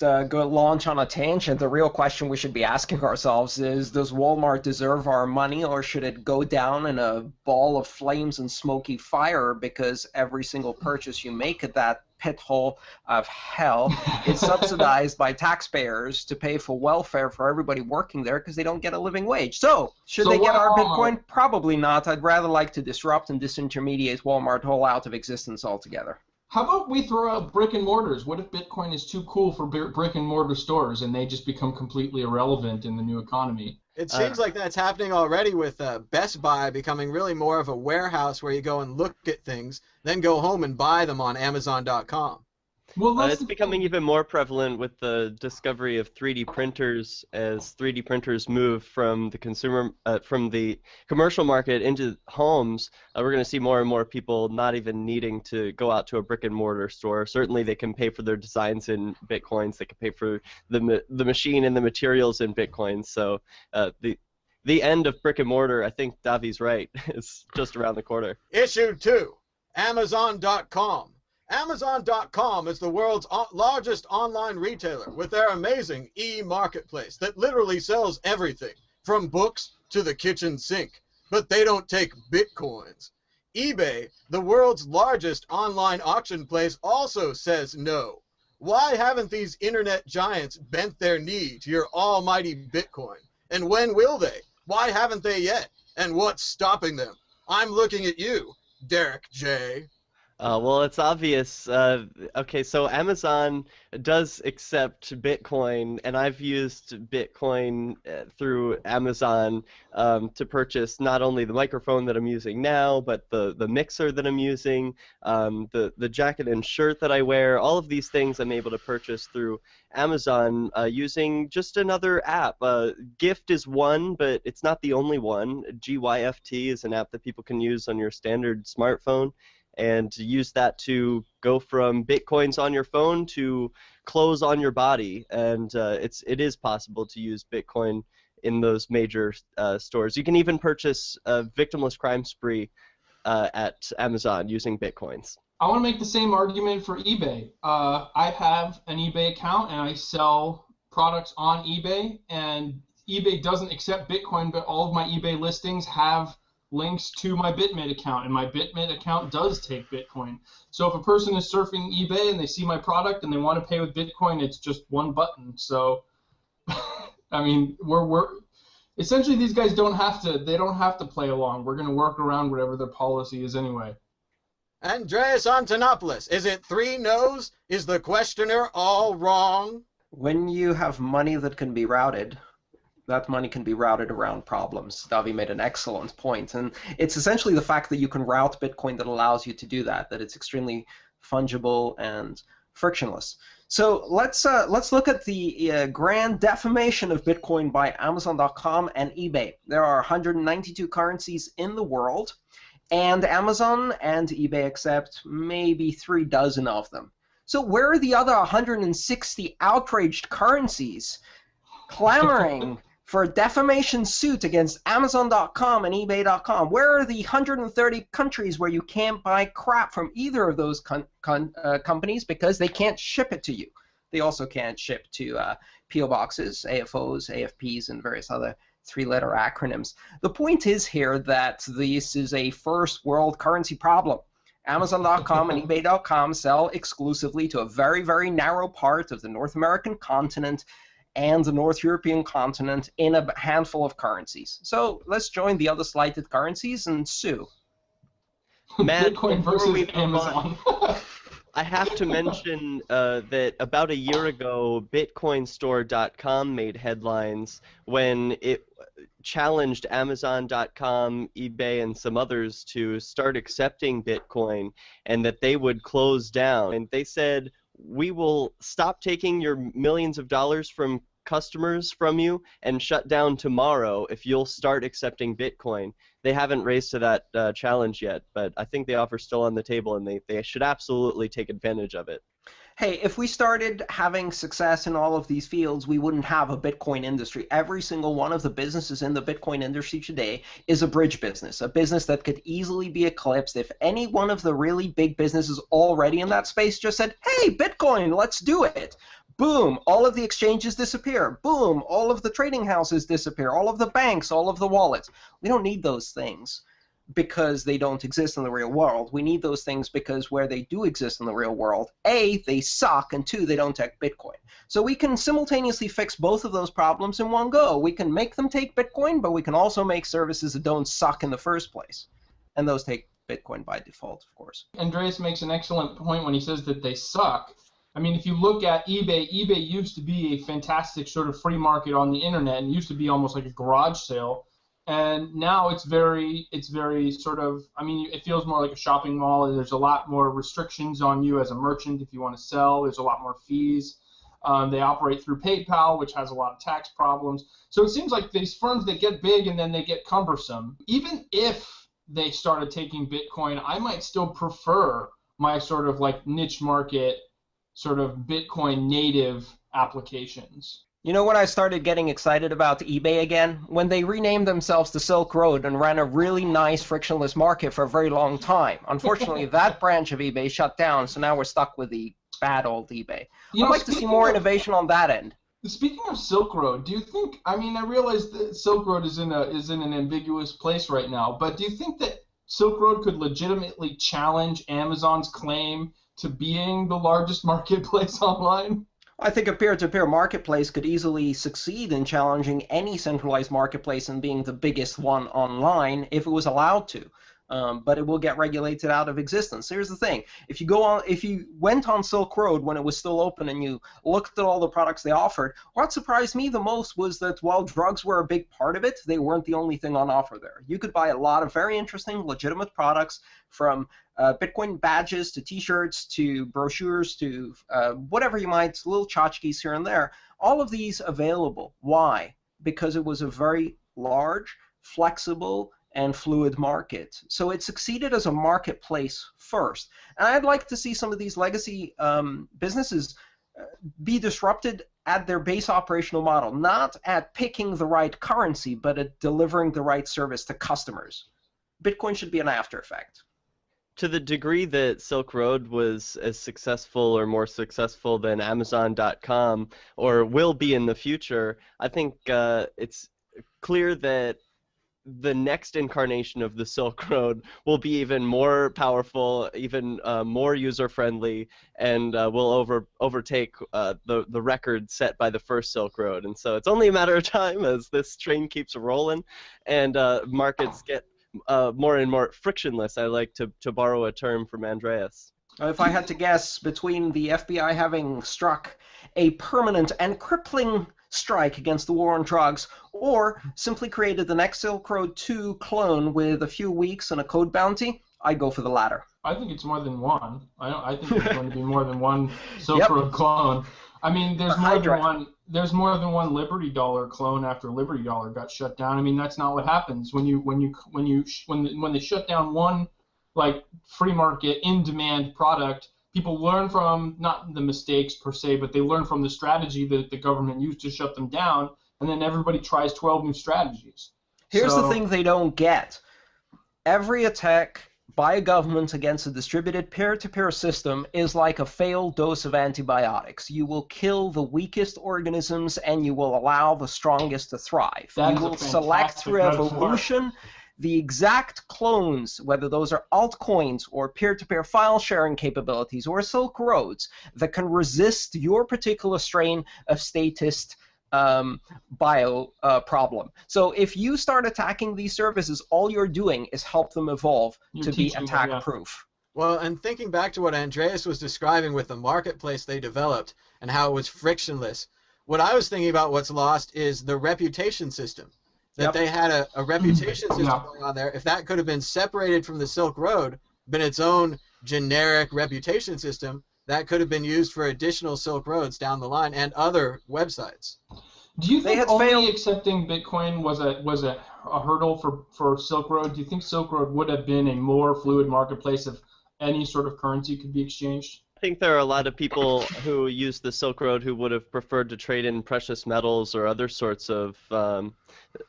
go launch on a tangent. The real question we should be asking ourselves is, does Walmart deserve our money, or should it go down in a ball of flames and smoky fire because every single purchase you make at that pit hole of hell is subsidized by taxpayers to pay for welfare for everybody working there because they don't get a living wage? So, should they get our Bitcoin? Probably not. I'd rather like to disrupt and disintermediate Walmart whole out of existence altogether. How about we throw out brick and mortars? What if Bitcoin is too cool for brick and mortar stores and they just become completely irrelevant in the new economy? It seems like that's happening already with Best Buy becoming really more of a warehouse where you go and look at things, then go home and buy them on Amazon.com. Well, it's becoming even more prevalent with the discovery of 3D printers as 3D printers move from the commercial market into homes. We're going to see more and more people not even needing to go out to a brick and mortar store. Certainly, they can pay for their designs in Bitcoins. They can pay for the machine and the materials in Bitcoins. So the end of brick and mortar, I think Davi's right, is just around the corner. Issue 2, Amazon.com. Amazon.com is the world's largest online retailer with their amazing e-marketplace that literally sells everything, from books to the kitchen sink. But they don't take Bitcoins. eBay, the world's largest online auction place, also says no. Why haven't these internet giants bent their knee to your almighty Bitcoin? And when will they? Why haven't they yet? And what's stopping them? I'm looking at you, Derek J. Well, it's obvious. Okay, so Amazon does accept Bitcoin, and I've used Bitcoin through Amazon to purchase not only the microphone that I'm using now, but the mixer that I'm using, the jacket and shirt that I wear. All of these things I'm able to purchase through Amazon using just another app. Gift is one, but it's not the only one. GYFT is an app that people can use on your standard smartphone, and use that to go from Bitcoins on your phone to clothes on your body. And it is possible to use Bitcoin in those major stores. You can even purchase a Victimless Crime Spree at Amazon using Bitcoins. I want to make the same argument for eBay. I have an eBay account and I sell products on eBay, and eBay doesn't accept Bitcoin, but all of my eBay listings have links to my Bitmate account, and my Bitmate account does take Bitcoin. So if a person is surfing eBay and they see my product and they want to pay with Bitcoin, it's just one button. So, I mean, we're essentially, these guys don't have to play along. We're going to work around whatever their policy is anyway. Andreas Antonopoulos, is it 3 no's? Is the questioner all wrong? When you have money that can be routed, that money can be routed around problems. Davi made an excellent point, and it's essentially the fact that you can route Bitcoin that allows you to do that it's extremely fungible and frictionless. So let's look at the grand defamation of Bitcoin by Amazon.com and eBay. There are 192 currencies in the world, and Amazon and eBay accept maybe 3 dozen of them. So where are the other 160 outraged currencies clamoring for a defamation suit against Amazon.com and eBay.com? Where are the 130 countries where you can't buy crap from either of those companies because they can't ship it to you? They also can't ship to PO boxes, AFOs, AFPs, and various other 3-letter acronyms. The point is here that this is a first world currency problem. Amazon.com and eBay.com sell exclusively to a very, very narrow part of the North American continent and the North European continent in a handful of currencies. So let's join the other slighted currencies and sue. Matt, Bitcoin versus Amazon. I have to mention that about a year ago, BitcoinStore.com made headlines when it challenged Amazon.com, eBay, and some others to start accepting Bitcoin, and that they would close down. And they said, we will stop taking your millions of dollars from customers from you and shut down tomorrow if you'll start accepting Bitcoin. They haven't raised to that challenge yet, but I think the offer's still on the table, and they should absolutely take advantage of it. Hey, if we started having success in all of these fields, we wouldn't have a Bitcoin industry. Every single one of the businesses in the Bitcoin industry today is a bridge business, a business that could easily be eclipsed if any one of the really big businesses already in that space just said, hey, Bitcoin, let's do it. Boom, all of the exchanges disappear. Boom, all of the trading houses disappear. All of the banks, all of the wallets. We don't need those things because they don't exist in the real world. We need those things because where they do exist in the real world, A, they suck, and 2, they don't take Bitcoin. So we can simultaneously fix both of those problems in one go. We can make them take Bitcoin, but we can also make services that don't suck in the first place. And those take Bitcoin by default, of course. Andreas makes an excellent point when he says that they suck. I mean, if you look at eBay, used to be a fantastic sort of free market on the internet and used to be almost like a garage sale. And now it's very sort of, I mean, it feels more like a shopping mall. There's a lot more restrictions on you as a merchant if you want to sell. There's a lot more fees. They operate through PayPal, which has a lot of tax problems. So it seems like these firms, they get big and then they get cumbersome. Even if they started taking Bitcoin, I might still prefer my sort of like niche market, sort of Bitcoin native applications. You know when I started getting excited about eBay again? When they renamed themselves the Silk Road and ran a really nice frictionless market for a very long time. Unfortunately, that branch of eBay shut down, so now we're stuck with the bad old eBay. I'd like to see more innovation on that end. Speaking of Silk Road, do you think, I mean, I realize that Silk Road is in an ambiguous place right now, but do you think that Silk Road could legitimately challenge Amazon's claim to being the largest marketplace online? I think a peer-to-peer marketplace could easily succeed in challenging any centralized marketplace and being the biggest one online if it was allowed to. But it will get regulated out of existence. Here's the thing: if you went on Silk Road when it was still open and you looked at all the products they offered, what surprised me the most was that while drugs were a big part of it, they weren't the only thing on offer there. You could buy a lot of very interesting, legitimate products, from Bitcoin badges to T-shirts to brochures to whatever you might, little tchotchkes here and there. All of these available. Why? Because it was a very large, flexible, and fluid market. So it succeeded as a marketplace first. And I'd like to see some of these legacy businesses be disrupted at their base operational model, not at picking the right currency, but at delivering the right service to customers. Bitcoin should be an after effect. To the degree that Silk Road was as successful or more successful than Amazon.com, or will be in the future, I think it's clear that the next incarnation of the Silk Road will be even more powerful, even more user-friendly, and will overtake the record set by the first Silk Road. And so it's only a matter of time as this train keeps rolling and markets get more and more frictionless. I like to borrow a term from Andreas. If I had to guess, between the FBI having struck a permanent and crippling strike against the war on drugs, or simply created the next Silk Road 2 clone with a few weeks and a code bounty, I'd go for the latter. I think it's more than one. I think there's going to be more than one Silk Road clone. I mean, there's more than one Liberty Dollar clone after Liberty Dollar got shut down. I mean, that's not what happens when they shut down one like free market in demand product. People learn from, not the mistakes per se, but they learn from the strategy that the government used to shut them down, and then everybody tries 12 new strategies. Here's the thing they don't get. Every attack by a government against a distributed peer-to-peer system is like a failed dose of antibiotics. You will kill the weakest organisms, and you will allow the strongest to thrive. You will select through evolution the exact clones, whether those are altcoins or peer-to-peer file sharing capabilities or Silk Roads, that can resist your particular strain of statist bio problem. So if you start attacking these services, all you're doing is help them evolve to be attack-proof. Well, and thinking back to what Andreas was describing with the marketplace they developed and how it was frictionless, what I was thinking about what's lost is the reputation system. That they had a reputation system going on there. If that could have been separated from the Silk Road, been its own generic reputation system, that could have been used for additional Silk Roads down the line and other websites. Do you think only accepting Bitcoin was a hurdle for Silk Road? Do you think Silk Road would have been a more fluid marketplace if any sort of currency could be exchanged? I think there are a lot of people who use the Silk Road who would have preferred to trade in precious metals or other sorts of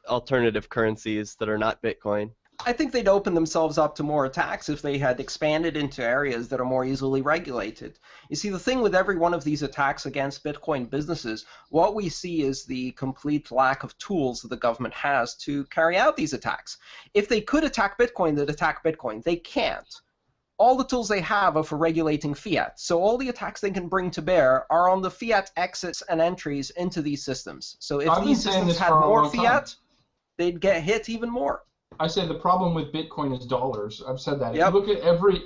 alternative currencies that are not Bitcoin. I think they'd open themselves up to more attacks if they had expanded into areas that are more easily regulated. You see, the thing with every one of these attacks against Bitcoin businesses, what we see is the complete lack of tools that the government has to carry out these attacks. If they could attack Bitcoin, they'd attack Bitcoin. They can't. All the tools they have are for regulating fiat. So all the attacks they can bring to bear are on the fiat exits and entries into these systems. So if these systems had more fiat, they'd get hit even more. I say the problem with Bitcoin is dollars. I've said that. If you look at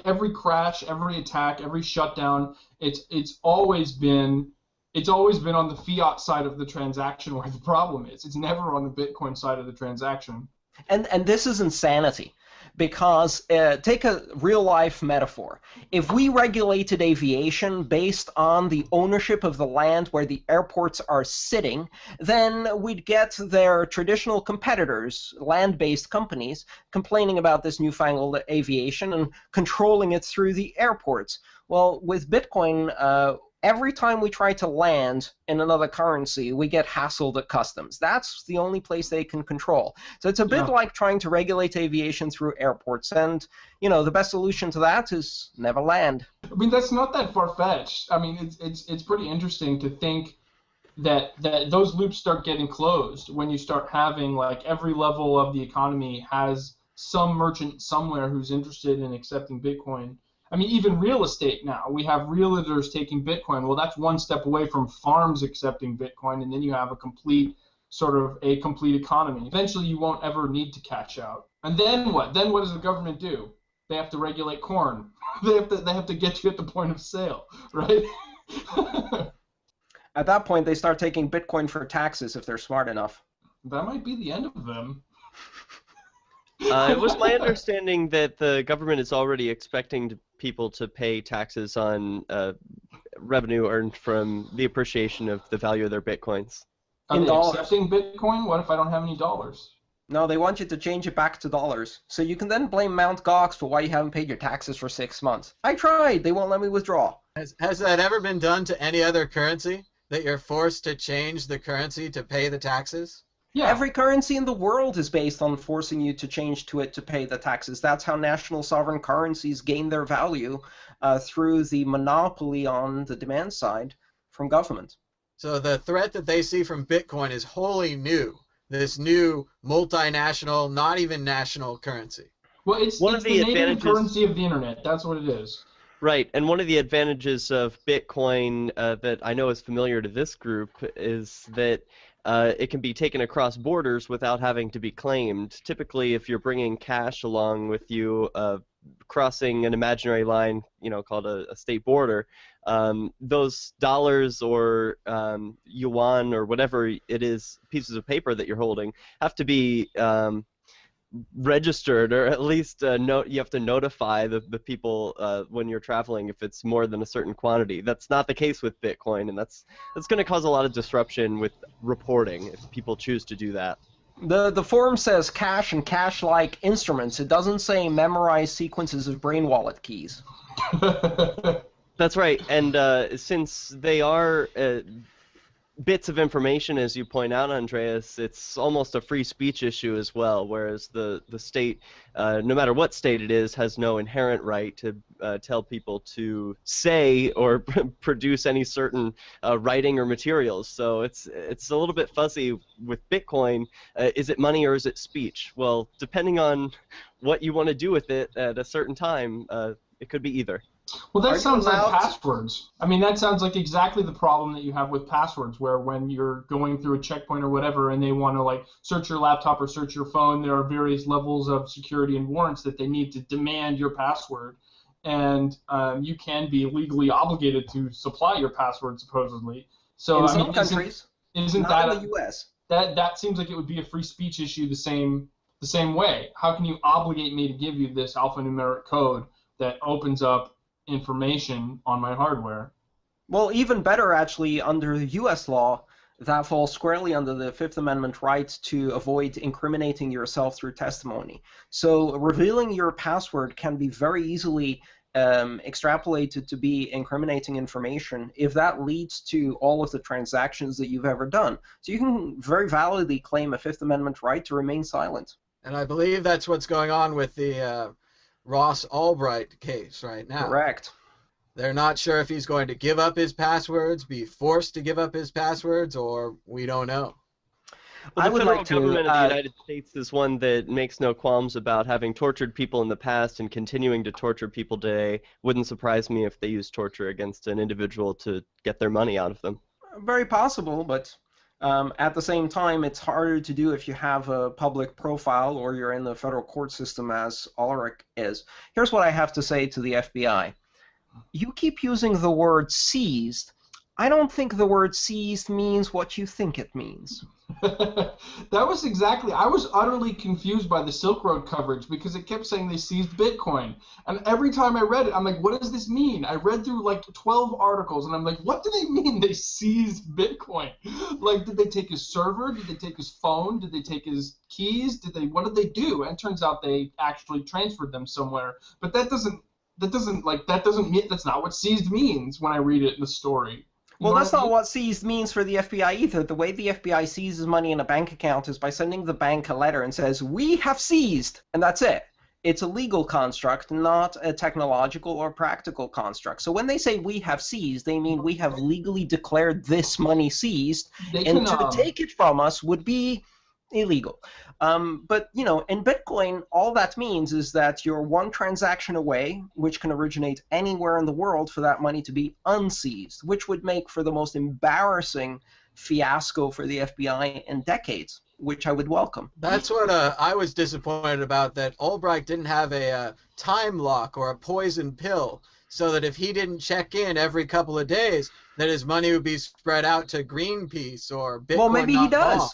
every crash, every attack, every shutdown, it's always been on the fiat side of the transaction where the problem is. It's never on the Bitcoin side of the transaction. And this is insanity. Because take a real-life metaphor. If we regulated aviation based on the ownership of the land where the airports are sitting, then we'd get their traditional competitors, land-based companies, complaining about this newfangled aviation and controlling it through the airports. Well, with Bitcoin, every time we try to land in another currency, we get hassled at customs. That's the only place they can control. So it's a bit like trying to regulate aviation through airports. And, the best solution to that is never land. I mean, that's not that far-fetched. I mean, it's pretty interesting to think that those loops start getting closed when you start having, like, every level of the economy has some merchant somewhere who's interested in accepting Bitcoin. I mean, even real estate now. We have realtors taking Bitcoin. Well, that's one step away from farms accepting Bitcoin, and then you have a complete economy. Eventually, you won't ever need to cash out. And then what? Then what does the government do? They have to regulate corn. They have to get you at the point of sale, right? At that point, they start taking Bitcoin for taxes if they're smart enough. That might be the end of them. It was my understanding that the government is already expecting people to pay taxes on revenue earned from the appreciation of the value of their bitcoins. Are they accepting Bitcoin? What if I don't have any dollars? No, they want you to change it back to dollars. So you can then blame Mt. Gox for why you haven't paid your taxes for 6 months. I tried. They won't let me withdraw. Has that ever been done to any other currency? That you're forced to change the currency to pay the taxes? Yeah. Every currency in the world is based on forcing you to change to it to pay the taxes. That's how national sovereign currencies gain their value through the monopoly on the demand side from government. So the threat that they see from Bitcoin is wholly new. This new multinational, not even national currency. Well, it's the native currency of the internet. That's what it is. Right, and one of the advantages of Bitcoin that I know is familiar to this group is that it can be taken across borders without having to be claimed. Typically, if you're bringing cash along with you, crossing an imaginary line, called a state border, those dollars or yuan or whatever it is, pieces of paper that you're holding, have to be registered, or at least you have to notify the people when you're traveling if it's more than a certain quantity. That's not the case with Bitcoin, and that's going to cause a lot of disruption with reporting if people choose to do that. The forum says cash and cash-like instruments. It doesn't say memorize sequences of brain wallet keys. That's right, and since they are bits of information, as you point out, Andreas, it's almost a free speech issue as well, whereas the state, no matter what state it is, has no inherent right to tell people to say or produce any certain writing or materials. So it's a little bit fuzzy with Bitcoin. Is it money or is it speech? Well, depending on what you want to do with it at a certain time, it could be either. Well, that sounds like passwords. I mean, that sounds like exactly the problem that you have with passwords, where when you're going through a checkpoint or whatever and they want to, search your laptop or search your phone, there are various levels of security and warrants that they need to demand your password. And you can be legally obligated to supply your password, supposedly. So, in some countries, isn't not that in the U.S. That seems like it would be a free speech issue the same way. How can you obligate me to give you this alphanumeric code that opens up information on my hardware? Well, even better, actually, under U.S. law, that falls squarely under the Fifth Amendment right to avoid incriminating yourself through testimony. So revealing your password can be very easily extrapolated to be incriminating information if that leads to all of the transactions that you've ever done. So you can very validly claim a Fifth Amendment right to remain silent. And I believe that's what's going on with the Ross Albright case right now. Correct. They're not sure if he's going to give up his passwords, be forced to give up his passwords, or we don't know. Well, the federal government of the United States is one that makes no qualms about having tortured people in the past and continuing to torture people today. Wouldn't surprise me if they used torture against an individual to get their money out of them. Very possible, but at the same time, it's harder to do if you have a public profile or you're in the federal court system, as Ulrich is. Here's what I have to say to the FBI. You keep using the word seized. I don't think the word seized means what you think it means. That was exactly, I was utterly confused by the Silk Road coverage because it kept saying they seized Bitcoin. And every time I read it, I'm like, what does this mean? I read through like 12 articles and I'm like, what do they mean they seized Bitcoin? Like, did they take his server? Did they take his phone? Did they take his keys? What did they do? And it turns out they actually transferred them somewhere. But that's not what seized means when I read it in the story. Well, that's not what seized means for the FBI either. The way the FBI seizes money in a bank account is by sending the bank a letter and says, we have seized, and that's it. It's a legal construct, not a technological or practical construct. So when they say we have seized, they mean we have legally declared this money seized, and to take it from us would be illegal. But, you know, in Bitcoin, all that means is that you're one transaction away, which can originate anywhere in the world, for that money to be unseized, which would make for the most embarrassing fiasco for the FBI in decades, which I would welcome. That's what I was disappointed about, that Albright didn't have a time lock or a poison pill, so that if he didn't check in every couple of days, that his money would be spread out to Greenpeace or Bitcoin. Well, maybe he does. Bomb.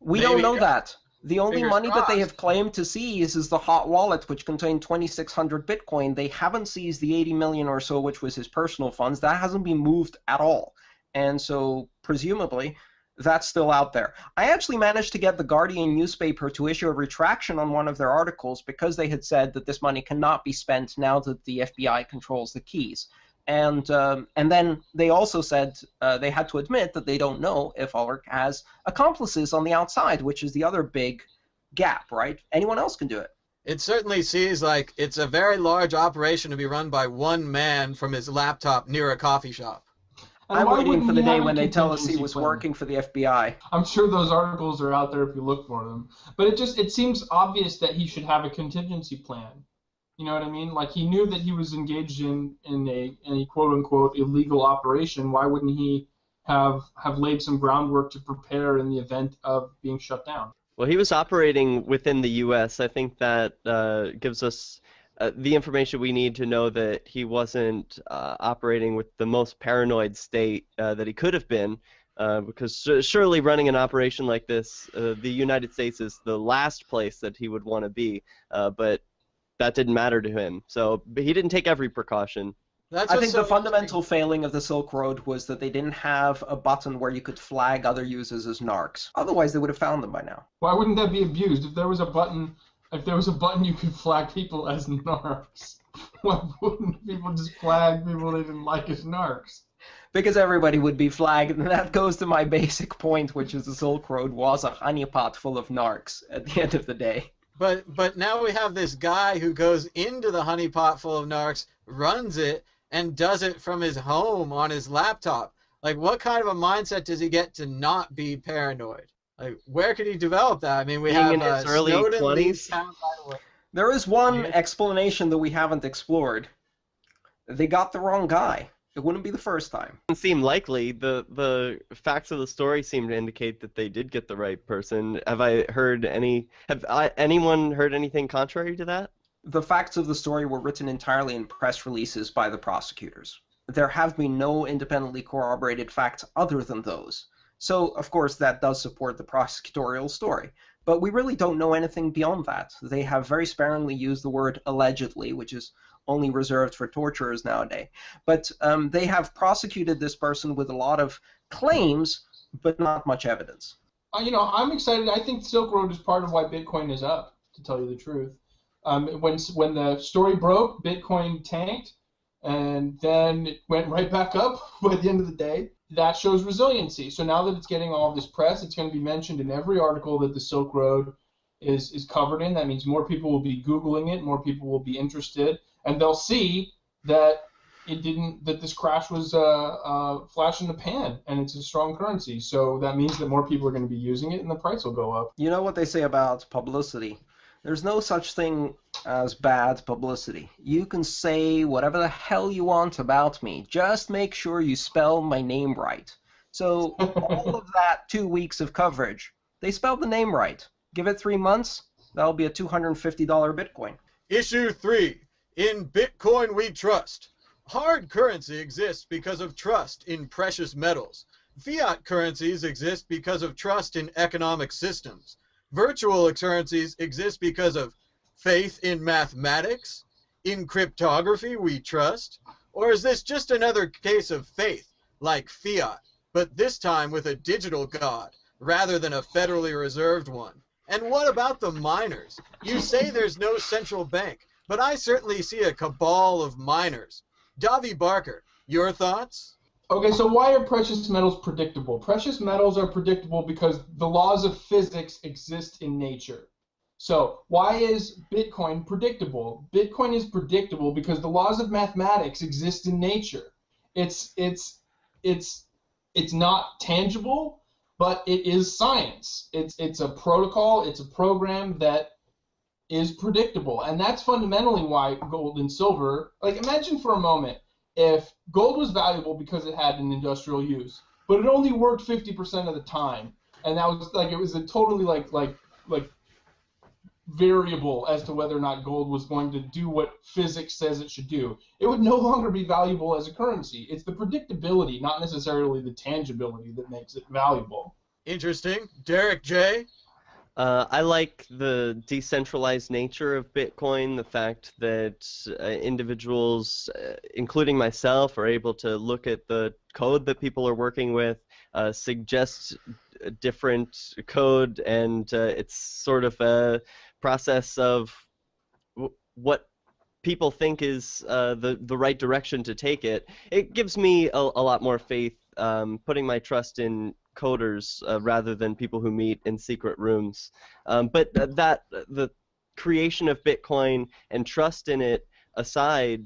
We don't know that. The only money that they have claimed to seize is the hot wallet, which contained 2,600 Bitcoin. They haven't seized the 80 million or so, which was his personal funds. That hasn't been moved at all. And so, presumably, that's still out there. I actually managed to get the Guardian newspaper to issue a retraction on one of their articles because they had said that this money cannot be spent now that the FBI controls the keys. And then they also said they had to admit that they don't know if Ulrich has accomplices on the outside, which is the other big gap, right? Anyone else can do it. It certainly seems like it's a very large operation to be run by one man from his laptop near a coffee shop. I'm waiting for the day when they tell us he was working for the FBI. I'm sure those articles are out there if you look for them. But it seems obvious that he should have a contingency plan. You know what I mean? Like, he knew that he was engaged in a quote-unquote illegal operation. Why wouldn't he have laid some groundwork to prepare in the event of being shut down? Well, he was operating within the U.S. I think that gives us the information we need to know that he wasn't operating with the most paranoid state that he could have been, because surely running an operation like this, the United States is the last place that he would want to be, but that didn't matter to him. So but he didn't take every precaution. I think the fundamental failing of the Silk Road was that they didn't have a button where you could flag other users as narcs. Otherwise, they would have found them by now. Why wouldn't that be abused? If there was a button you could flag people as narcs, why wouldn't people just flag people they didn't like as narcs? Because everybody would be flagged, and that goes to my basic point, which is the Silk Road was a honeypot full of narcs at the end of the day. But now we have this guy who goes into the honeypot full of narcs, runs it, and does it from his home on his laptop. Like, what kind of a mindset does he get to not be paranoid? Like, where could he develop that? I mean, we have in his early Snowden 20s. There is one explanation that we haven't explored. They got the wrong guy. It wouldn't be the first time. It seemed likely. The facts of the story seem to indicate that they did get the right person. Have anyone heard anything contrary to that? The facts of the story were written entirely in press releases by the prosecutors. There have been no independently corroborated facts other than those. So, of course, that does support the prosecutorial story. But we really don't know anything beyond that. They have very sparingly used the word allegedly, which is only reserved for torturers nowadays. But they have prosecuted this person with a lot of claims, but not much evidence. You know, I'm excited. I think Silk Road is part of why Bitcoin is up, to tell you the truth. When the story broke, Bitcoin tanked, and then it went right back up by the end of the day. That shows resiliency. So now that it's getting all of this press, it's going to be mentioned in every article that the Silk Road is covered in. That means more people will be Googling it, more people will be interested, and they'll see that that this crash was a flash in the pan, and it's a strong currency. So that means that more people are going to be using it, and the price will go up. You know what they say about publicity? There's no such thing as bad publicity. You can say whatever the hell you want about me. Just make sure you spell my name right. So all of that 2 weeks of coverage, they spelled the name right. Give it 3 months, that'll be a $250 Bitcoin. Issue 3. In Bitcoin we trust. Hard currency exists because of trust in precious metals. Fiat currencies exist because of trust in economic systems. Virtual currencies exist because of faith in mathematics, in cryptography we trust, or is this just another case of faith, like fiat, but this time with a digital god, rather than a federally reserved one? And what about the miners? You say there's no central bank, but I certainly see a cabal of miners. Davi Barker, your thoughts? Okay, so why are precious metals predictable? Precious metals are predictable because the laws of physics exist in nature. So why is Bitcoin predictable? Bitcoin is predictable because the laws of mathematics exist in nature. It's not tangible, but it is science. It's a protocol, it's a program that is predictable, and that's fundamentally why gold and silver. Like, imagine for a moment if gold was valuable because it had an industrial use, but it only worked 50% of the time, and that was like, it was a totally like variable as to whether or not gold was going to do what physics says it should do. It would no longer be valuable as a currency. It's the predictability, not necessarily the tangibility, that makes it valuable. Interesting. Derek J? I like the decentralized nature of Bitcoin, the fact that individuals, including myself, are able to look at the code that people are working with, suggest a different code, and it's sort of a process of what people think is the right direction to take it. It gives me a lot more faith, putting my trust in coders rather than people who meet in secret rooms. But the creation of Bitcoin and trust in it aside,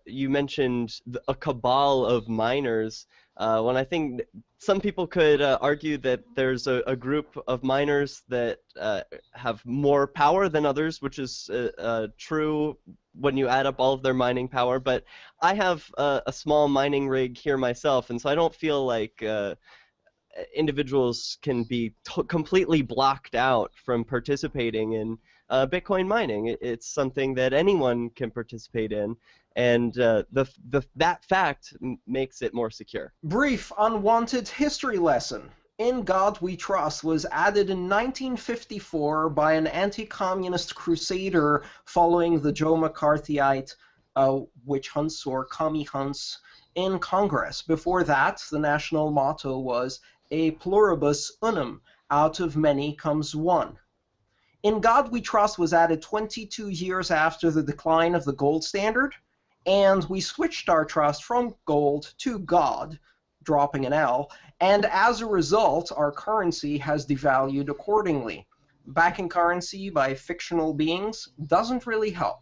you mentioned a cabal of miners. When I think some people could argue that there's a group of miners that have more power than others, which is true when you add up all of their mining power. But I have a small mining rig here myself, and so I don't feel like individuals can be completely blocked out from participating in Bitcoin mining. It's something that anyone can participate in, and that fact makes it more secure. Brief unwanted history lesson. In God We Trust was added in 1954 by an anti-communist crusader following the Joe McCarthyite witch hunts or commie hunts in Congress. Before that, the national motto was "A pluribus unum," out of many comes one. In God We Trust was added 22 years after the decline of the gold standard, and we switched our trust from gold to God, dropping an L, and as a result, our currency has devalued accordingly. Backing currency by fictional beings doesn't really help.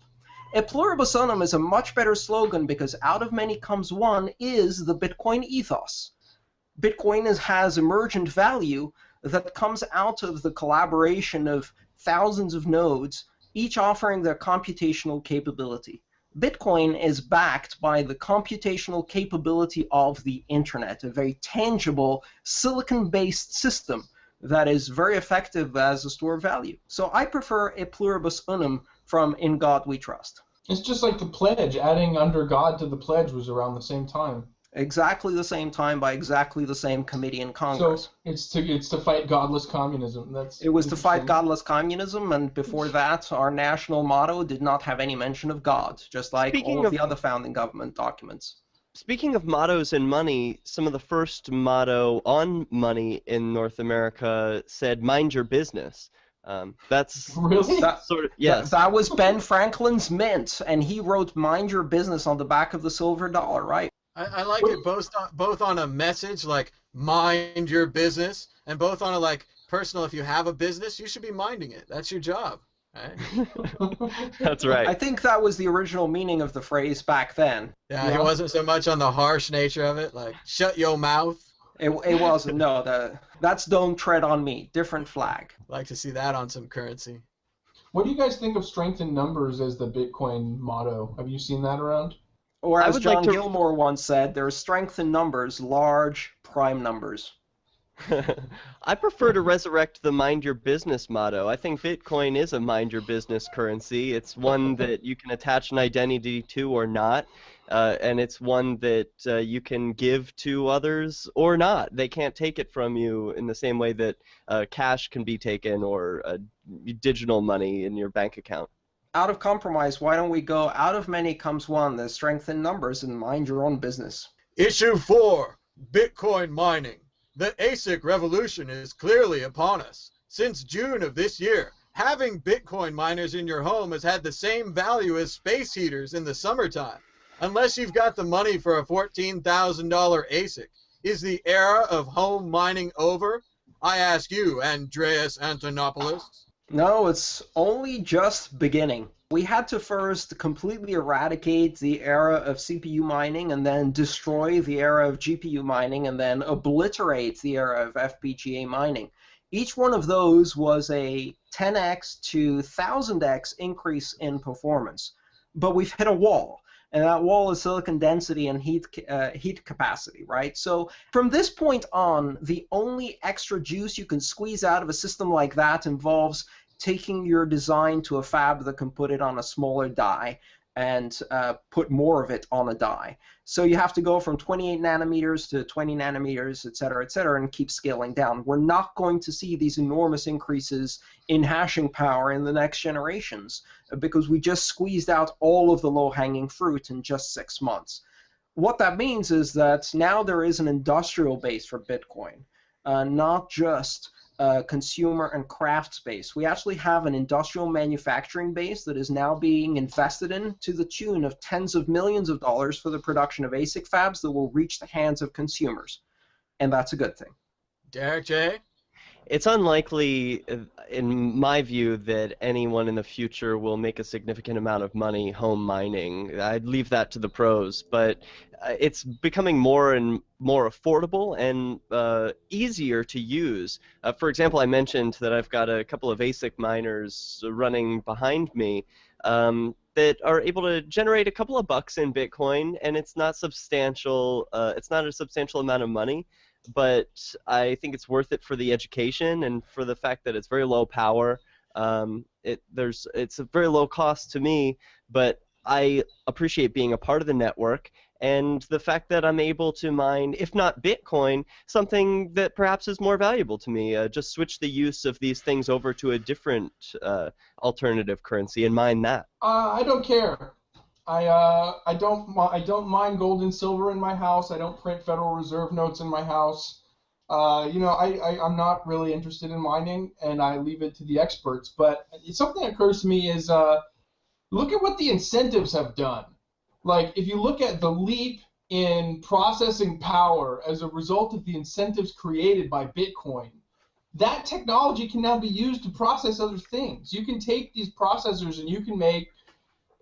A pluribus unum is a much better slogan because out of many comes one is the Bitcoin ethos. Bitcoin has emergent value that comes out of the collaboration of thousands of nodes, each offering their computational capability. Bitcoin is backed by the computational capability of the internet, a very tangible silicon-based system that is very effective as a store of value. So I prefer a pluribus unum from In God We Trust. It's just like the pledge. Adding under God to the pledge was around the same time. Exactly the same time by exactly the same committee in Congress. So it's to fight godless communism. It was to fight godless communism, and before that, our national motto did not have any mention of God, just like all of the other founding government documents. Speaking of mottos and money, some of the first motto on money in North America said "Mind your business." That's really sort of yes. That was Ben Franklin's mint, and he wrote "Mind your business" on the back of the silver dollar, right? I like it both on a message like mind your business, and both on a like personal. If you have a business, you should be minding it. That's your job, right? That's right. I think that was the original meaning of the phrase back then. Yeah, it wasn't so much on the harsh nature of it, like shut your mouth. It wasn't. No, that's "Don't tread on me." Different flag. Like to see that on some currency. What do you guys think of strength in numbers as the Bitcoin motto? Have you seen that around? Or as John Gilmore once said, there is strength in numbers, large prime numbers. I prefer to resurrect the mind your business motto. I think Bitcoin is a mind your business currency. It's one that you can attach an identity to or not, and it's one that you can give to others or not. They can't take it from you in the same way that cash can be taken or digital money in your bank account. Out of compromise, why don't we go out of many comes one? There's strength in numbers and mind your own business. Issue 4, Bitcoin mining. The ASIC revolution is clearly upon us. Since June of this year, having Bitcoin miners in your home has had the same value as space heaters in the summertime. Unless you've got the money for a $14,000 ASIC, is the era of home mining over? I ask you, Andreas Antonopoulos. No, it's only just beginning. We had to first completely eradicate the era of CPU mining and then destroy the era of GPU mining and then obliterate the era of FPGA mining. Each one of those was a 10x to 1000x increase in performance. But we've hit a wall, and that wall is silicon density and heat capacity, right? So from this point on, the only extra juice you can squeeze out of a system like that involves taking your design to a fab that can put it on a smaller die and put more of it on a die. So you have to go from 28 nanometers to 20 nanometers, et cetera, and keep scaling down. We're not going to see these enormous increases in hashing power in the next generations because we just squeezed out all of the low-hanging fruit in just 6 months. What that means is that now there is an industrial base for Bitcoin, not just consumer and craft space. We actually have an industrial manufacturing base that is now being invested in to the tune of tens of millions of dollars for the production of ASIC fabs that will reach the hands of consumers. And that's a good thing. Derek J? It's unlikely, in my view, that anyone in the future will make a significant amount of money home mining. I'd leave that to the pros, but it's becoming more and more affordable and easier to use. For example, I mentioned that I've got a couple of ASIC miners running behind me that are able to generate a couple of bucks in Bitcoin, and it's not substantial. It's not a substantial amount of money. But I think it's worth it for the education and for the fact that it's very low power. It's a very low cost to me, but I appreciate being a part of the network and the fact that I'm able to mine, if not Bitcoin, something that perhaps is more valuable to me. Just switch the use of these things over to a different alternative currency and mine that. I don't care. I don't mine gold and silver in my house. I don't print Federal Reserve notes in my house. I'm not really interested in mining, and I leave it to the experts. But something that occurs to me is look at what the incentives have done. Like, if you look at the leap in processing power as a result of the incentives created by Bitcoin, that technology can now be used to process other things. You can take these processors and you can make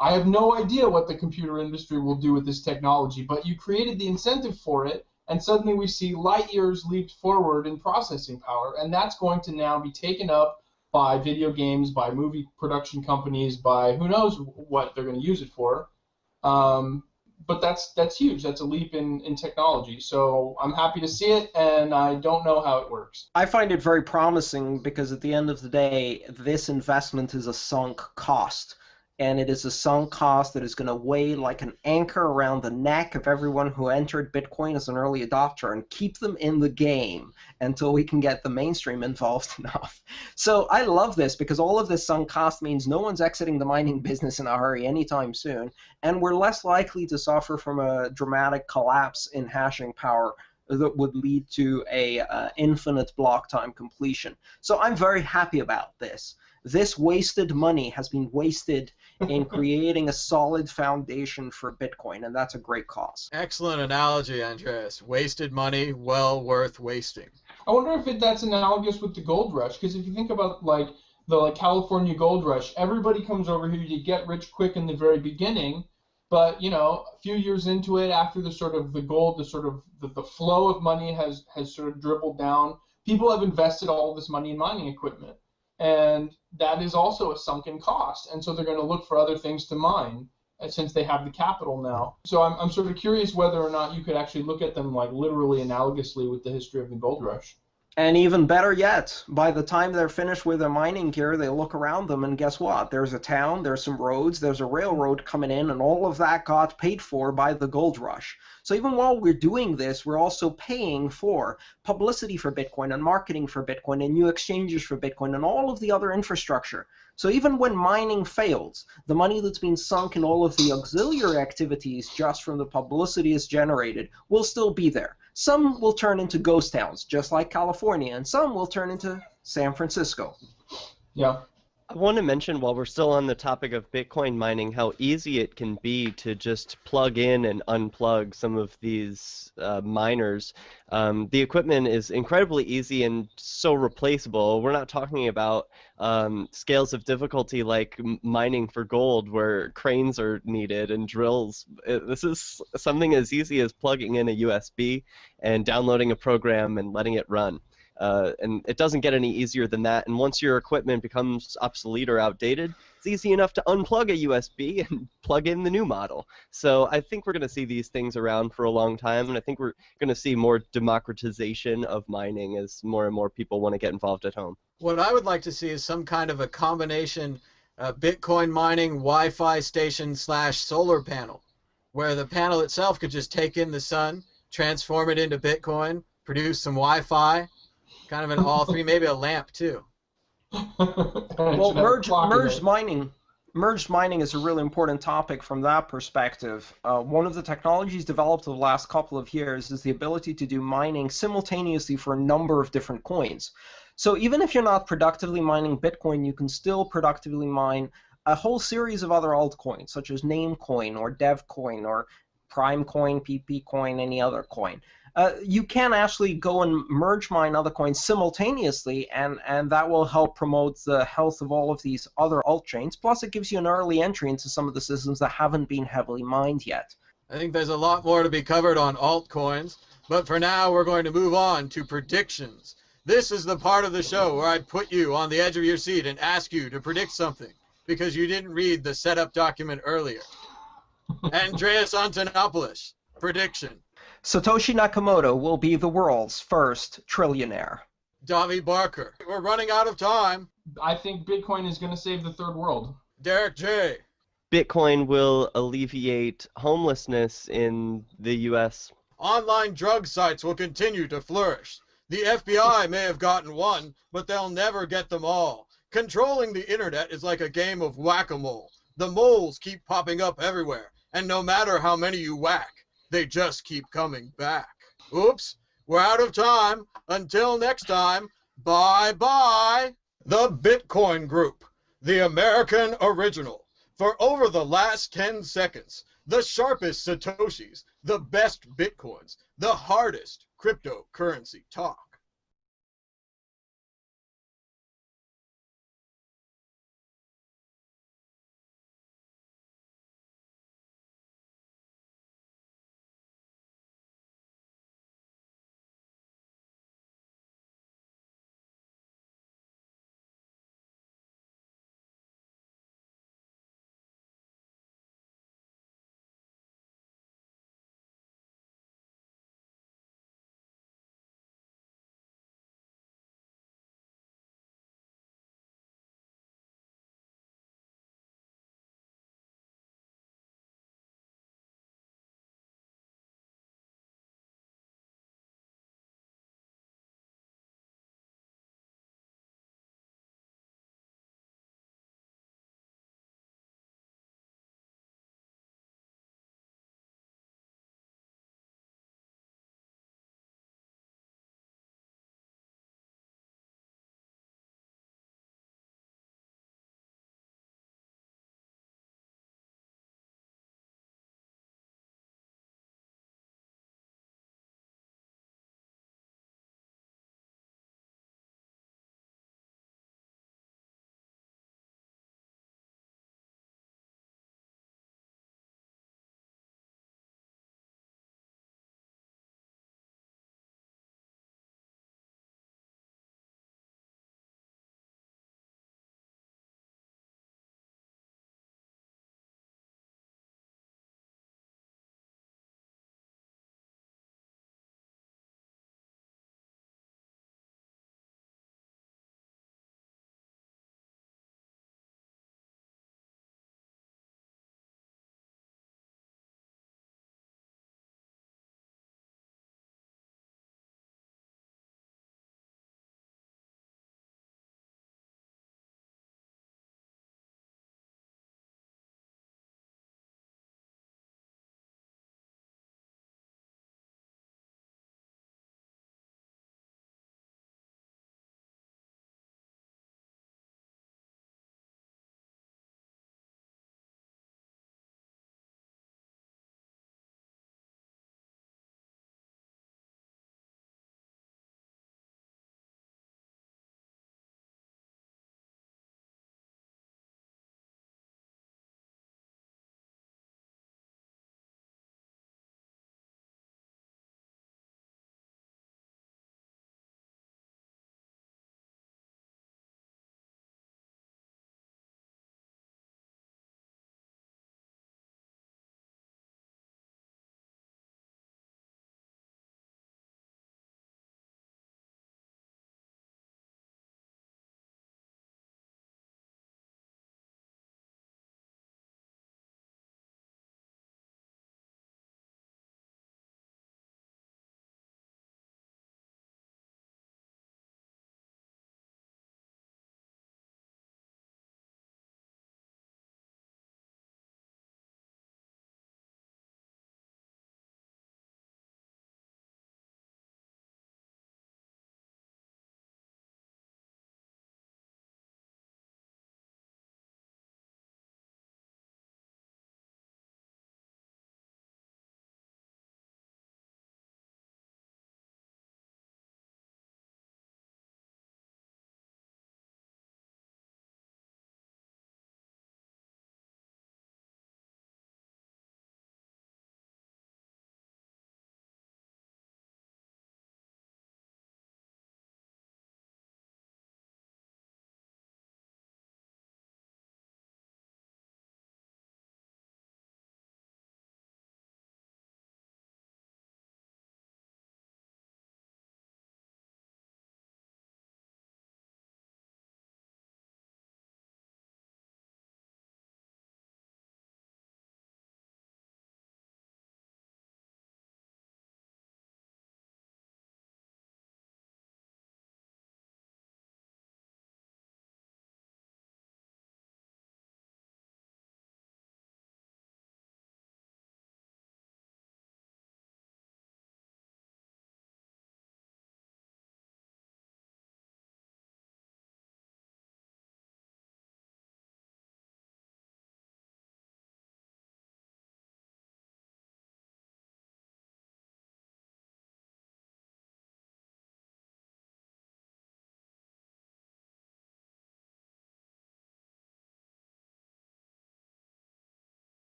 I have no idea what the computer industry will do with this technology, but you created the incentive for it, and suddenly we see light years leaped forward in processing power, and that's going to now be taken up by video games, by movie production companies, by who knows what they're going to use it for. But that's huge. That's a leap in technology. So I'm happy to see it, and I don't know how it works. I find it very promising because at the end of the day, this investment is a sunk cost. And it is a sunk cost that is going to weigh like an anchor around the neck of everyone who entered Bitcoin as an early adopter and keep them in the game until we can get the mainstream involved enough. So I love this because all of this sunk cost means no one's exiting the mining business in a hurry anytime soon, and we're less likely to suffer from a dramatic collapse in hashing power that would lead to a infinite block time completion. So I'm very happy about this. This wasted money has been wasted in creating a solid foundation for Bitcoin, and that's a great cause. Excellent analogy, Andreas. Wasted money, well worth wasting. I wonder if that's analogous with the gold rush, because if you think about like the California gold rush, everybody comes over here to get rich quick in the very beginning, but a few years into it, after the flow of money has sort of dribbled down, people have invested all this money in mining equipment. And that is also a sunken cost, and so they're going to look for other things to mine since they have the capital now. So I'm sort of curious whether or not you could actually look at them like literally analogously with the history of the gold rush. And even better yet, by the time they're finished with their mining gear, they look around them and guess what? There's a town, there's some roads, there's a railroad coming in, and all of that got paid for by the gold rush. So even while we're doing this, we're also paying for publicity for Bitcoin and marketing for Bitcoin and new exchanges for Bitcoin and all of the other infrastructure. So even when mining fails, the money that's been sunk in all of the auxiliary activities just from the publicity it's generated will still be there. Some will turn into ghost towns, just like California, and some will turn into San Francisco. Yeah. I want to mention, while we're still on the topic of Bitcoin mining, how easy it can be to just plug in and unplug some of these miners. The equipment is incredibly easy and so replaceable. We're not talking about scales of difficulty like mining for gold, where cranes are needed and drills. This is something as easy as plugging in a USB and downloading a program and letting it run. And it doesn't get any easier than that. And once your equipment becomes obsolete or outdated, it's easy enough to unplug a USB and plug in the new model. So I think we're going to see these things around for a long time, and I think we're going to see more democratization of mining as more and more people want to get involved at home. What I would like to see is some kind of a combination Bitcoin mining Wi-Fi station / solar panel, where the panel itself could just take in the sun, transform it into Bitcoin, produce some Wi-Fi, kind of an all three, maybe a lamp too. Well, merged mining is a really important topic from that perspective. One of the technologies developed over the last couple of years is the ability to do mining simultaneously for a number of different coins. So even if you're not productively mining Bitcoin, you can still productively mine a whole series of other altcoins, such as Namecoin or Devcoin or Primecoin, PPCoin, any other coin. You can actually go and merge mine other coins simultaneously, and that will help promote the health of all of these other altchains. Plus, it gives you an early entry into some of the systems that haven't been heavily mined yet. I think there's a lot more to be covered on altcoins, but for now we're going to move on to predictions. This is the part of the show where I put you on the edge of your seat and ask you to predict something because you didn't read the setup document earlier. Andreas Antonopoulos, prediction. Satoshi Nakamoto will be the world's first trillionaire. Davi Barker, we're running out of time. I think Bitcoin is going to save the third world. Derek J. Bitcoin will alleviate homelessness in the U.S. Online drug sites will continue to flourish. The FBI may have gotten one, but they'll never get them all. Controlling the internet is like a game of whack-a-mole. The moles keep popping up everywhere, and no matter how many you whack, they just keep coming back. Oops, we're out of time. Until next time, bye-bye. The Bitcoin Group, the American original. For over the last 10 seconds, the sharpest Satoshis, the best Bitcoins, the hardest cryptocurrency talk.